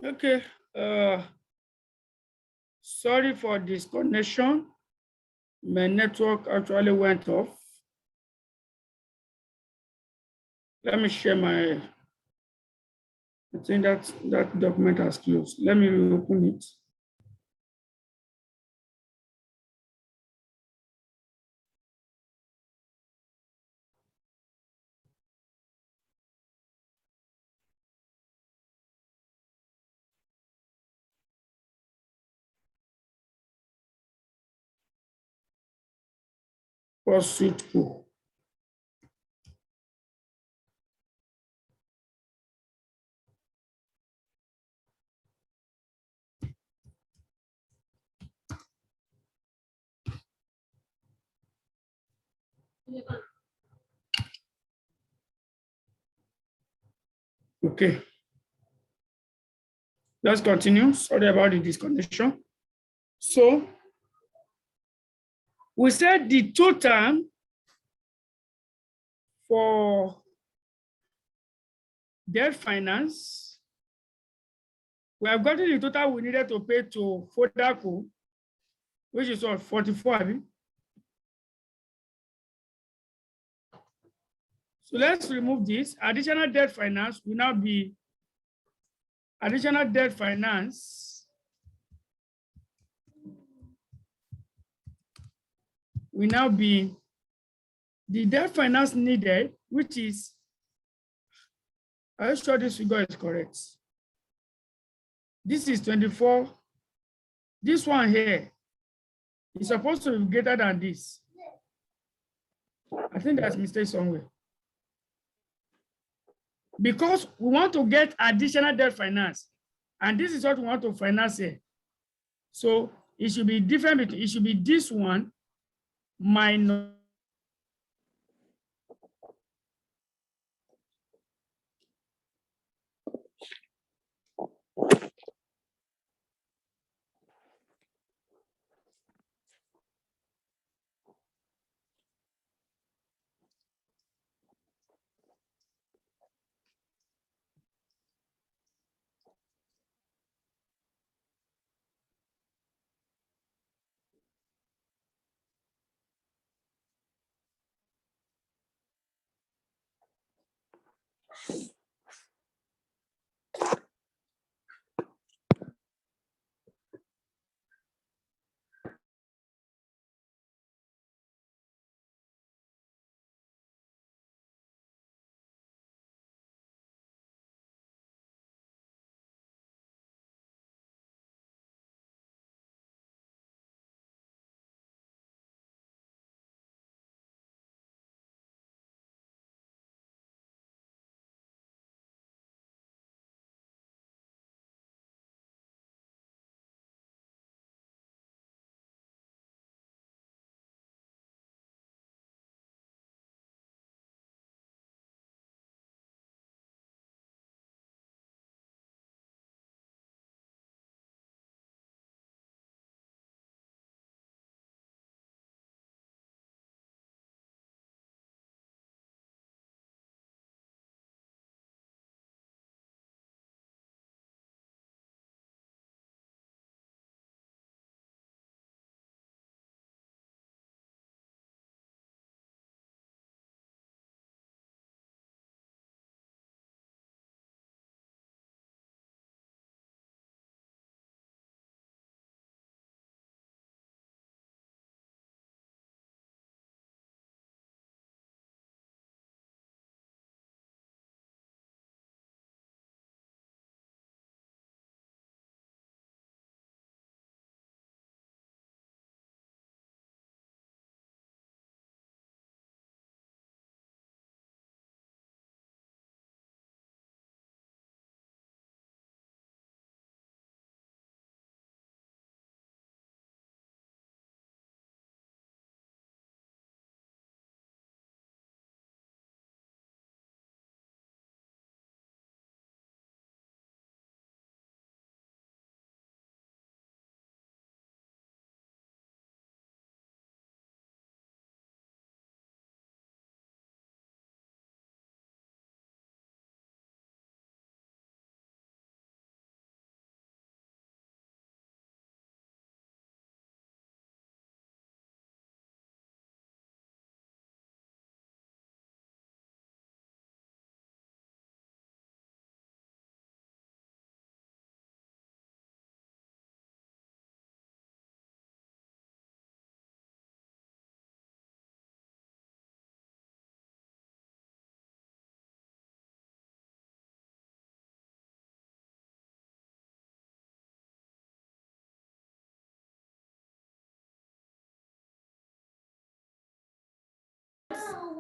A: Okay. Sorry for disconnection. My network actually went off. Let me share my, I think that document has closed. Let me reopen it. Pursuit Co. Okay. Let's continue. Sorry about the disconnection. So we said the total for debt finance, we have gotten the total we needed to pay to Fodaco, which is what, 44. So let's remove this. Additional debt finance will now be additional debt finance will now be the debt finance needed, which is, are you sure this figure is correct? This is 24. This one here is supposed to be greater than this. I think there's a mistake somewhere. Because we want to get additional debt finance, and this is what we want to finance here. So it should be different. It should be this one minus.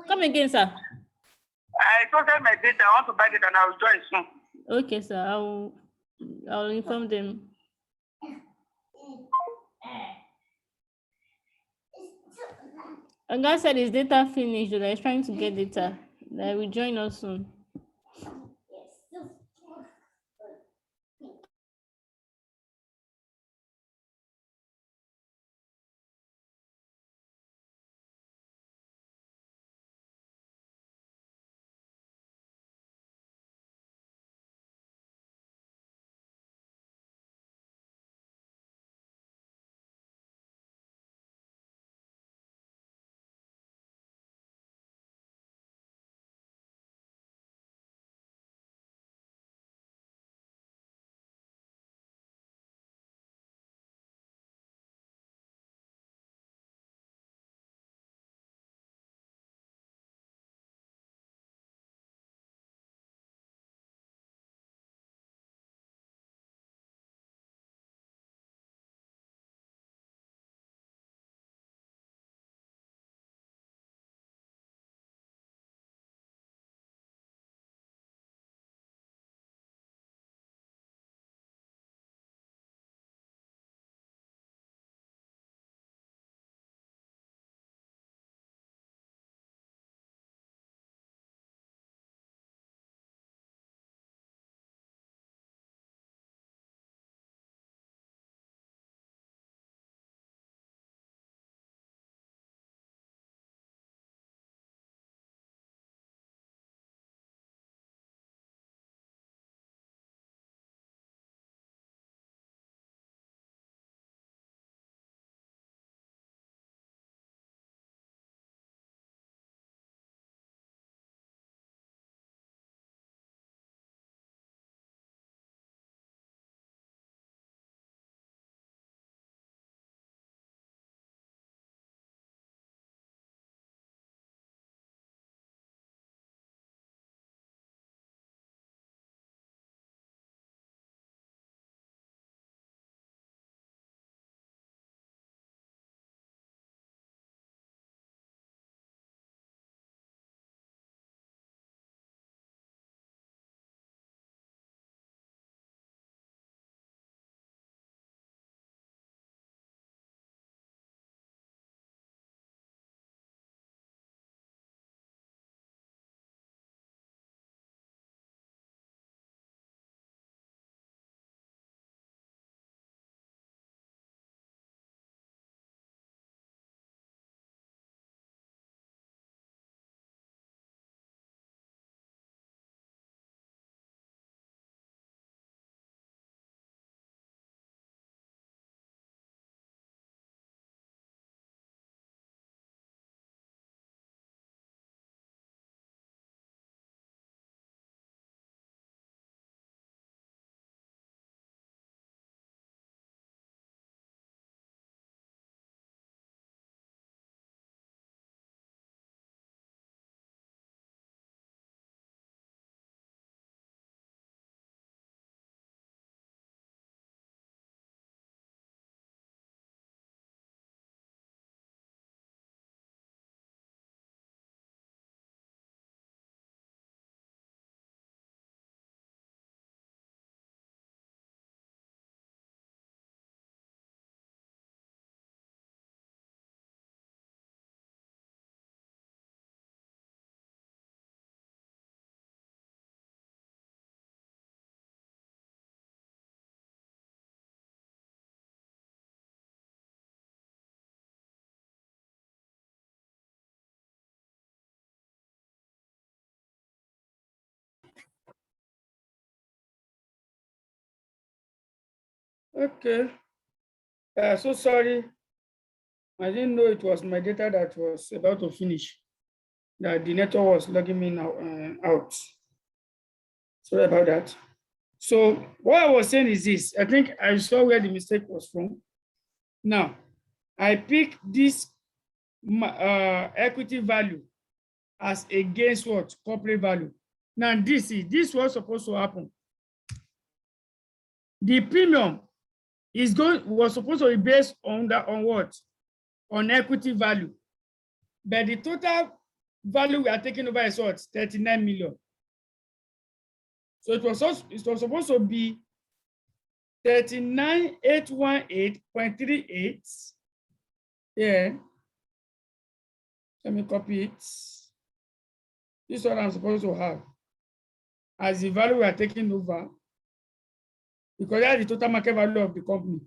B: Come again, sir.
E: I sorted my data. I want to buy it and I will join soon.
B: Okay, sir. I'll inform them. Oga said his data finished, but he's trying to get data. That will join us soon.
A: Okay. So sorry. I didn't know it was my data that was about to finish, that the network was logging me now out. Sorry about that. So what I was saying is this. I think I saw where the mistake was from. Now, I pick this equity value as against what? Corporate value. Now, this was supposed to happen. The premium was supposed to be based on what? On equity value. But the total value we are taking over is what? 39 million. So it was supposed to be 39,818.38. Yeah. Let me copy it. This is what I'm supposed to have as the value we are taking over, because that's the total market value of the company,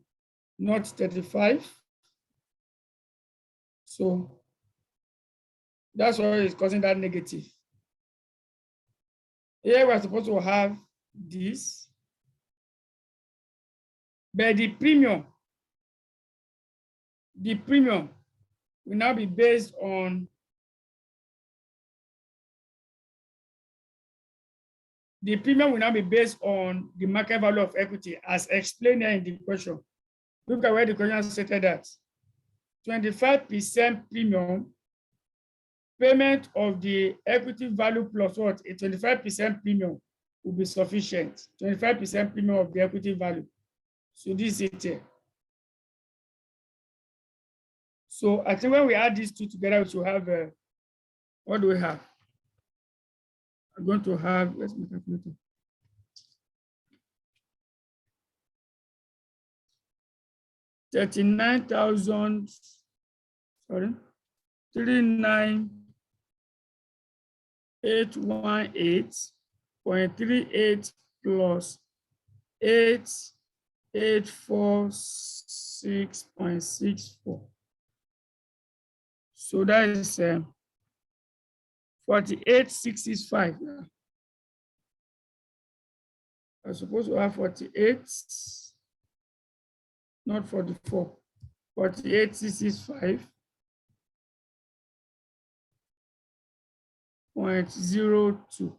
A: not 35. So that's why it's causing that negative. Here we're supposed to have this, but the premium will now be based on the market value of equity as explained here in the question. Look at where the question stated that 25% premium payment of the equity value plus what? A 25% premium will be sufficient. 25% premium of the equity value. So this is it here. So I think when we add these two together, we should have, what do we have? I'm going to have, let's make a calculator. $39,000, sorry, 39,818.38 plus 8,846.64. So that is 48,665. Yeah. I'm supposed to have 48, not 44. 48,665.02.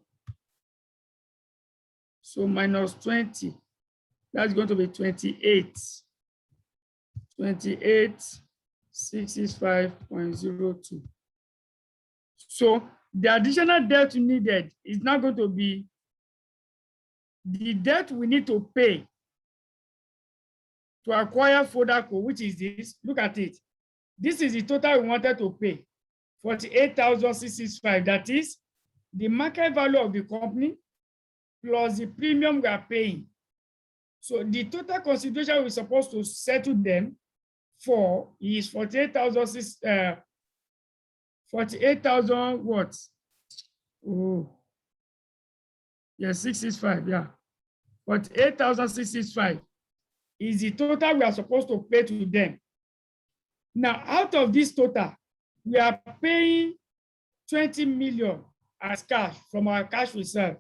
A: So minus 20. That's going to be 28. 28,665.02. So the additional debt needed is now going to be the debt we need to pay to acquire Fodaco, which is this. Look at it. This is the total we wanted to pay, 48,665. That is the market value of the company plus the premium we are paying. So the total consideration we're supposed to settle them for is 48,000 what? Oh, yeah, 665, yeah. 48,665 is the total we are supposed to pay to them. Now, out of this total, we are paying 20 million as cash from our cash reserve.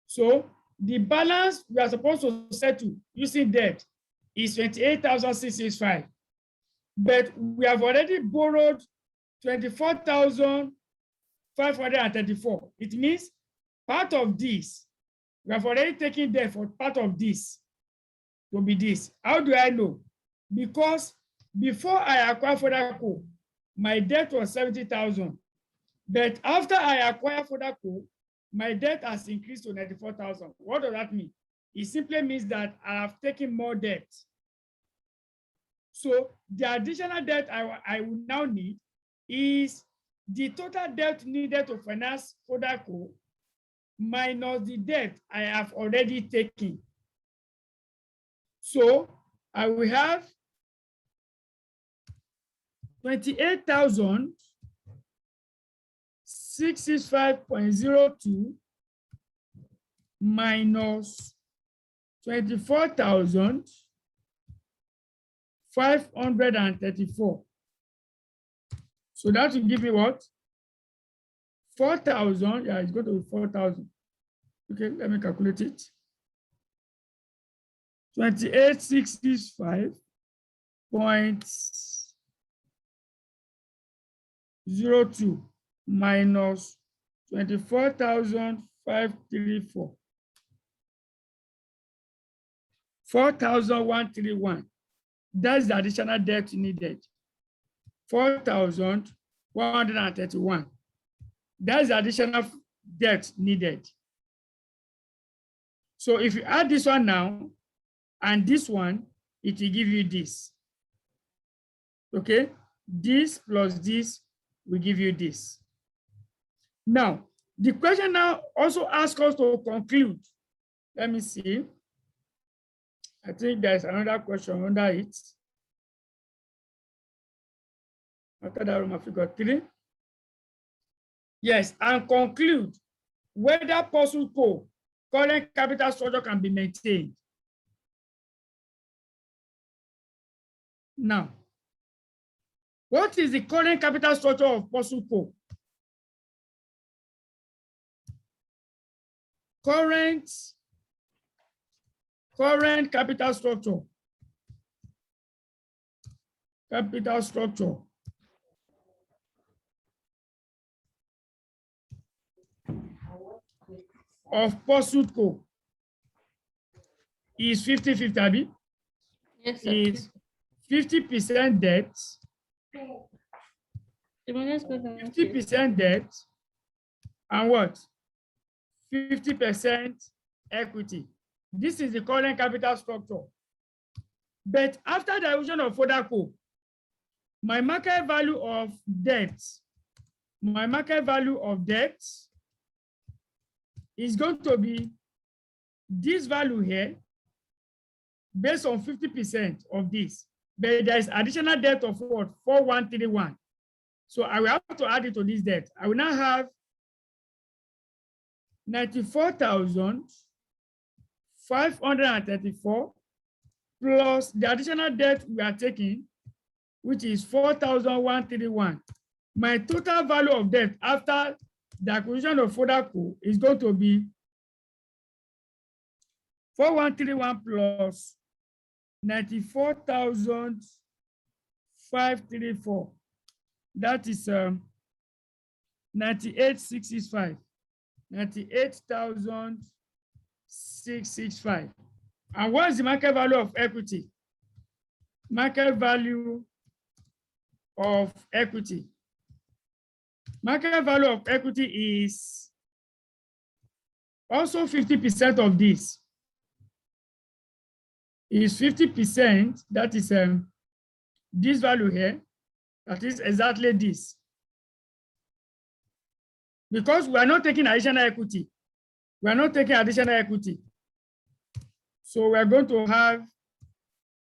A: So the balance we are supposed to settle using debt is 28,665. But we have already borrowed 24,534. It means part of this, we have already taken debt for part of this to be this. How do I know? Because before I acquired Fodaco, my debt was 70,000. But after I acquired Fodaco, my debt has increased to 94,000. What does that mean? It simply means that I have taken more debt. So the additional debt I will now need is the total debt needed to finance Fodaco minus the debt I have already taken. So I will have 28,665.02 minus 24,534. So that will give me what? 4,000. Yeah, it's going to be 4,000. Okay, let me calculate it. 28,665.02 minus 24,534. 4,131. That's the additional debt needed. 4,131. That's the additional debt needed. So if you add this one now and this one, it will give you this. Okay, this plus this will give you this. Now, the question now also asks us to conclude. Let me see. I think there's another question under it. After that, room of figure 3. Yes, and conclude whether Pursuit Co. current capital structure can be maintained. Now, what is the current capital structure of Pursuit Co? Current capital structure. Capital structure of Pursuit Co is 50-50,
B: Yes, sir.
A: is 50% debt,
B: The next question is
A: 50% debt, and what? 50% equity. This is the current capital structure. But after the dilution of Fodaco, my market value of debt is going to be this value here based on 50% of this. But there is additional debt of what? 4131. So I will have to add it to this debt. I will now have 94,534 plus the additional debt we are taking, which is 4,131. My total value of debt after the acquisition of Fodaco is going to be 4131 plus 94,534. That is 98,665. 98,665. And what is the market value of equity? Market value of equity. Market value of equity is also 50% of this. Is 50%, that is this value here, that is exactly this. Because we are not taking additional equity. We are not taking additional equity. So we are going to have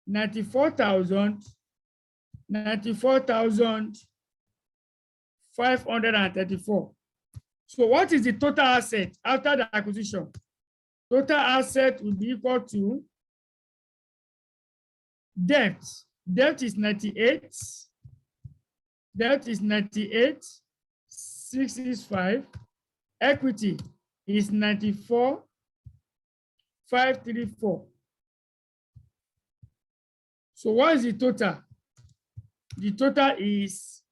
A: 94,534. So what is the total asset after the acquisition? Total asset will be equal to debt. Debt is 98. Debt is 98,665. Equity is 94,534. So what is the total? The total is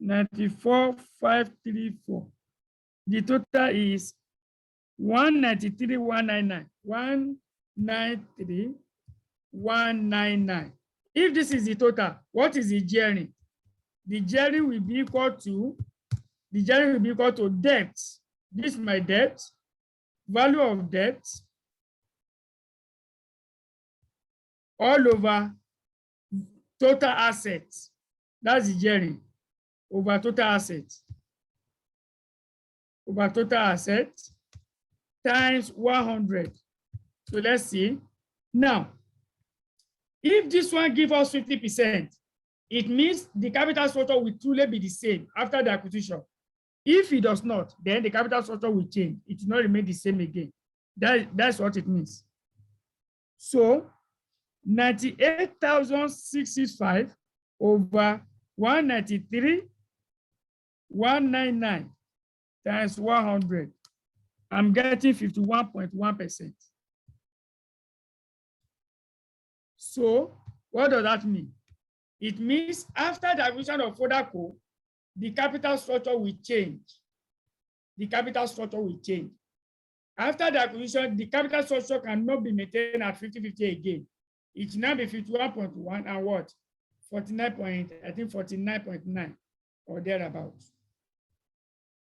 A: 94,534. The total is 193,199. 193,199. If this is the total, what is the gearing? The gearing will be equal to debt. This is my debt, value of debt, all over total assets. That's the gearing over total assets. Over total assets times 100. So let's see. Now, if this one gives us 50%, it means the capital structure will truly be the same after the acquisition. If it does not, then the capital structure will change. It will not remain the same again. That's what it means. So 98,665 over 193,199 times 100. I'm getting 51.1%. So what does that mean? It means after the acquisition of Fodaco, the capital structure will change. The capital structure will change. After the acquisition, the capital structure cannot be maintained at 50-50 again. It will now be 51.1 and what? 49.9 or thereabouts.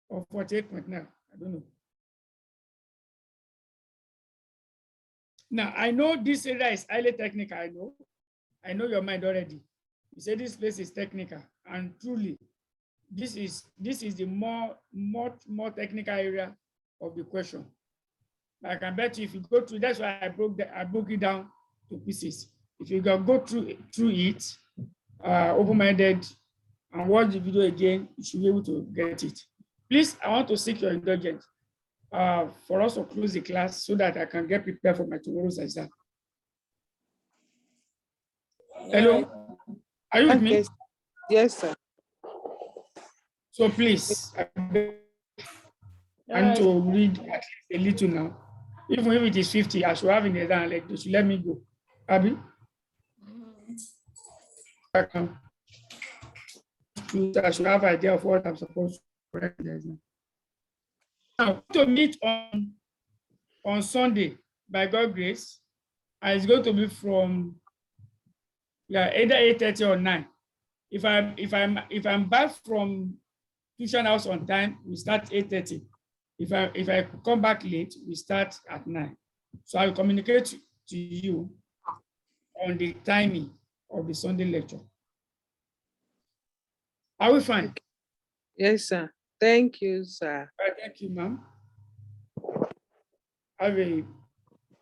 A: Or 48.9, I don't know. Now, I know this area is highly technical, I know your mind already. You say this place is technical, and truly, this is the more technical area of the question. I can bet you if you go through, that's why I broke it down to pieces. If you go through it, open-minded, and watch the video again, you should be able to get it. Please, I want to seek your indulgence for us to close the class so that I can get prepared for my tomorrow's exam. Hello, are you with me?
D: Okay. Yes, sir.
A: So please, I need to read at least a little now. Even if it is 50, I should have in the exam, like they should let me go. Abby? I should have an idea of what I'm supposed to write in the exam. Now, to meet on Sunday, by God's grace, and it's going to be from either 8:30 or 9. If I'm back from tuition house on time, we start 8:30. If I come back late, we start at 9. So I'll communicate to you on the timing of the Sunday lecture. Are we fine?
D: Yes, sir. Thank you, sir.
A: Thank you, ma'am. Have a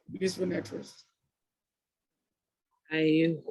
A: blissful night rest.
D: And you.